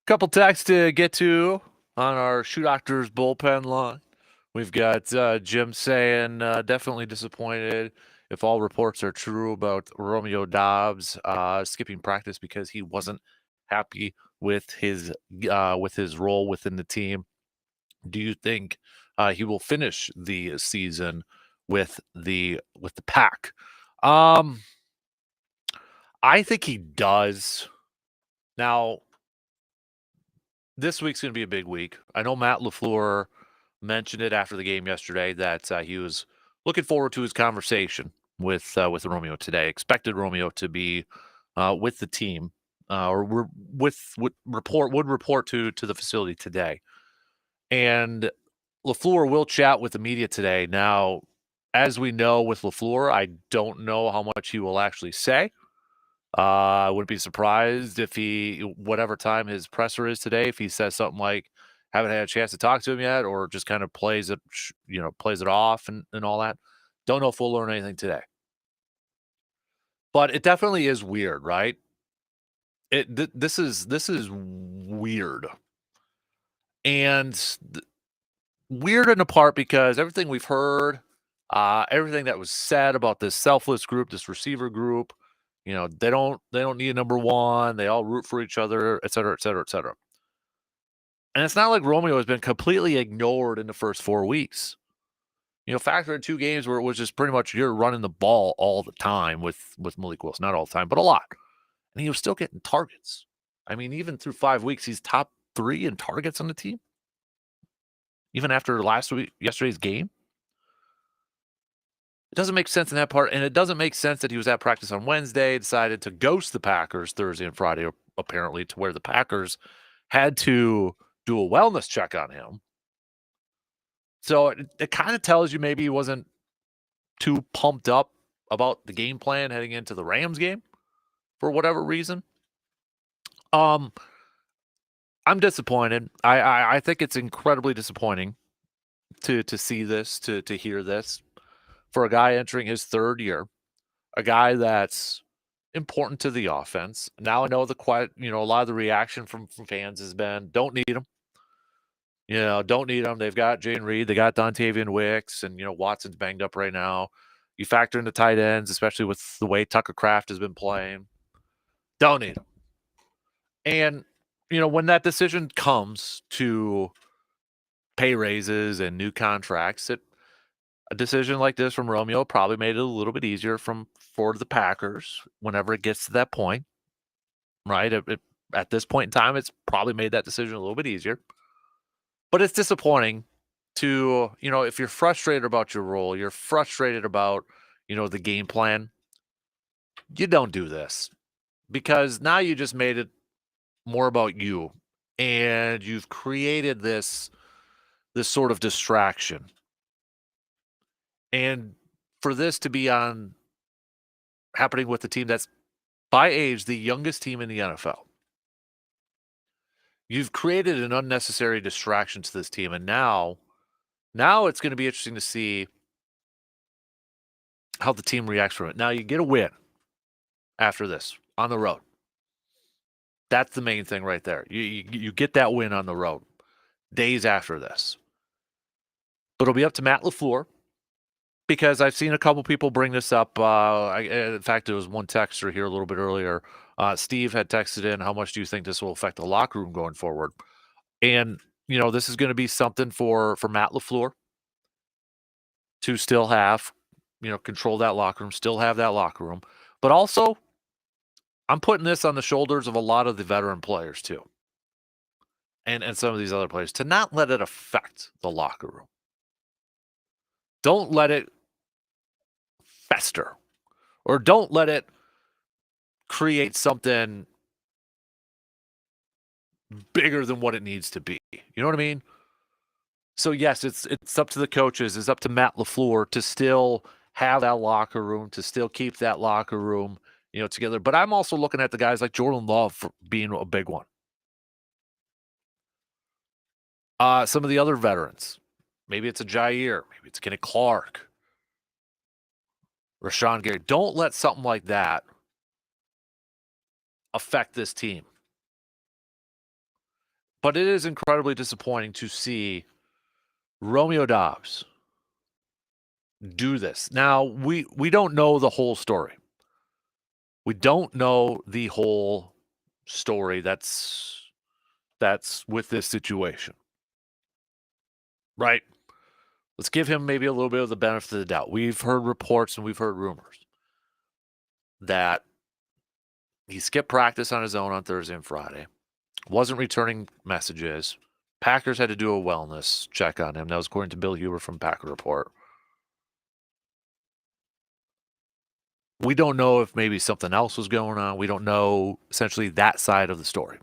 Speaker 1: Couple texts to get to on our Shoe Doctors bullpen line. We've got Jim saying definitely disappointed if all reports are true about Romeo Doubs skipping practice because he wasn't happy with his role within the team. Do you think he will finish the season with the pack? I think he does. Now, this week's going to be a big week. I know Matt LaFleur mentioned it after the game yesterday that he was looking forward to his conversation with Romeo today. Expected Romeo to be with the team or would report to the facility today. And LaFleur will chat with the media today. Now, as we know with LaFleur, I don't know how much he will actually say. I wouldn't be surprised if whatever time his presser is today, if he says something like, haven't had a chance to talk to him yet, or just kind of plays it off and all that. Don't know if we'll learn anything today. But it definitely is weird, right? This is weird. And weird in a part because everything we've heard, everything that was said about this selfless group, this receiver group, they don't need a number one. They all root for each other, et cetera, et cetera, et cetera. And it's not like Romeo has been completely ignored in the first 4 weeks. Factor in 2 games where it was just pretty much you're running the ball all the time with Malik Willis. Not all the time, but a lot. And he was still getting targets. I mean, even through 5 weeks, he's top 3 in targets on the team. Even after yesterday's game. It doesn't make sense in that part, and it doesn't make sense that he was at practice on Wednesday, decided to ghost the Packers Thursday and Friday, apparently, to where the Packers had to do a wellness check on him. So it kind of tells you maybe he wasn't too pumped up about the game plan heading into the Rams game for whatever reason. I'm disappointed. I think it's incredibly disappointing to see this, to hear this for a guy entering his 3rd year, a guy that's important to the offense. Now I know a lot of the reaction from fans has been, don't need him. Don't need them. They've got Jayden Reed. They got Dontavian Wicks, and, Watson's banged up right now. You factor in the tight ends, especially with the way Tucker Kraft has been playing. Don't need them. And, when that decision comes to pay raises and new contracts, a decision like this from Romeo probably made it a little bit easier for the Packers whenever it gets to that point, right? At this point in time, it's probably made that decision a little bit easier. But it's disappointing to, if you're frustrated about your role, you're frustrated about, the game plan, you don't do this because now you just made it more about you and you've created this sort of distraction. And for this to be happening with the team that's by age the youngest team in the NFL, you've created an unnecessary distraction to this team. And now it's going to be interesting to see how the team reacts from it. Now you get a win after this on the road. That's the main thing right there. You get that win on the road days after this. But it'll be up to Matt LaFleur because I've seen a couple people bring this up. In fact, there was one texter here a little bit earlier. Steve had texted in, how much do you think this will affect the locker room going forward? And, this is going to be something for Matt LaFleur to still have, control that locker room, still have that locker room. But also, I'm putting this on the shoulders of a lot of the veteran players too. And some of these other players to not let it affect the locker room. Don't let it fester or don't let it create something bigger than what it needs to be. You know what I mean? So yes, it's up to the coaches, it's up to Matt LaFleur to still have that locker room, to still keep that locker room, together. But I'm also looking at the guys like Jordan Love for being a big one. Some of the other veterans, maybe it's a Jair, maybe it's Kenny Clark, Rashawn Gary. Don't let something like that affect this team. But it is incredibly disappointing to see Romeo Doubs do this. Now, we don't know the whole story. We don't know the whole story that's with this situation. Right? Let's give him maybe a little bit of the benefit of the doubt. We've heard reports and we've heard rumors that he skipped practice on his own on Thursday and Friday, wasn't returning messages. Packers had to do a wellness check on him. That was according to Bill Huber from Packer Report. We don't know if maybe something else was going on. We don't know essentially that side of the story.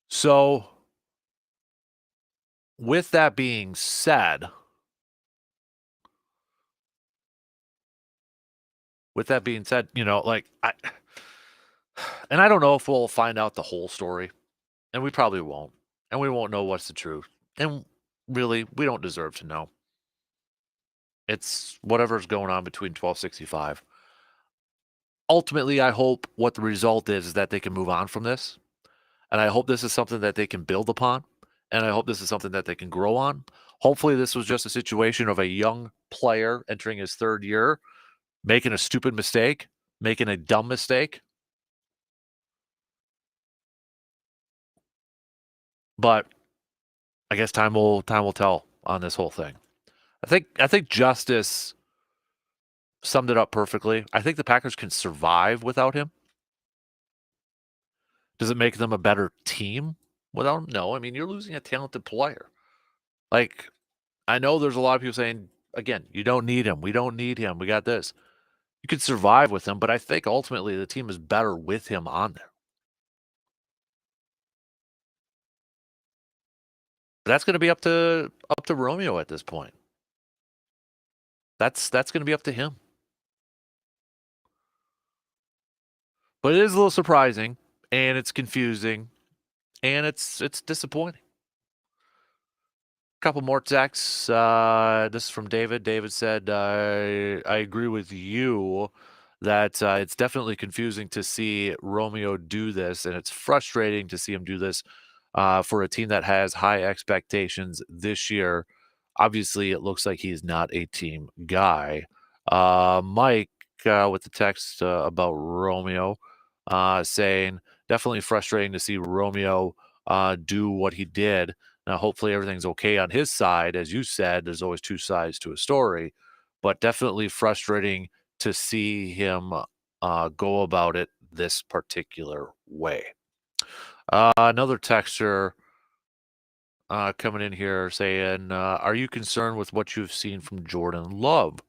Speaker 1: So, with that being said, you know, like I don't know if we'll find out the whole story, and we probably won't, and we won't know what's the truth, and really, we don't deserve to know. It's whatever's going on between 1265. Ultimately, I hope what the result is that they can move on from this, and I hope this is something that they can build upon, and I hope this is something that they can grow on. Hopefully, this was just a situation of a young player entering his third year, making a stupid mistake, making a dumb mistake. But I guess time will tell on this whole thing. I think Justice summed it up perfectly. I think the Packers can survive without him. Does it make them a better team without him? No. I mean, you're losing a talented player. Like, I know there's a lot of people saying, again, you don't need him. We don't need him. We got this. You could survive with him, but I think ultimately the team is better with him on there. But that's going to be up to Romeo at this point. That's going to be up to him. But it is a little surprising, and it's confusing, and it's disappointing. A couple more texts. This is from David. David said, I agree with you that it's definitely confusing to see Romeo do this, and it's frustrating to see him do this for a team that has high expectations this year. Obviously, it looks like he's not a team guy. Mike with the text about Romeo saying, definitely frustrating to see Romeo do what he did. Now, hopefully everything's okay on his side. As you said, there's always two sides to a story, but definitely frustrating to see him go about it this particular way. Another texter coming in here saying, are you concerned with what you've seen from Jordan Love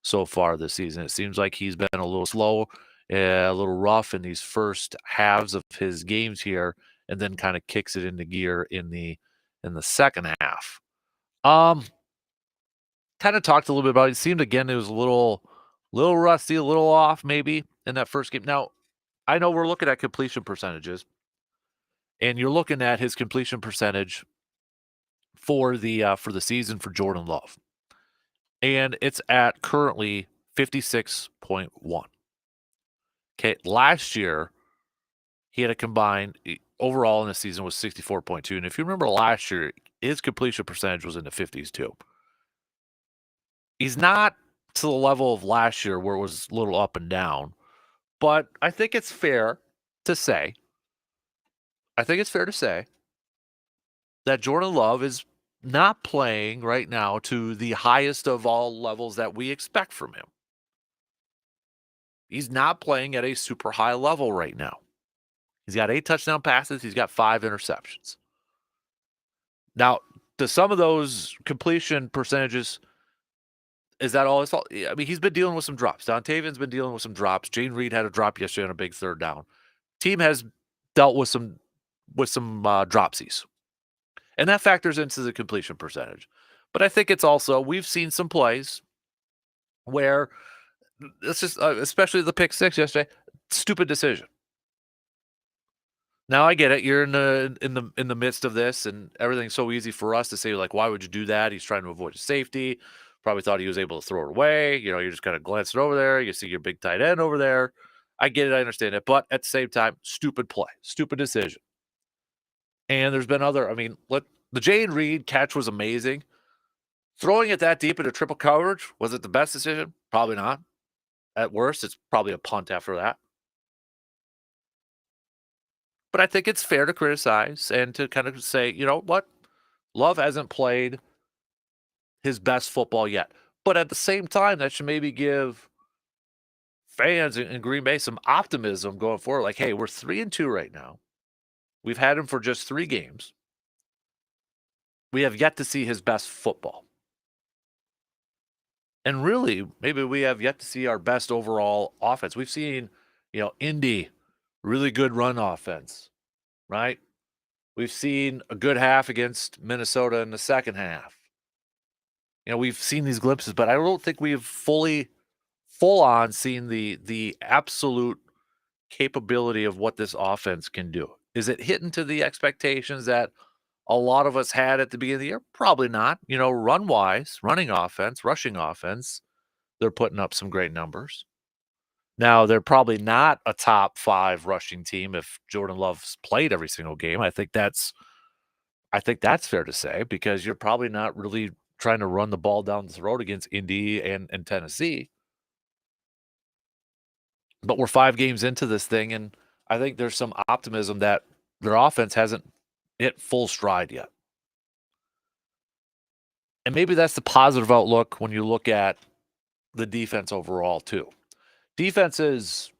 Speaker 1: so far this season? It seems like he's been a little slow, a little rough in these first halves of his games here, and then kind of kicks it into gear in the second half. Kind of talked a little bit about it. It seemed again it was a little rusty, a little off maybe in that first game. Now, I know we're looking at completion percentages, and you're looking at his completion percentage for the season for Jordan Love, and it's at currently 56.1. Okay, last year he had a combined overall in the season was 64.2, and if you remember last year, his completion percentage was in the 50s too. He's not to the level of last year where it was a little up and down, but I think it's fair to say that Jordan Love is not playing right now to the highest of all levels that we expect from him. He's not playing at a super high level right now. He's got 8 touchdown passes. He's got 5 interceptions. Now, to some of those completion percentages, is that all his fault? I mean, he's been dealing with some drops. Dontavian's been dealing with some drops. Jane Reed had a drop yesterday on a big third down. Team has dealt with some dropsies. And that factors into the completion percentage. But I think it's also, we've seen some plays where, it's just, especially the pick 6 yesterday, stupid decision. Now I get it. You're in the midst of this, and everything's so easy for us to say, like, why would you do that? He's trying to avoid his safety. Probably thought he was able to throw it away. You know, you're just kind of glancing over there. You see your big tight end over there. I get it. I understand it. But at the same time, stupid play, stupid decision. And there's been other, the Jayden Reed catch was amazing. Throwing it that deep into triple coverage, was it the best decision? Probably not. At worst, it's probably a punt after that. But I think it's fair to criticize and to kind of say, you know what? Love hasn't played his best football yet. But at the same time, that should maybe give fans in Green Bay some optimism going forward. Like, hey, we're 3-2 right now. We've had him for just 3 games. We have yet to see his best football. And really, maybe we have yet to see our best overall offense. We've seen, Indy, really good run offense, right? We've seen a good half against Minnesota in the second half. We've seen these glimpses, but I don't think we've full on seen the absolute capability of what this offense can do. Is it hitting to the expectations that a lot of us had at the beginning of the year? Probably not. Run-wise, running offense, rushing offense, they're putting up some great numbers. Now, they're probably not a top 5 rushing team if Jordan Love's played every single game. I think that's fair to say, because you're probably not really trying to run the ball down the throat against Indy and Tennessee. But we're 5 games into this thing, and I think there's some optimism that their offense hasn't hit full stride yet. And maybe that's the positive outlook when you look at the defense overall, too. Defense is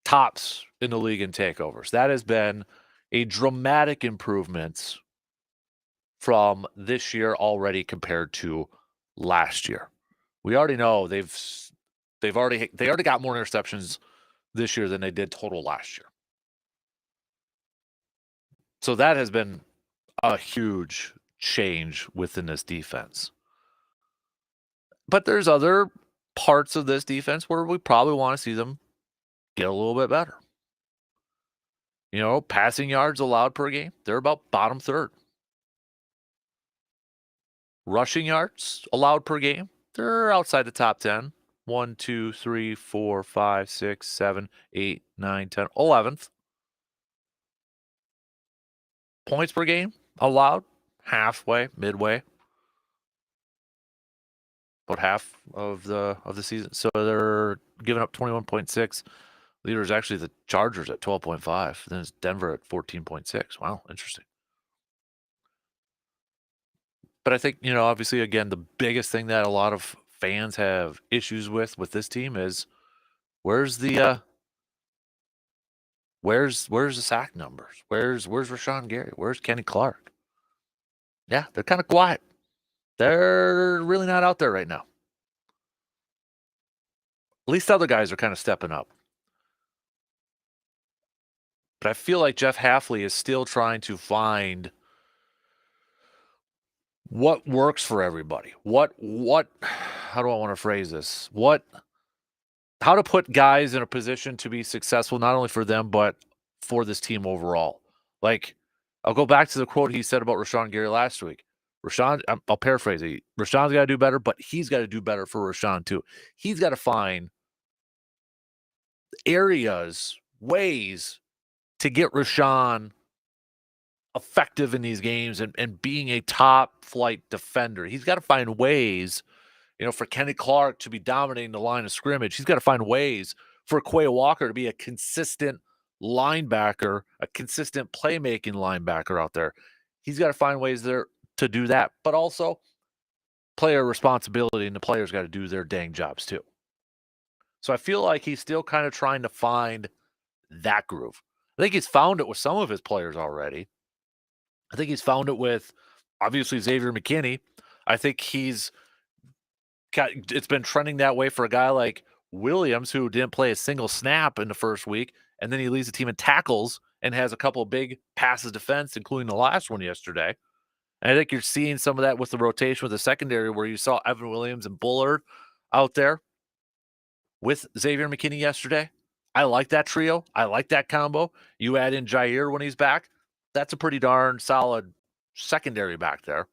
Speaker 1: tops in the league in takeovers. That has been a dramatic improvement from this year already compared to last year. We already know they already got more interceptions this year than they did total last year. So that has been a huge change within this defense. But there's other parts of this defense where we probably want to see them get a little bit better. Passing yards allowed per game, they're about bottom third. Rushing yards allowed per game, they're outside the top 10. 1, 2, 3, 4, 5, 6, 7, 8, 9, 10, 11th. Points per game allowed, halfway, midway. About half of the season. So they're giving up 21.6. Leader is actually the Chargers at 12.5. Then it's Denver at 14.6. Wow, interesting. But I think, obviously, again, the biggest thing that a lot of fans have issues with this team is where's the sack numbers? Where's Rashawn Gary? Where's Kenny Clark? Yeah, they're kind of quiet. They're really not out there right now. At least other guys are kind of stepping up. But I feel like Jeff Hafley is still trying to find what works for everybody. How do I want to phrase this? How to put guys in a position to be successful, not only for them, but for this team overall. Like, I'll go back to the quote he said about Rashawn Gary last week. I'll paraphrase it. Rashawn's got to do better, but he's got to do better for Rashawn too. He's got to find areas, ways to get Rashawn effective in these games and being a top flight defender. He's got to find ways, for Kenny Clark to be dominating the line of scrimmage. He's got to find ways for Quay Walker to be a consistent linebacker, a consistent playmaking linebacker out there. He's got to find ways there to do that, but also player responsibility, and the players got to do their dang jobs too. So I feel like he's still kind of trying to find that groove. I think he's found it with some of his players already. I think he's found it with, obviously, Xavier McKinney. I think it's been trending that way for a guy like Williams, who didn't play a single snap in the first week, and then he leads the team in tackles and has a couple of big passes defense, including the last one yesterday. And I think you're seeing some of that with the rotation with the secondary, where you saw Evan Williams and Bullard out there with Xavier McKinney yesterday. I like that trio. I like that combo. You add in Jair when he's back. That's a pretty darn solid secondary back there.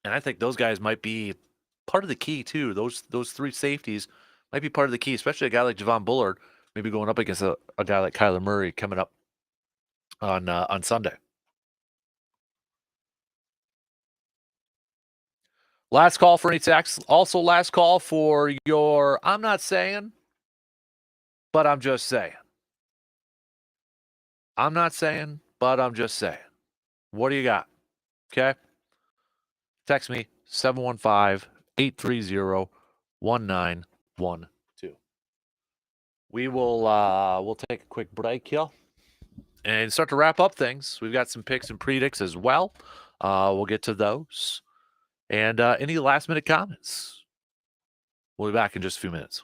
Speaker 1: And I think those guys might be part of the key too. Those three safeties might be part of the key, especially a guy like Javon Bullard, maybe going up against a guy like Kyler Murray coming up on Sunday. Last call for any text. Also, last call for your I'm not saying, but I'm just saying. I'm not saying, but I'm just saying. What do you got? Okay. Text me 715-830-1912. We will we'll take a quick break here and start to wrap up things. We've got some picks and predicts as well. We'll get to those. And any last minute comments? We'll be back in just a few minutes.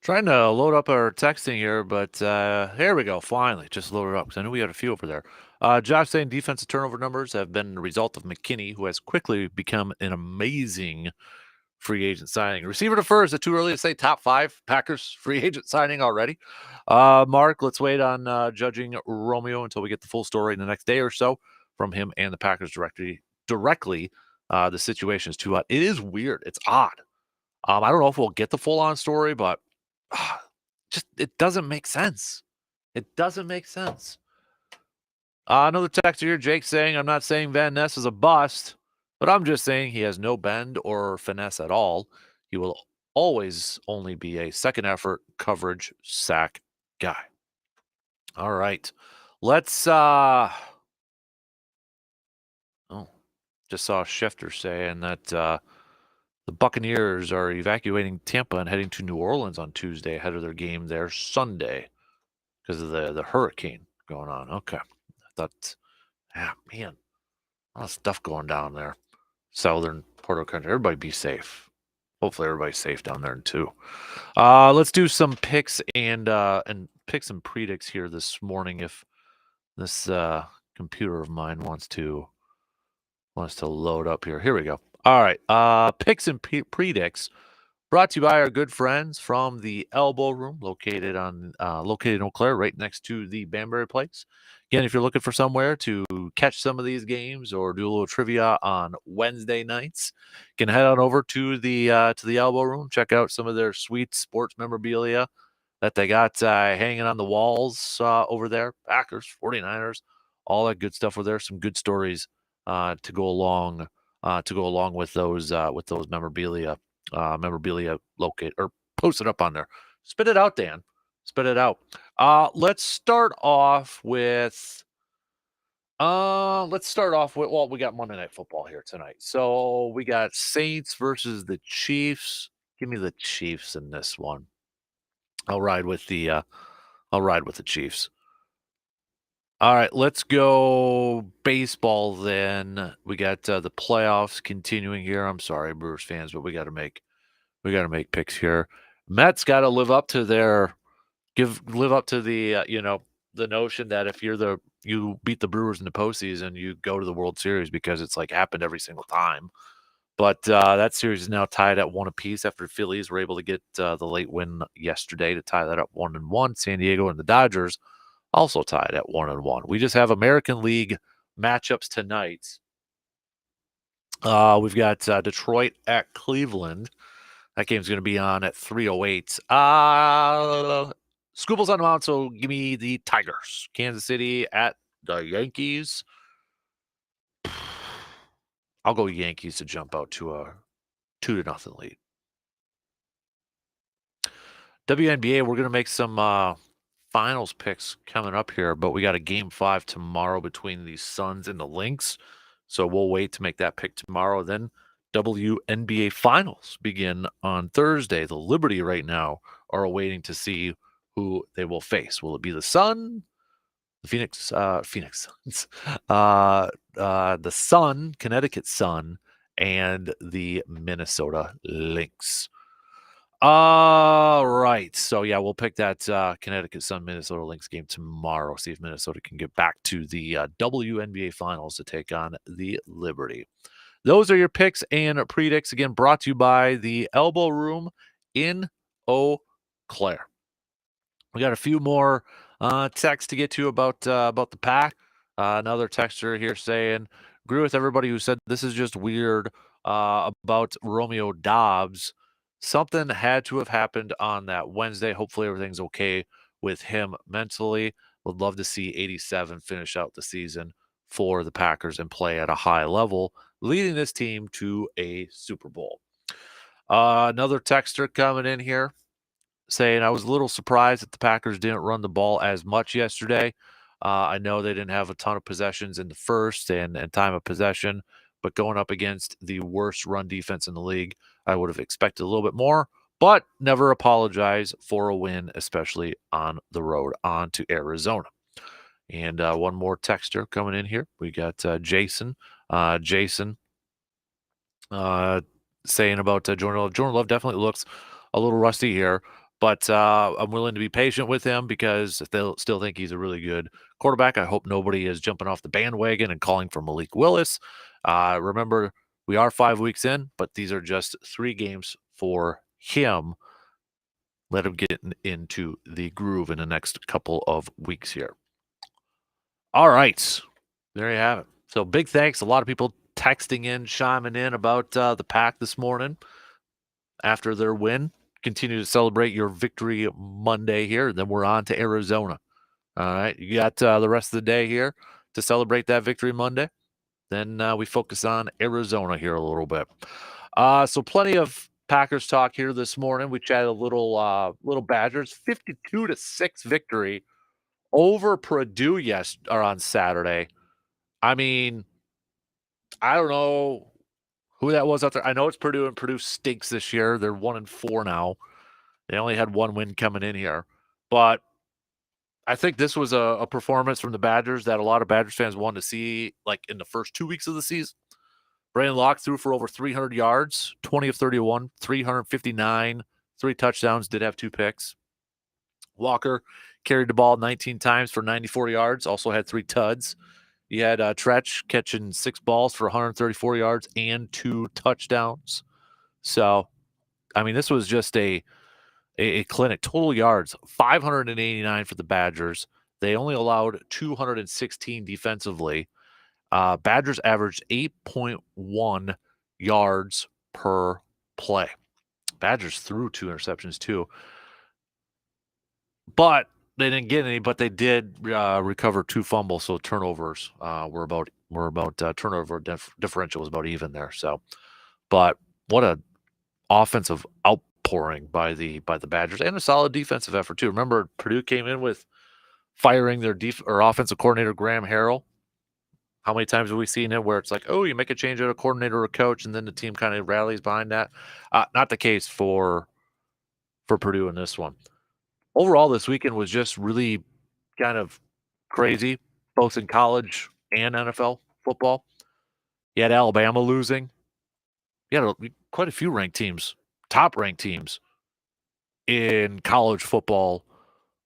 Speaker 1: Trying to load up our texting here, but here we go. Finally, just loaded up because I knew we had a few over there. Josh saying defensive turnover numbers have been the result of McKinney, who has quickly become an amazing free agent signing. Receiver to fur, is it too early to say top 5 Packers free agent signing already? Mark, let's wait on judging Romeo until we get the full story in the next day or so from him and the Packers directly. The situation is too hot. It is weird. It's odd. I don't know if we'll get the full on story, but just it doesn't make sense. It doesn't make sense. Another texter here, Jake saying, I'm not saying Van Ness is a bust, but I'm just saying he has no bend or finesse at all. He will always only be a second effort coverage sack guy. All right. Let's just saw Schefter saying that the Buccaneers are evacuating Tampa and heading to New Orleans on Tuesday ahead of their game there Sunday because of the hurricane going on. Okay. I thought, man, a lot of stuff going down there. Southern Puerto Country. Everybody be safe. Hopefully everybody's safe down there too. Let's do some picks and picks and predicts here this morning if this computer of mine wants to load up here. Here we go. All right. Picks and predicts brought to you by our good friends from the Elbow Room, located in Eau Claire, right next to the Banbury Place. Again, if you're looking for somewhere to catch some of these games or do a little trivia on Wednesday nights, you can head on over to the Elbow Room. Check out some of their sweet sports memorabilia that they got hanging on the walls over there. Packers, 49ers, all that good stuff over there. Some good stories to go along with those memorabilia locate or post it up on there. Spit it out, Dan. Spit it out. Let's start off with well, we got Monday Night Football here tonight. So we got Saints versus the Chiefs. Give me the Chiefs in this one. I'll ride with the Chiefs. All right, let's go baseball then. We got the playoffs continuing here. I'm sorry, Brewers fans, but we got to make picks here. Mets got to live up to the the notion that if you beat the Brewers in the postseason, you go to the World Series because it's like happened every single time. But that series is now tied at 1 apiece after Phillies were able to get the late win yesterday to tie that up 1-1. San Diego and the Dodgers also tied at 1-1. We just have American League matchups tonight. We've got Detroit at Cleveland. That game's going to be on at 3:08. Scooble's on the mound, so give me the Tigers. Kansas City at the Yankees. I'll go Yankees to jump out to a 2-0 lead. WNBA, we're going to make some finals picks coming up here, but we got a game 5 tomorrow between the Suns and the Lynx. So we'll wait to make that pick tomorrow. Then WNBA finals begin on Thursday. The Liberty right now are awaiting to see who they will face. Will it be the Sun, the Phoenix Suns, the Sun, Connecticut Sun, and the Minnesota Lynx? All right. So, yeah, we'll pick that Connecticut Sun Minnesota Lynx game tomorrow. See if Minnesota can get back to the WNBA finals to take on the Liberty. Those are your picks and predicts. Again, brought to you by the Elbow Room in Eau Claire. We got a few more texts to get to about the Pack. Another texter here saying, agree with everybody who said this is just weird about Romeo Doubs. Something had to have happened on that Wednesday. Hopefully everything's okay with him mentally. Would love to see 87 finish out the season for the Packers and play at a high level, leading this team to a Super Bowl. Another texter coming in here saying, I was a little surprised that the Packers didn't run the ball as much yesterday. I know they didn't have a ton of possessions in the first and time of possession, but going up against the worst run defense in the league, I would have expected a little bit more, but never apologize for a win, especially on the road on to Arizona. And one more texter coming in here. We got Jason. Jason saying about Jordan Love. Jordan Love definitely looks a little rusty here, But I'm willing to be patient with him because if they'll still think he's a really good quarterback, I hope nobody is jumping off the bandwagon and calling for Malik Willis. Remember, we are 5 weeks in, but these are just 3 games for him. Let him get into the groove in the next couple of weeks here. All right. There you have it. So big thanks. A lot of people texting in, chiming in about the Pack this morning after their win. Continue to celebrate your victory Monday here. Then we're on to Arizona. All right. You got the rest of the day here to celebrate that victory Monday. Then we focus on Arizona here a little bit. So plenty of Packers talk here this morning. We chatted a little Badgers 52-6 victory over Purdue on Saturday. I mean, I don't know who that was out there. I know it's Purdue, and Purdue stinks this year. They're 1-4 now. They only had 1 win coming in here. But I think this was a performance from the Badgers that a lot of Badgers fans wanted to see, like in the first 2 weeks of the season. Brandon Locke threw for over 300 yards, 20 of 31, 359, 3 touchdowns, did have 2 picks. Walker carried the ball 19 times for 94 yards, also had 3 tuds. You had Tretch catching 6 balls for 134 yards and 2 touchdowns. So, I mean, this was just a clinic. Total yards, 589 for the Badgers. They only allowed 216 defensively. Badgers averaged 8.1 yards per play. Badgers threw 2 interceptions too. But they didn't get any, but they did recover 2 fumbles, so turnovers were about turnover differential was about even there. So, but what a offensive outpouring by the Badgers, and a solid defensive effort too. Remember, Purdue came in with firing their offensive coordinator Graham Harrell. How many times have we seen it where it's like, oh, you make a change at a coordinator or a coach, and then the team kind of rallies behind that? Not the case for Purdue in this one. Overall, this weekend was just really kind of crazy, both in college and NFL football. You had Alabama losing. You had quite a few ranked teams, top-ranked teams in college football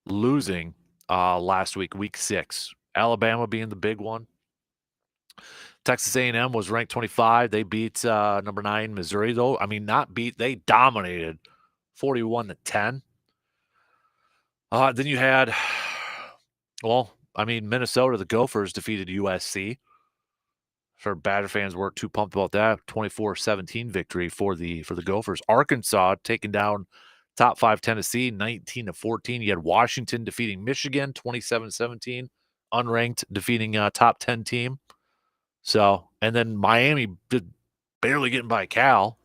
Speaker 1: losing last week, week 6. Alabama being the big one. Texas A&M was ranked 25. They beat number 9 Missouri, though. I mean, not beat. They dominated 41-10. Then you had, well, I mean, Minnesota, the Gophers defeated USC. For Badger fans weren't too pumped about that. 24-17 victory for the Gophers. Arkansas taking down top 5 Tennessee, 19-14. You had Washington defeating Michigan, 27-17. Unranked defeating top 10 team. So, and then Miami did barely getting by Cal.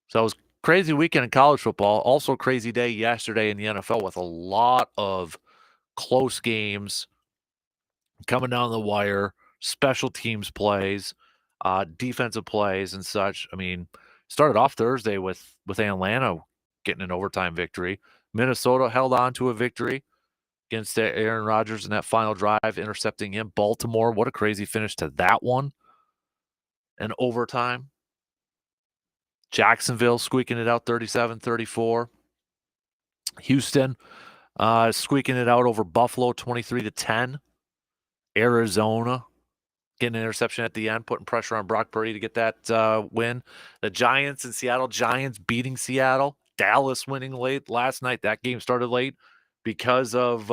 Speaker 1: So it was crazy weekend in college football. Also crazy day yesterday in the NFL with a lot of close games coming down the wire, special teams plays, defensive plays and such. I mean, started off Thursday with Atlanta getting an overtime victory. Minnesota held on to a victory against Aaron Rodgers in that final drive, intercepting him. Baltimore, what a crazy finish to that one. And overtime. Jacksonville squeaking it out 37-34. Houston squeaking it out over Buffalo 23-10. Arizona getting an interception at the end, putting pressure on Brock Purdy to get that win. The Giants and Seattle, Giants beating Seattle. Dallas winning late last night. That game started late because of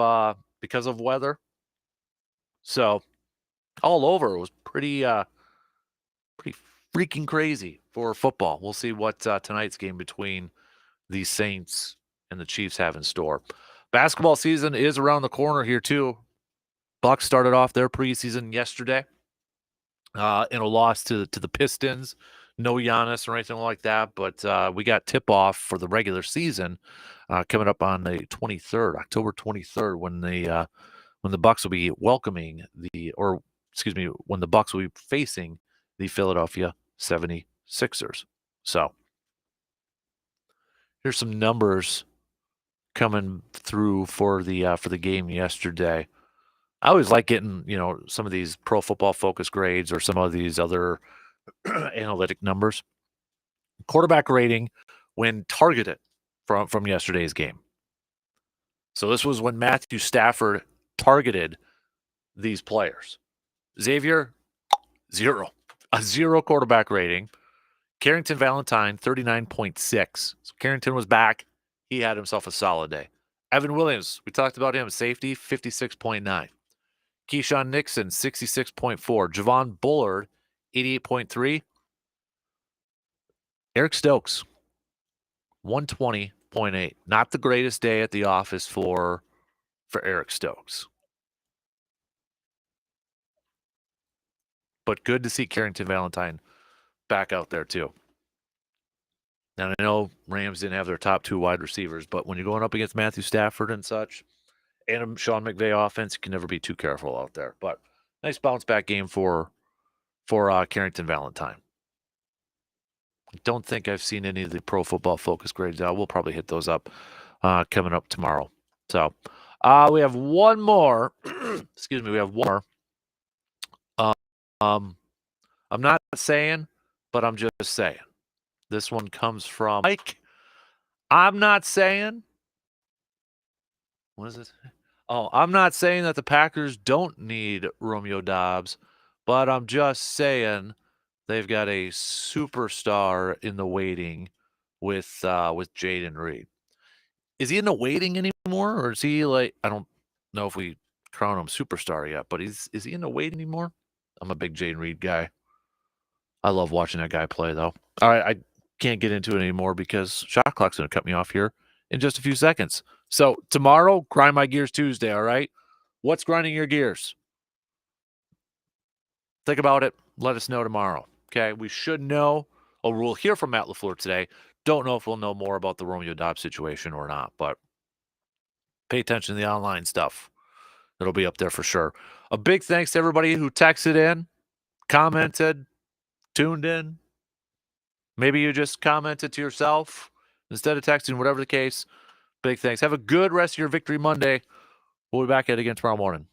Speaker 1: weather. So all over, it was pretty freaking crazy for football. We'll see what tonight's game between the Saints and the Chiefs have in store. Basketball season is around the corner here too. Bucks started off their preseason yesterday in a loss to the Pistons. No Giannis or anything like that, but we got tip-off for the regular season coming up on the 23rd, October 23rd, when the Bucks will be when the Bucks will be facing the Philadelphia 76ers. So here's some numbers coming through for the game yesterday. I always like getting, some of these Pro Football Focus grades or some of these other analytic numbers. Quarterback rating when targeted from yesterday's game. So this was when Matthew Stafford targeted these players. Xavier, 0. A 0 quarterback rating. Carrington Valentine, 39.6. So Carrington was back. He had himself a solid day. Evan Williams, we talked about him, safety, 56.9. Keyshawn Nixon, 66.4. Javon Bullard, 88.3. Eric Stokes, 120.8. Not the greatest day at the office for Eric Stokes. But good to see Carrington Valentine back out there too. Now, I know Rams didn't have their top 2 wide receivers, but when you're going up against Matthew Stafford and such, and a Sean McVay offense, you can never be too careful out there. But nice bounce back game for Carrington Valentine. I don't think I've seen any of the Pro Football Focus grades out. We'll probably hit those up coming up tomorrow. So we have one more. Excuse me. We have one more. I'm not saying, but I'm just saying. This one comes from Mike. I'm not saying. What is it? Oh, I'm not saying that the Packers don't need Romeo Doubs, but I'm just saying they've got a superstar in the waiting with Jayden Reed. Is he in the waiting anymore, or is he like, I don't know if we crown him superstar yet, but is he in the waiting anymore? I'm a big Jayden Reed guy. I love watching that guy play, though. All right, I can't get into it anymore because Shot Clock's going to cut me off here in just a few seconds. So tomorrow, Grind My Gears Tuesday, all right? What's grinding your gears? Think about it. Let us know tomorrow, okay? We should know, or we'll hear from Matt LaFleur today. Don't know if we'll know more about the Romeo Doubs situation or not, but pay attention to the online stuff. It'll be up there for sure. A big thanks to everybody who texted in, commented, tuned in. Maybe you just commented to yourself instead of texting, whatever the case. Big thanks. Have a good rest of your Victory Monday. We'll be back at it again tomorrow morning.